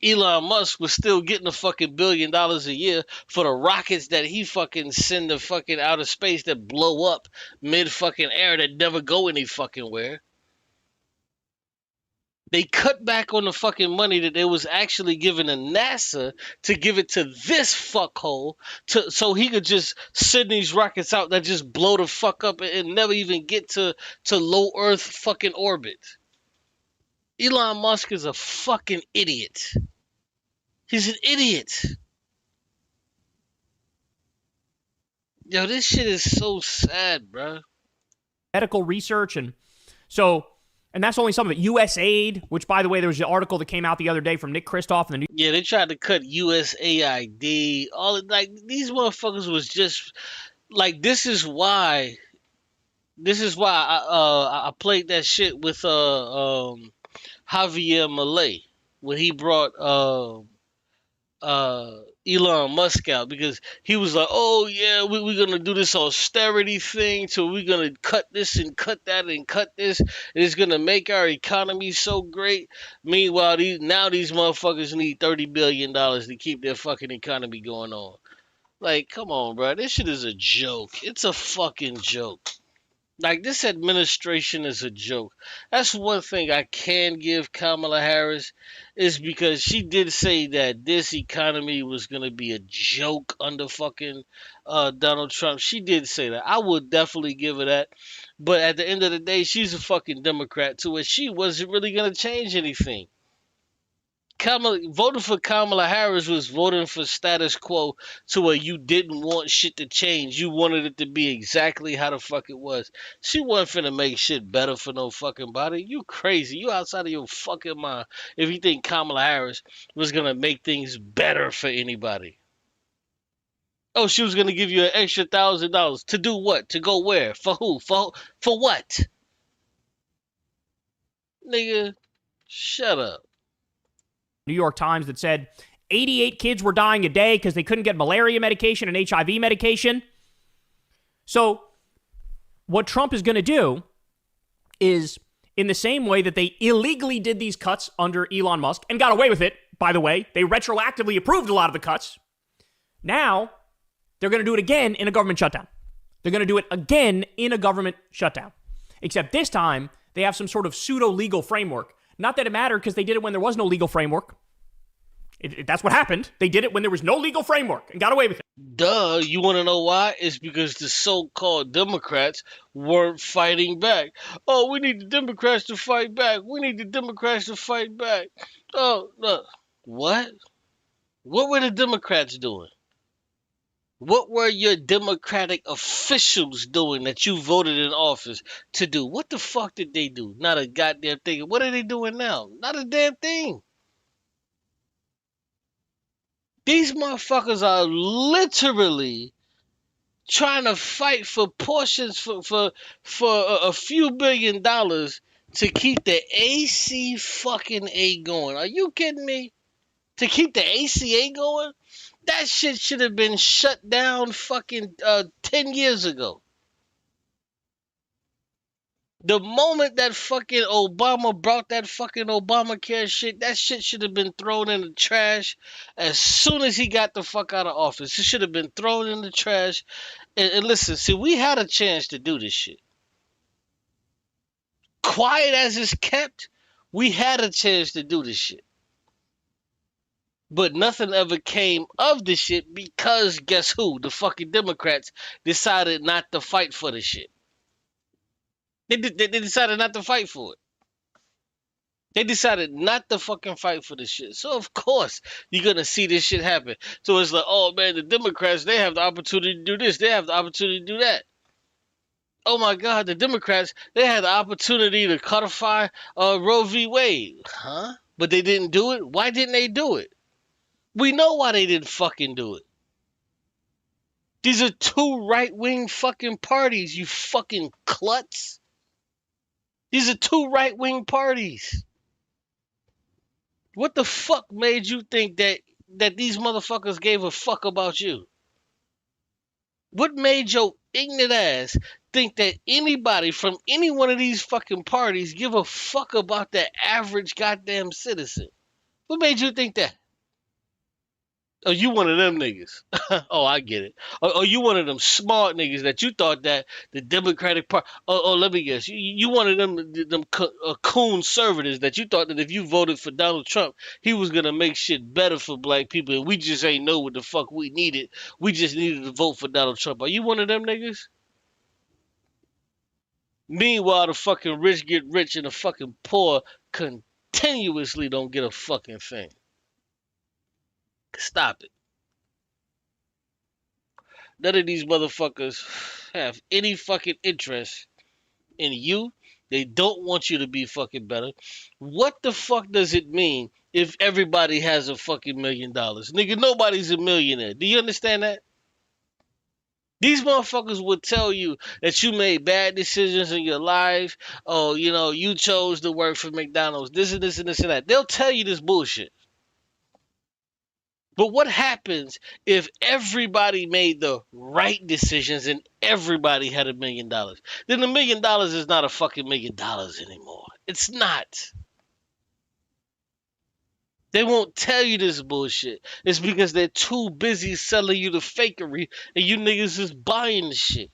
Elon Musk was still getting a fucking $1 billion a year for the rockets that he fucking send to fucking outer space that blow up mid fucking air that never go any fucking where. They cut back on the fucking money that they was actually giving to NASA to give it to this fuckhole so he could just send these rockets out that just blow the fuck up and never even get to low Earth fucking orbit. Elon Musk is a fucking idiot. He's an idiot. Yo, this shit is so sad, bro. medical research. And that's only some of it. USAID, which, by the way, there was an article that came out the other day from Nick Kristof in the New. Yeah, they tried to cut USAID. These motherfuckers was just like, this is why I played that shit with Javier Milei when he brought Elon Musk out, because he was like, oh yeah, we're gonna do this austerity thing, so we're gonna cut this and cut that and cut this, and it's gonna make our economy so great. Meanwhile, these motherfuckers need $30 billion to keep their fucking economy going on. Like, come on, bro, this shit is a joke. It's a fucking joke. Like, this administration is a joke. That's one thing I can give Kamala Harris, is because she did say that this economy was going to be a joke under fucking Donald Trump. She did say that. I would definitely give her that. But at the end of the day, she's a fucking Democrat too, and she wasn't really going to change anything. Voting for Kamala Harris was voting for status quo, to where you didn't want shit to change. You wanted it to be exactly how the fuck it was. She wasn't finna make shit better for no fucking body. You crazy. You outside of your fucking mind if you think Kamala Harris was gonna make things better for anybody. Oh, she was gonna give you an extra $1,000 to do what? To go where? For who? For what? Nigga, shut up. New York Times that said 88 kids were dying a day because they couldn't get malaria medication and HIV medication. So what Trump is going to do is, in the same way that they illegally did these cuts under Elon Musk and got away with it, by the way, they retroactively approved a lot of the cuts. Now they're going to do it again in a government shutdown. They're going to do it again in a government shutdown. Except this time they have some sort of pseudo-legal framework. Not that it mattered, because they did it when there was no legal framework. That's what happened. They did it when there was no legal framework and got away with it. Duh, you want to know why? It's because the so-called Democrats weren't fighting back. Oh, we need the Democrats to fight back. We need the Democrats to fight back. Oh, no. What? What were the Democrats doing? What were your Democratic officials doing that you voted in office to do? What the fuck did they do? Not a goddamn thing. What are they doing now? Not a damn thing. These motherfuckers are literally trying to fight for portions for a few $1 billion to keep the AC fucking A going. Are you kidding me? To keep the ACA going? That shit should have been shut down fucking 10 years ago. The moment that fucking Obama brought that fucking Obamacare shit, that shit should have been thrown in the trash as soon as he got the fuck out of office. It should have been thrown in the trash. And listen, see, we had a chance to do this shit. Quiet as it's kept, we had a chance to do this shit. But nothing ever came of the shit because guess who? The fucking Democrats decided not to fight for the shit. They decided not to fight for it. They decided not to fucking fight for this shit. So of course you're gonna see this shit happen. So it's like, oh man, the Democrats, they have the opportunity to do this, they have the opportunity to do that. Oh my God, the Democrats, they had the opportunity to codify Roe v. Wade. Huh? But they didn't do it? Why didn't they do it? We know why they didn't fucking do it. These are two right-wing fucking parties, you fucking klutz. These are two right-wing parties. What the fuck made you think that these motherfuckers gave a fuck about you? What made your ignorant ass think that anybody from any one of these fucking parties give a fuck about the average goddamn citizen? What made you think that? Oh, you one of them niggas. Oh, I get it. Oh, you one of them smart niggas that you thought that the Democratic Party. Oh, let me guess. You one of them coon conservatives that you thought that if you voted for Donald Trump, he was gonna make shit better for black people, and we just ain't know what the fuck we needed. We just needed to vote for Donald Trump. Are you one of them niggas? Meanwhile, the fucking rich get rich and the fucking poor continuously don't get a fucking thing. Stop it. None of these motherfuckers have any fucking interest in you. They don't want you to be fucking better. What the fuck does it mean if everybody has a fucking $1 million? Nigga, nobody's a millionaire. Do you understand that? These motherfuckers would tell you that you made bad decisions in your life. Oh, you know, you chose to work for McDonald's. This and this and this and that. They'll tell you this bullshit. But what happens if everybody made the right decisions and everybody had $1 million? Then $1 million is not a fucking $1 million anymore. It's not. They won't tell you this bullshit. It's because they're too busy selling you the fakery and you niggas is buying the shit.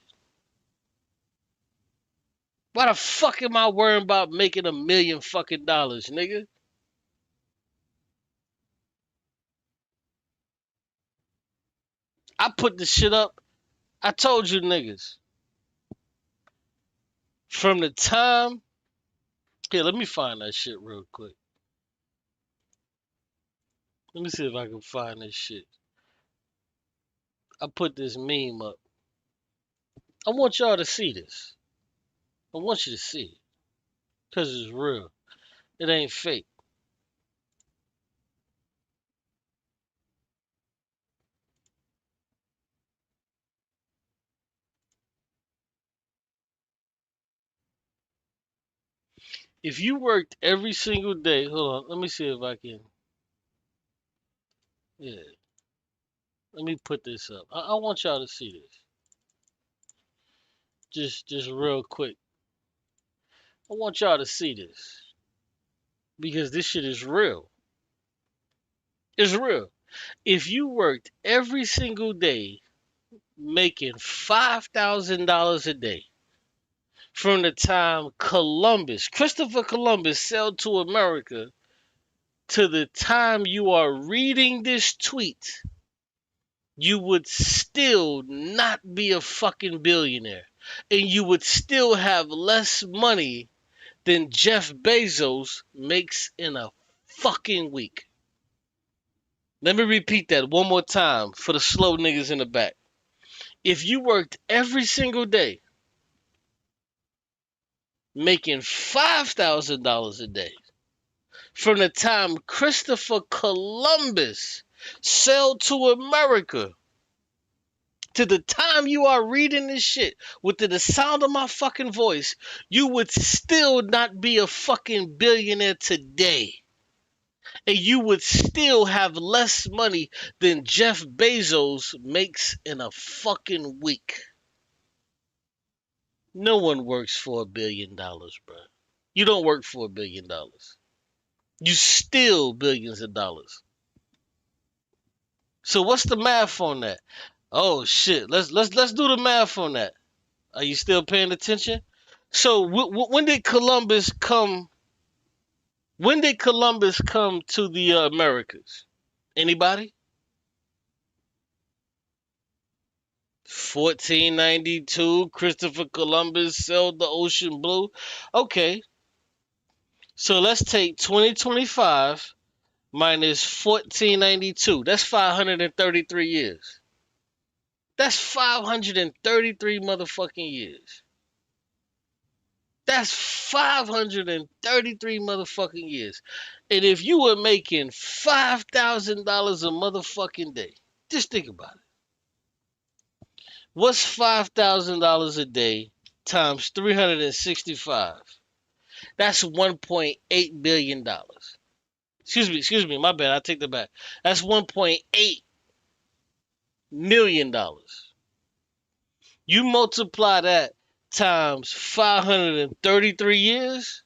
Why the fuck am I worrying about making $1 million fucking dollars, nigga? I put the shit up. I told you niggas. From the time... Here, let me find that shit real quick. Let me see if I can find this shit. I put this meme up. I want y'all to see this. I want you to see it. Because it's real. It ain't fake. If you worked every single day... Hold on. Let me see if I can... Yeah. Let me put this up. I want y'all to see this. Just real quick. I want y'all to see this. Because this shit is real. It's real. If you worked every single day making $5,000 a day from the time Christopher Columbus sailed to America to the time you are reading this tweet, you would still not be a fucking billionaire. And you would still have less money than Jeff Bezos makes in a fucking week. Let me repeat that one more time for the slow niggas in the back. If you worked every single day, making $5,000 a day, from the time Christopher Columbus sailed to America to the time you are reading this shit, within the sound of my fucking voice, you would still not be a fucking billionaire today. And you would still have less money than Jeff Bezos makes in a fucking week. No one works for $1 billion, bro. You don't work for $1 billion. You steal billions of dollars. So what's the math on that? Oh shit, let's do the math on that. Are you still paying attention? So when did Columbus come? When did Columbus come to the Americas? Anybody? 1492. Christopher Columbus sailed the ocean blue. Okay, so let's take 2025 minus 1492. That's 533 years. That's 533 motherfucking years. That's 533 motherfucking years. And if you were making $5,000 a motherfucking day, just think about it. What's $5,000 a day times 365? That's $1.8 billion. Excuse me, my bad. I take that back. That's $1.8 million. You multiply that times 533 years,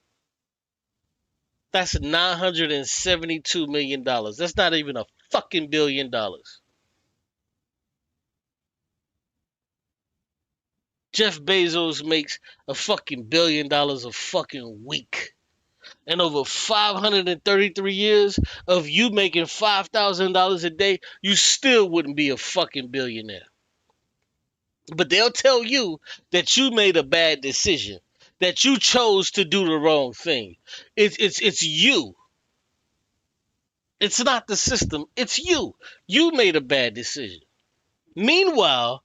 that's $972 million. That's not even a fucking $1 billion. Jeff Bezos makes a fucking $1 billion a fucking week. And over 533 years of you making $5,000 a day, you still wouldn't be a fucking billionaire. But they'll tell you that you made a bad decision, that you chose to do the wrong thing. It's you. It's not the system. It's you. You made a bad decision. Meanwhile,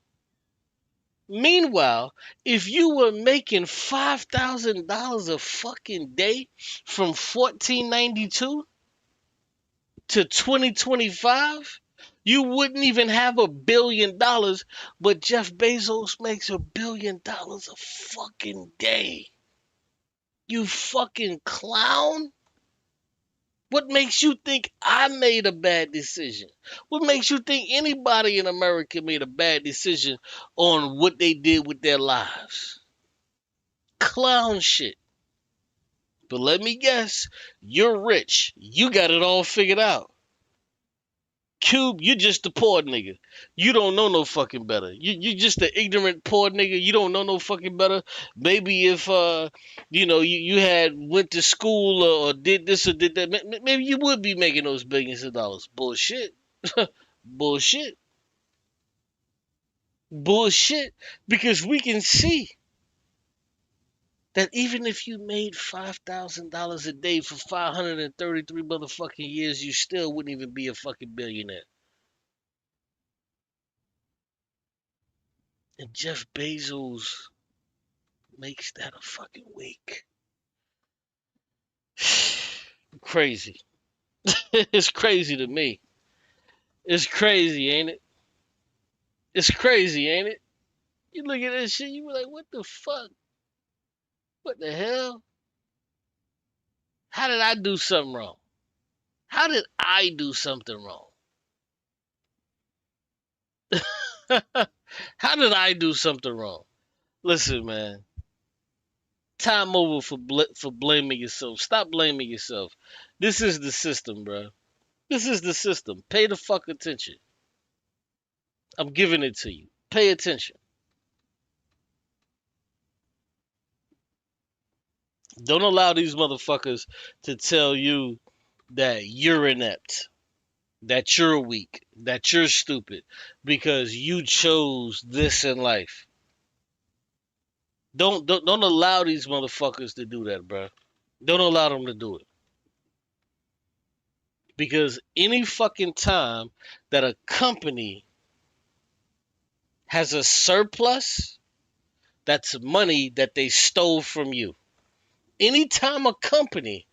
if you were making $5,000 a fucking day from 1492 to 2025, you wouldn't even have $1 billion, but Jeff Bezos makes $1 billion a fucking day. You fucking clown. What makes you think I made a bad decision? What makes you think anybody in America made a bad decision on what they did with their lives? Clown shit. But let me guess, you're rich. You got it all figured out. Cube, you just a poor nigga. You don't know no fucking better. You just an ignorant poor nigga. You don't know no fucking better. Maybe if you had went to school or did this or did that, maybe you would be making those billions of dollars. Bullshit. Bullshit. Bullshit. Because we can see that even if you made $5,000 a day for 533 motherfucking years, you still wouldn't even be a fucking billionaire. And Jeff Bezos makes that a fucking week. Crazy. It's crazy to me. It's crazy, ain't it? It's crazy, ain't it? You look at this shit, you be like, what the fuck? What the hell? How did I do something wrong? How did I do something wrong? How did I do something wrong? Listen, man. Time over for blaming yourself. Stop blaming yourself. This is the system, bro. This is the system. Pay the fuck attention. I'm giving it to you. Pay attention. Don't allow these motherfuckers to tell you that you're inept, that you're weak, that you're stupid, because you chose this in life. Don't allow these motherfuckers to do that, bro. Don't allow them to do it. Because any fucking time that a company has a surplus, that's money that they stole from you. Anytime a company,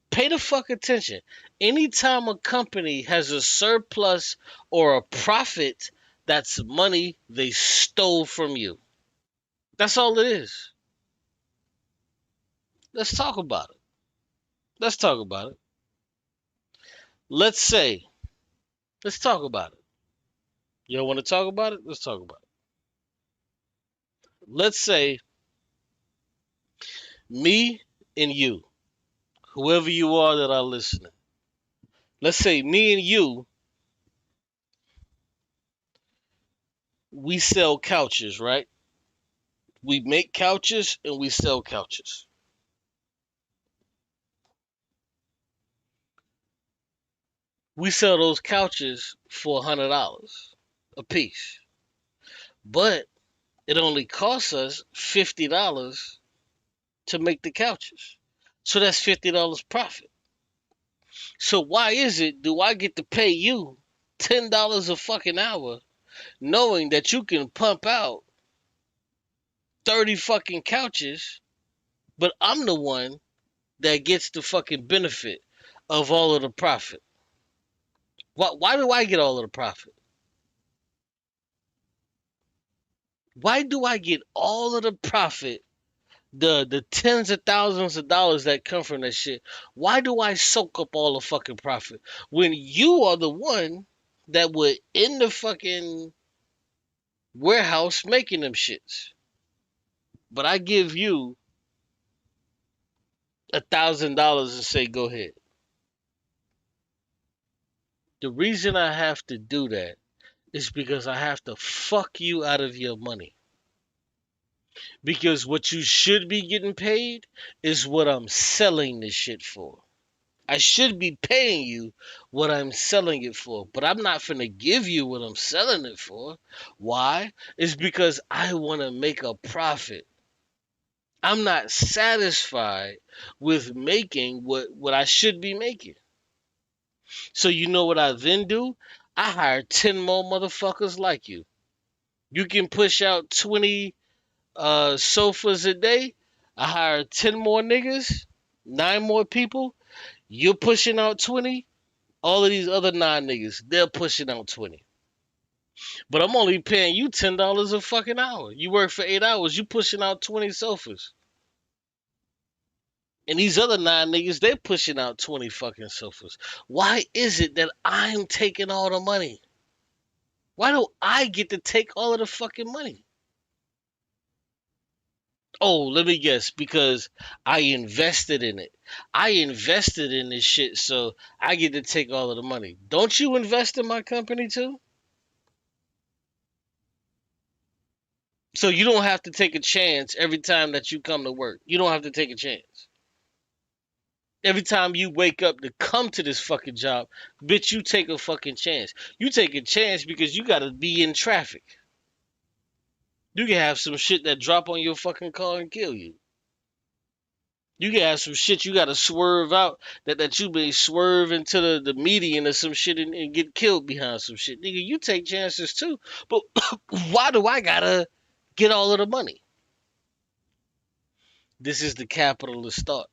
pay the fuck attention, anytime a company has a surplus or a profit, that's money they stole from you. That's all it is. Let's talk about it. Let's talk about it. Let's say, let's talk about it. You don't want to talk about it? Let's talk about it. Let's say me and you, whoever you are that are listening, let's say me and you, we sell couches, right? We make couches and we sell couches. We sell those couches for $100 a piece, but it only costs us $50 to make the couches. So that's $50 profit. So why is it do I get to pay you $10 a fucking hour knowing that you can pump out 30 fucking couches, but I'm the one that gets the fucking benefit of all of the profit? Why do I get all of the profit? Why do I get all of the profit, the tens of thousands of dollars that come from that shit? Why do I soak up all the fucking profit when you are the one that would in the fucking warehouse making them shits? But I give you $1,000 and say go ahead. The reason I have to do that is because I have to fuck you out of your money. Because what you should be getting paid is what I'm selling this shit for. I should be paying you what I'm selling it for, but I'm not finna give you what I'm selling it for. Why? It's because I want to make a profit. I'm not satisfied with making what I should be making. So you know what I then do? I hire 10 more motherfuckers like you. You can push out 20 sofas a day. I hire 10 more niggas, 9 more people. You're pushing out 20. All of these other 9 niggas, they're pushing out 20. But I'm only paying you $10 a fucking hour. You work for 8 hours, you pushing out 20 sofas. And these other 9 niggas, they're pushing out 20 fucking sofas. Why is it that I'm taking all the money? Why do I get to take all of the fucking money? Oh, let me guess, because I invested in it. I invested in this shit, so I get to take all of the money. Don't you invest in my company too? So you don't have to take a chance every time that you come to work. You don't have to take a chance. Every time you wake up to come to this fucking job, bitch, you take a fucking chance. You take a chance because you gotta be in traffic. You can have some shit that drop on your fucking car and kill you. You can have some shit you gotta swerve out that you may swerve into the median or some shit and get killed behind some shit. Nigga, you take chances too. But why do I gotta get all of the money? This is the capitalist thought.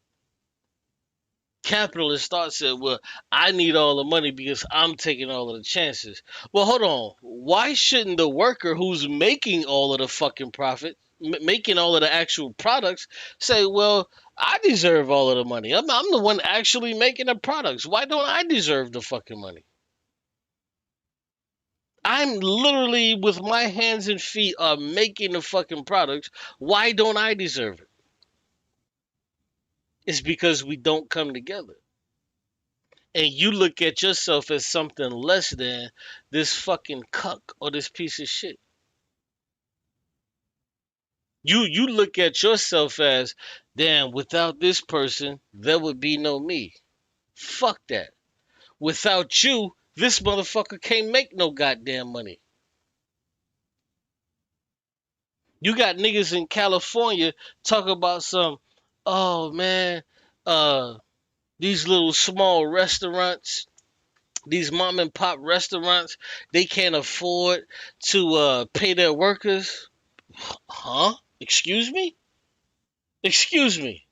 Capitalist thought said, well, I need all the money because I'm taking all of the chances. Well, hold on. Why shouldn't the worker who's making all of the fucking profit, making all of the actual products, say, well, I deserve all of the money. I'm the one actually making the products. Why don't I deserve the fucking money? I'm literally with my hands and feet making the fucking products. Why don't I deserve it? It's because we don't come together. And you look at yourself as something less than this fucking cuck or this piece of shit. You look at yourself as, damn, without this person, there would be no me. Fuck that. Without you, this motherfucker can't make no goddamn money. You got niggas in California talk about some, oh man, these little small restaurants, These mom and pop restaurants, they can't afford to pay their workers. Huh? Excuse me? Excuse me.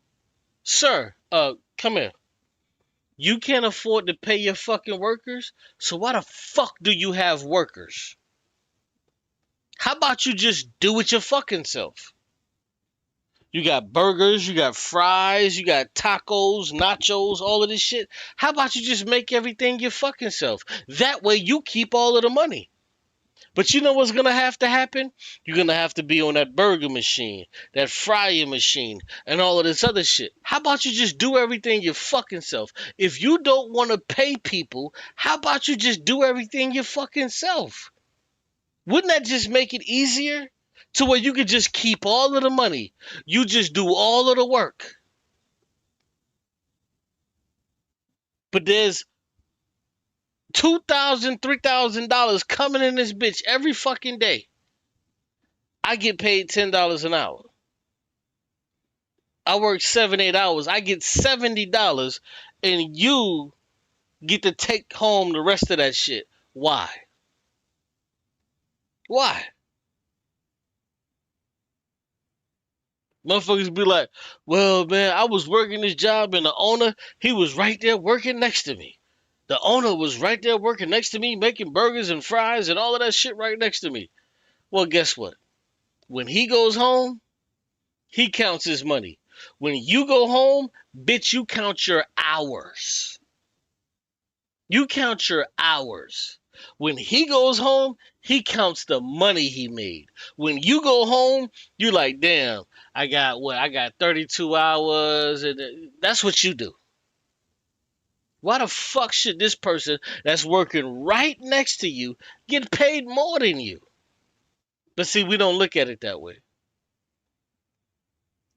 Sir, come here. You can't afford to pay your fucking workers? So why the fuck do you have workers? How about you just do it your fucking self? You got burgers, you got fries, you got tacos, nachos, all of this shit. How about you just make everything your fucking self? That way you keep all of the money. But you know what's going to have to happen? You're going to have to be on that burger machine, that fryer machine, and all of this other shit. How about you just do everything your fucking self? If you don't want to pay people, how about you just do everything your fucking self? Wouldn't that just make it easier? To where you could just keep all of the money. You just do all of the work. But there's $2,000, $3,000 coming in this bitch every fucking day. I get paid $10 an hour. I work 7, 8 hours. I get $70, and you get to take home the rest of that shit. Why? Why? Motherfuckers be like, well, man, I was working this job, and the owner, he was right there working next to me. The owner was right there working next to me, making burgers and fries and all of that shit right next to me. Well, guess what? When he goes home, he counts his money. When you go home, bitch, you count your hours. You count your hours. When he goes home, he counts the money he made. When you go home, you're like, damn, I got 32 hours, and that's what you do. Why the fuck should this person that's working right next to you get paid more than you? But see, we don't look at it that way.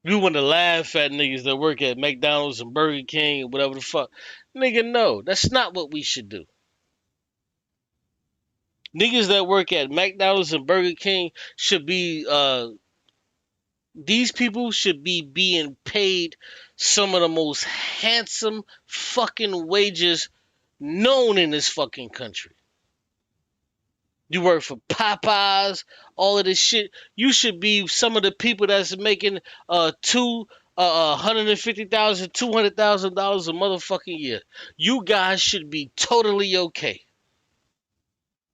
We want to laugh at niggas that work at McDonald's and Burger King and whatever the fuck. Nigga, no, that's not what we should do. Niggas that work at McDonald's and Burger King should be, these people should be being paid some of the most handsome fucking wages known in this fucking country. You work for Popeyes, all of this shit. You should be some of the people that's making $150,000, $200,000 a motherfucking year. You guys should be totally okay.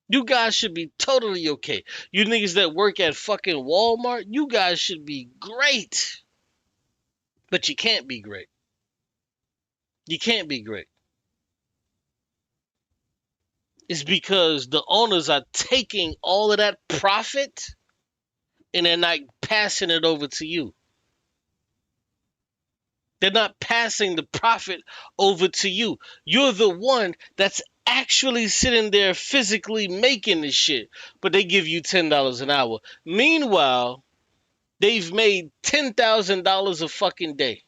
You guys should be totally okay. You niggas that work at fucking Walmart, you guys should be great. But you can't be great. You can't be great. It's because the owners are taking all of that profit and they're not passing it over to you. They're not passing the profit over to you. You're the one that's actually sitting there physically making this shit, but they give you $10 an hour. Meanwhile, they've made $10,000 a fucking day.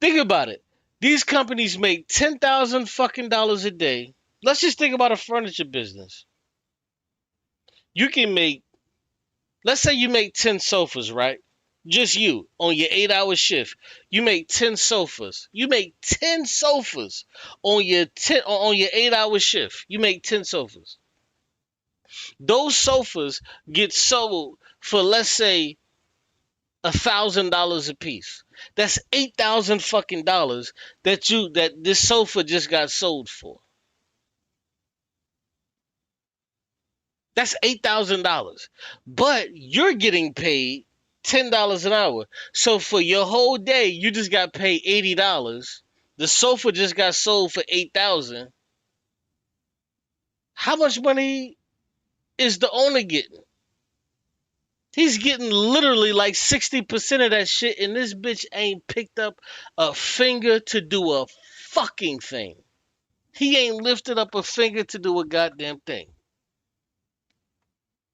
Think about it. These companies make $10,000 fucking dollars a day. Let's just think about a furniture business. You can make, let's say you make 10 sofas, right? Just you on your 8-hour shift. You make 10 sofas. You make 10 sofas on your 8-hour shift. You make 10 sofas. Those sofas get sold for, let's say, $1,000 a piece. That's $8,000 fucking dollars that this sofa just got sold for. That's $8,000. But you're getting paid $10 an hour. So for your whole day, you just got paid $80. The sofa just got sold for $8,000. How much money is the owner getting? He's getting literally like 60% of that shit, and this bitch ain't picked up a finger to do a fucking thing. He ain't lifted up a finger to do a goddamn thing.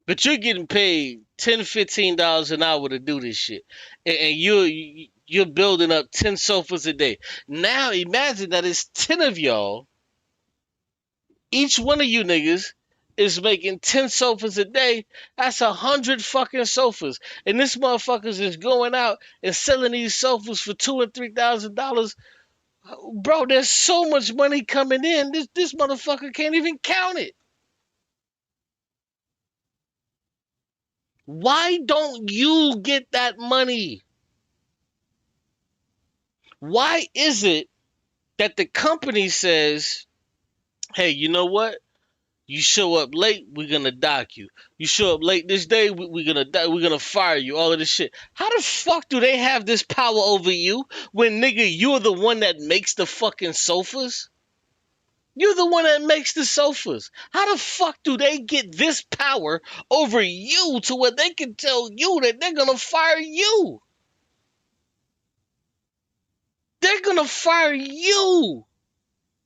But you're getting paid $10, $15 an hour to do this shit. And you're building up 10 sofas a day. Now imagine that it's 10 of y'all. Each one of you niggas is making 10 sofas a day. That's 100 fucking sofas. And this motherfuckers is going out and selling these sofas for $2,000 and $3,000 Bro, there's so much money coming in. This motherfucker can't even count it. Why don't you get that money? Why is it that the company says, hey, you know what? You show up late, we're gonna dock you. You show up late this day, we're gonna fire you. All of this shit. How the fuck do they have this power over you when nigga you're the one that makes the fucking sofas? You're the one that makes the sofas. How the fuck do they get this power over you to where they can tell you that they're gonna fire you? They're gonna fire you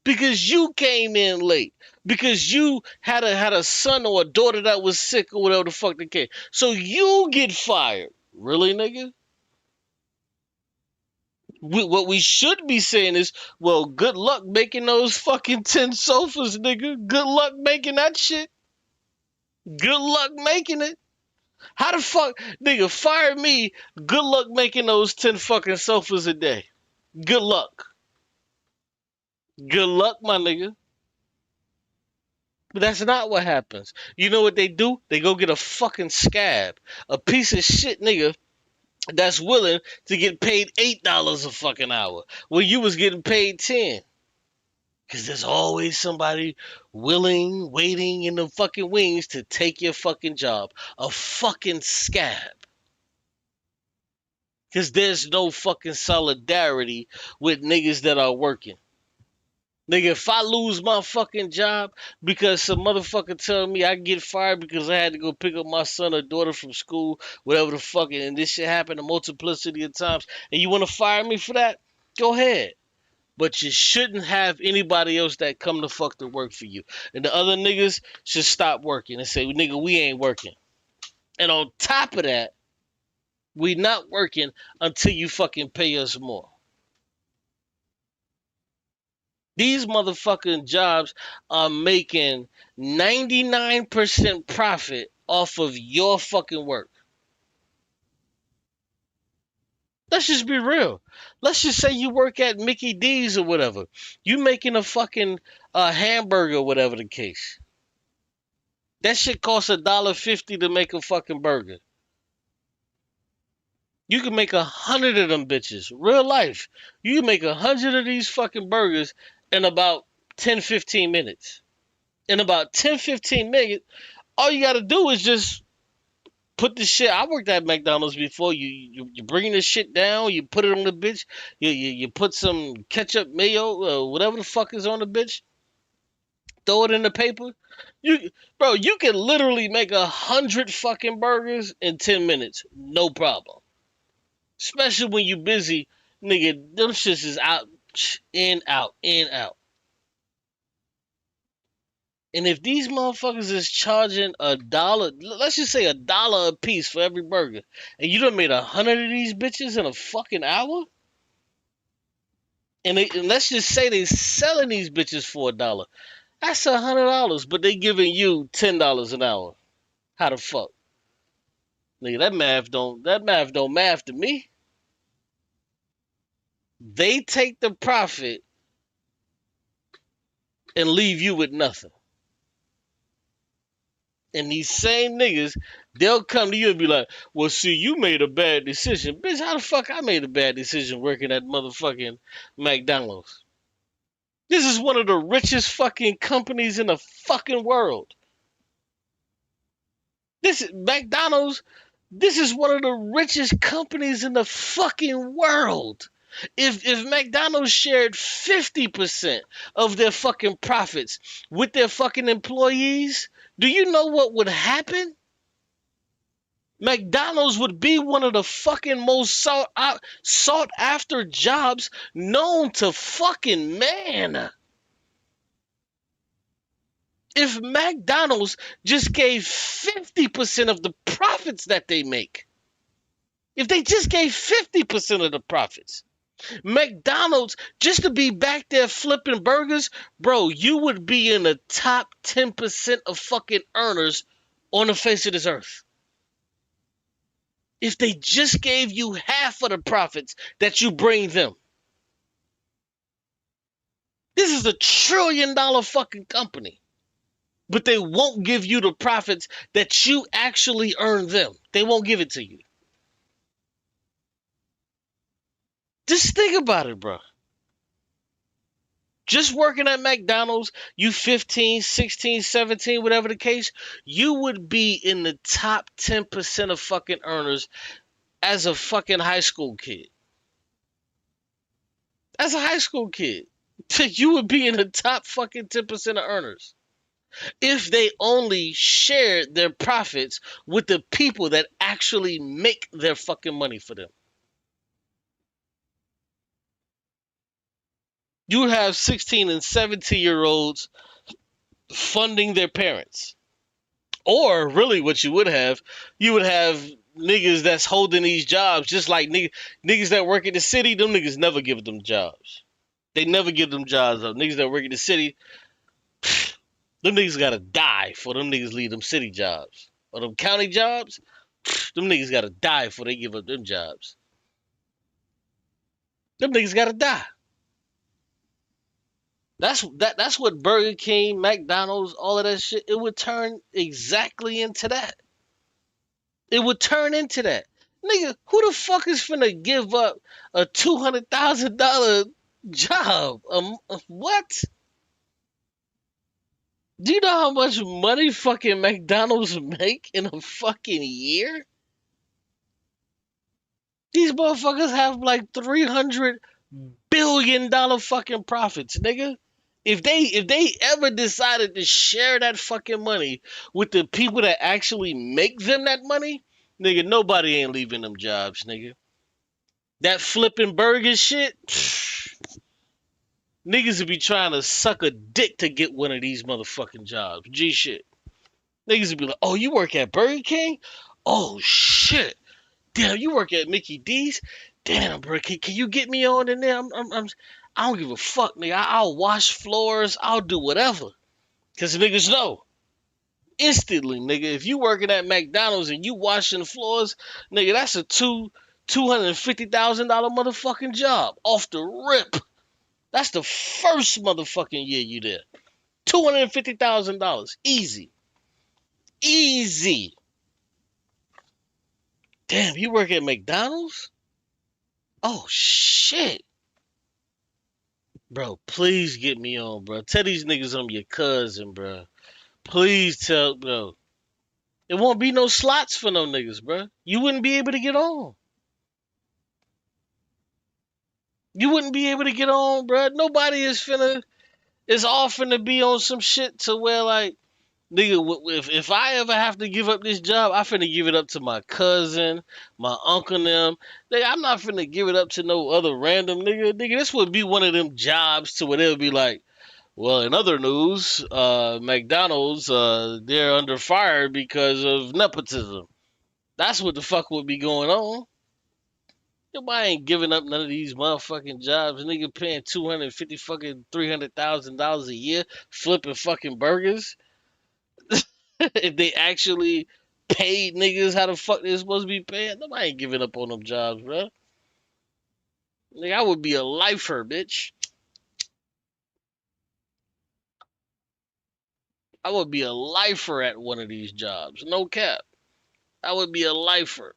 because you came in late. Because you had a son or a daughter that was sick or whatever the fuck the case. So you get fired. Really, nigga? What we should be saying is, well, good luck making those fucking 10 sofas, nigga. Good luck making that shit. Good luck making it. How the fuck, nigga, fire me. Good luck making those 10 fucking sofas a day. Good luck. Good luck, my nigga. But that's not what happens. You know what they do? They go get a fucking scab. A piece of shit nigga that's willing to get paid $8 a fucking hour when you was getting paid 10. Because there's always somebody willing, waiting in the fucking wings to take your fucking job. A fucking scab. Because there's no fucking solidarity with niggas that are working. Nigga, if I lose my fucking job because some motherfucker tell me I get fired because I had to go pick up my son or daughter from school, whatever the fuck, and this shit happened a multiplicity of times, and you want to fire me for that? Go ahead. But you shouldn't have anybody else that come to fuck to work for you. And the other niggas should stop working and say, nigga, we ain't working. And on top of that, we not working until you fucking pay us more. These motherfucking jobs are making 99% profit off of your fucking work. Let's just be real. Let's just say you work at Mickey D's or whatever. You making a fucking hamburger, whatever the case. That shit costs $1.50 to make a fucking burger. You can make 100 of them bitches. Real life. You can make 100 of these fucking burgers in about 10-15 minutes. In about 10-15 minutes, all you gotta do is just put the shit. I worked at McDonald's before. You bring the shit down. You put it on the bitch. You put some ketchup, mayo, whatever the fuck is on the bitch. Throw it in the paper. You can literally make 100 fucking burgers in 10 minutes, no problem. Especially when you busy, nigga. Them shits is out, in, out, in, out. And if these motherfuckers is charging $1, let's just say $1 a piece for every burger, and you done made 100 of these bitches in a fucking hour, and let's just say they selling these bitches for $1, that's $100, but they giving you $10 an hour. How the fuck, nigga? That math don't math to me. They take the profit and leave you with nothing. And these same niggas, they'll come to you and be like, well, see, you made a bad decision. Bitch, how the fuck I made a bad decision working at motherfucking McDonald's? This is one of the richest fucking companies in the fucking world. McDonald's, this is one of the richest companies in the fucking world. If McDonald's shared 50% of their fucking profits with their fucking employees, do you know what would happen? McDonald's would be one of the fucking most sought after jobs known to fucking man. If McDonald's just gave 50% of the profits that they make, if they just gave 50% of the profits, McDonald's, just to be back there flipping burgers, bro, you would be in the top 10% of fucking earners on the face of this earth. If they just gave you half of the profits that you bring them. This is $1 trillion fucking company. But they won't give you the profits that you actually earn them. They won't give it to you. Just think about it, bro. Just working at McDonald's, you 15, 16, 17, whatever the case, you would be in the top 10% of fucking earners as a fucking high school kid. As a high school kid, you would be in the top fucking 10% of earners if they only shared their profits with the people that actually make their fucking money for them. You would have 16 and 17-year-olds funding their parents. Or really what you would have niggas that's holding these jobs, just like niggas that work in the city. Them niggas never give them jobs. They never give them jobs up. Niggas that work in the city, them niggas gotta die for them niggas leave them city jobs. Or them county jobs, them niggas gotta die before they give up them jobs. Them niggas gotta die. That's what Burger King, McDonald's, all of that shit, it would turn exactly into that. It would turn into that. Nigga, who the fuck is finna give up a $200,000 job? What? Do you know how much money fucking McDonald's make in a fucking year? These motherfuckers have like $300 billion fucking profits, nigga. If they ever decided to share that fucking money with the people that actually make them that money, nigga, nobody ain't leaving them jobs, nigga. That flipping burger shit, niggas would be trying to suck a dick to get one of these motherfucking jobs. G shit. Niggas would be like, oh, you work at Burger King? Oh shit. Damn, you work at Mickey D's? Damn, bro, can you get me on in there? I don't give a fuck, nigga. I'll wash floors. I'll do whatever. Because niggas know. Instantly, nigga. If you working at McDonald's and you washing floors, nigga, that's a $250,000 motherfucking job. Off the rip. That's the first motherfucking year you there. $250,000. Easy. Easy. Damn, you work at McDonald's? Oh, shit. Bro, please get me on, bro. Tell these niggas I'm your cousin, bro. Please tell, bro. There won't be no slots for no niggas, bro. You wouldn't be able to get on. You wouldn't be able to get on, bro. Nobody is all finna be on some shit to where, like, nigga, if I ever have to give up this job, I finna give it up to my cousin, my uncle and them. Nigga, I'm not finna give it up to no other random nigga. Nigga, this would be one of them jobs to where they'll be like, well, in other news, McDonald's, they're under fire because of nepotism. That's what the fuck would be going on. Nobody ain't giving up none of these motherfucking jobs. Nigga paying $250 fucking $300,000 a year flipping fucking burgers. If they actually paid niggas how the fuck they supposed to be paying, nobody ain't giving up on them jobs, bro. Nigga, I would be a lifer, bitch. I would be a lifer at one of these jobs. No cap. I would be a lifer.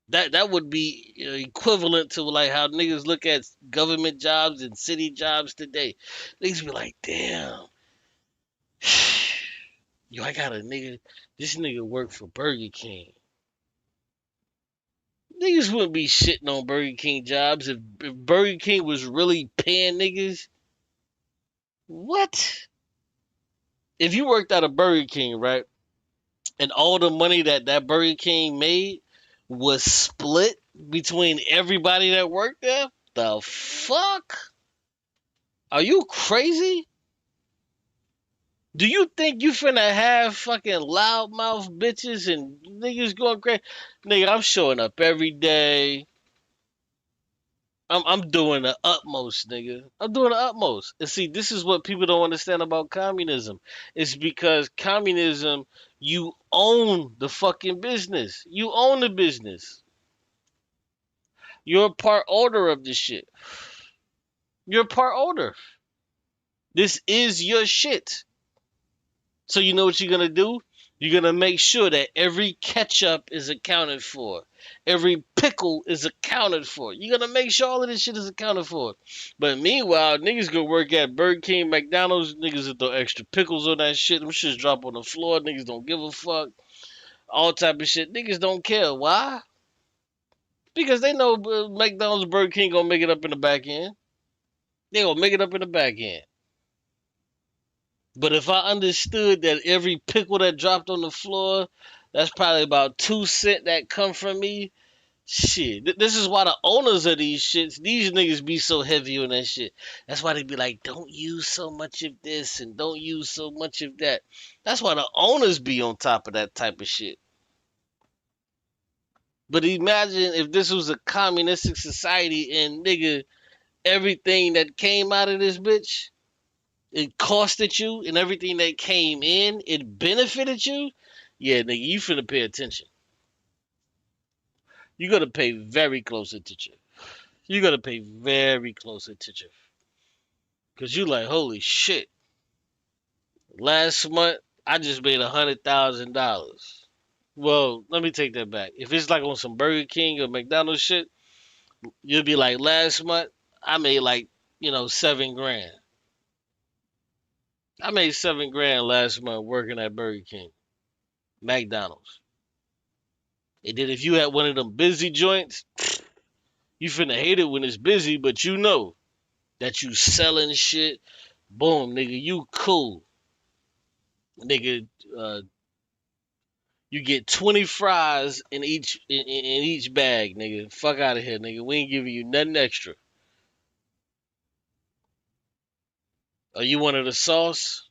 That would be equivalent to like how niggas look at government jobs and city jobs today. Niggas be like, damn. Yo, I got a nigga. This nigga work for Burger King. Niggas wouldn't be shitting on Burger King jobs if Burger King was really paying niggas. What? If you worked at a Burger King, right, and all the money that Burger King made was split between everybody that worked there, the fuck? Are you crazy? Do you think you finna have fucking loudmouth bitches and niggas going crazy? Nigga, I'm showing up every day. I'm doing the utmost, nigga. I'm doing the utmost. And see, this is what people don't understand about communism. It's because communism, you own the fucking business. You own the business. You're a part owner of this shit. You're a part owner. This is your shit. So you know what you're gonna do? You're gonna make sure that every ketchup is accounted for. Every pickle is accounted for. You're gonna make sure all of this shit is accounted for. But meanwhile, niggas go work at Burger King, McDonald's, niggas will throw extra pickles on that shit. Them shits drop on the floor. Niggas don't give a fuck. All type of shit. Niggas don't care. Why? Because they know McDonald's, Burger King gonna make it up in the back end. They gonna make it up in the back end. But if I understood that every pickle that dropped on the floor, that's probably about 2 cents that come from me. Shit, this is why the owners of these shits, these niggas be so heavy on that shit. That's why they be like, don't use so much of this and don't use so much of that. That's why the owners be on top of that type of shit. But imagine if this was a communistic society and nigga, everything that came out of this bitch, it costed you, and everything that came in, it benefited you. Yeah, nigga, you finna pay attention. You gotta pay very close attention. You gotta pay very close attention. Cause you like, holy shit. Last month, I just made $100,000. Well, let me take that back. If it's like on some Burger King or McDonald's shit, you'll be like, last month, I made like, 7 grand. I made 7 grand last month working at Burger King, McDonald's. And then if you had one of them busy joints, you finna hate it when it's busy, but you know that you selling shit. Boom, nigga, you cool. Nigga, you get 20 fries in each bag, nigga. Fuck out of here, nigga. We ain't giving you nothing extra. Are you one of the sauce?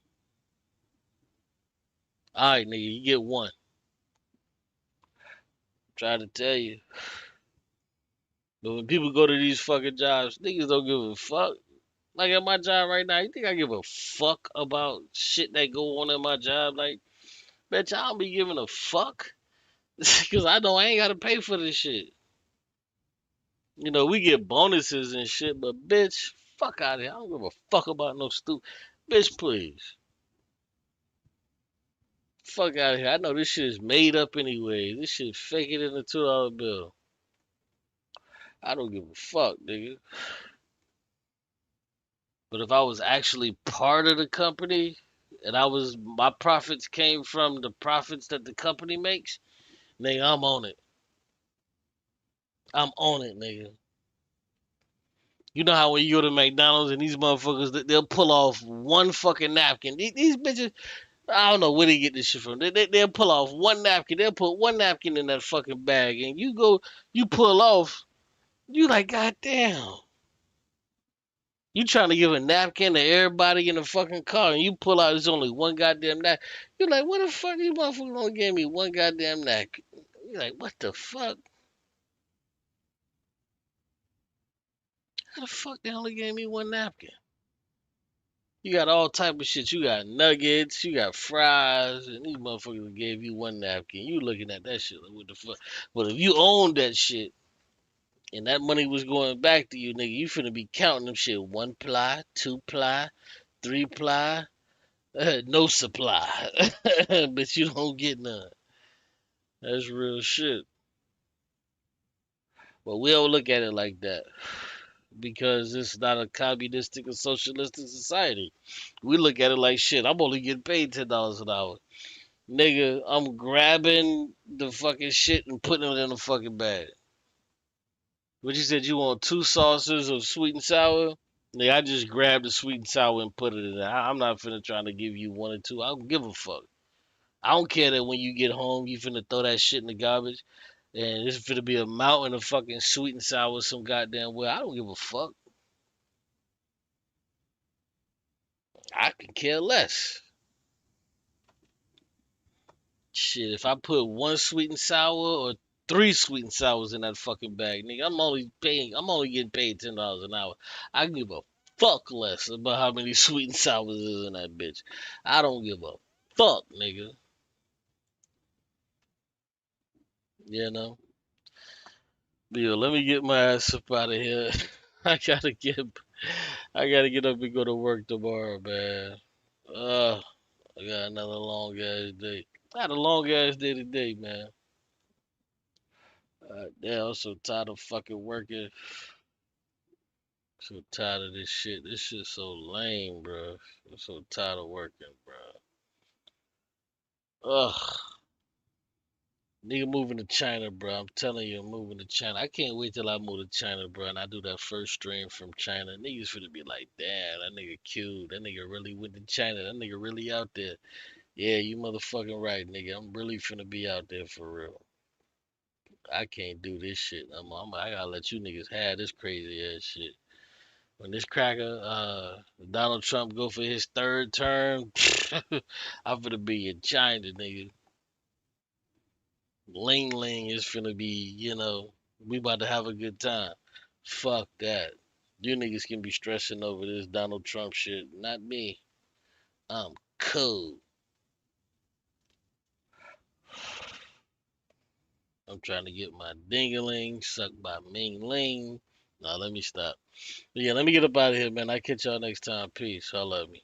Alright, nigga, you get one. Try to tell you. But when people go to these fucking jobs, niggas don't give a fuck. Like at my job right now, you think I give a fuck about shit that go on in my job? Like, bitch, I don't be giving a fuck. Cause I know I ain't gotta pay for this shit. We get bonuses and shit, but bitch, fuck out of here. I don't give a fuck about no stupid. Bitch, please. Fuck out of here. I know this shit is made up anyway. This shit fake it in a $2 bill. I don't give a fuck, nigga. But if I was actually part of the company and my profits came from the profits that the company makes, nigga, I'm on it. I'm on it, nigga. You know how when you go to McDonald's and these motherfuckers, they'll pull off one fucking napkin. These bitches, I don't know where they get this shit from. They'll pull off one napkin. They'll put one napkin in that fucking bag. And you pull off, you like, God damn. You trying to give a napkin to everybody in the fucking car, and you pull out, there's only one goddamn napkin. You're like, what the fuck? These motherfuckers only gave me one goddamn napkin. You're like, what the fuck? How the fuck they only gave me one napkin? You got all type of shit. You got nuggets, you got fries, and these motherfuckers gave you one napkin. You looking at that shit like, what the fuck? But if you owned that shit, and that money was going back to you, nigga, you finna be counting them shit. 1 ply, 2 ply, 3 ply. No supply, but you don't get none. That's real shit. But we don't look at it like that because it's not a communistic or socialistic society. We look at it like shit. I'm only getting paid $10 an hour, nigga. I'm grabbing the fucking shit and putting it in the fucking bag. But you said you want 2 sauces of sweet and sour. Nigga, I just grabbed the sweet and sour and put it in there. I'm not finna trying to give you one or two. I don't give a fuck. I don't care that when you get home, you finna throw that shit in the garbage and it's finna be a mountain of fucking sweet and sour some goddamn way. I don't give a fuck. I can care less. Shit, if I put one sweet and sour or 3 sweet and sours in that fucking bag, nigga, I'm only getting paid $10 an hour. I give a fuck less about how many sweet and sours is in that bitch. I don't give a fuck, nigga. You know? Yo, let me get my ass up out of here. I gotta get I gotta get up and go to work tomorrow, man. Uh, I got another long ass day. I had a long ass day today, man. Damn, I'm so tired of fucking working. So tired of this shit. This shit's so lame, bro. I'm so tired of working, bro. Ugh. Nigga moving to China, bro. I'm telling you, I'm moving to China. I can't wait till I move to China, bro, and I do that first stream from China. Niggas finna be like, damn, that nigga cute. That nigga really went to China. That nigga really out there. Yeah, you motherfucking right, nigga. I'm really finna be out there for real. I can't do this shit. I gotta let you niggas have this crazy ass shit. When this cracker, Donald Trump go for his third term, I'm finna be in China, nigga. Ling Ling is finna be, we about to have a good time. Fuck that. You niggas can be stressing over this Donald Trump shit, not me. I'm cool. I'm trying to get my dingaling sucked by Ming Ling. Now let me stop. But yeah, let me get up out of here, man. I catch y'all next time. Peace. Holla at me.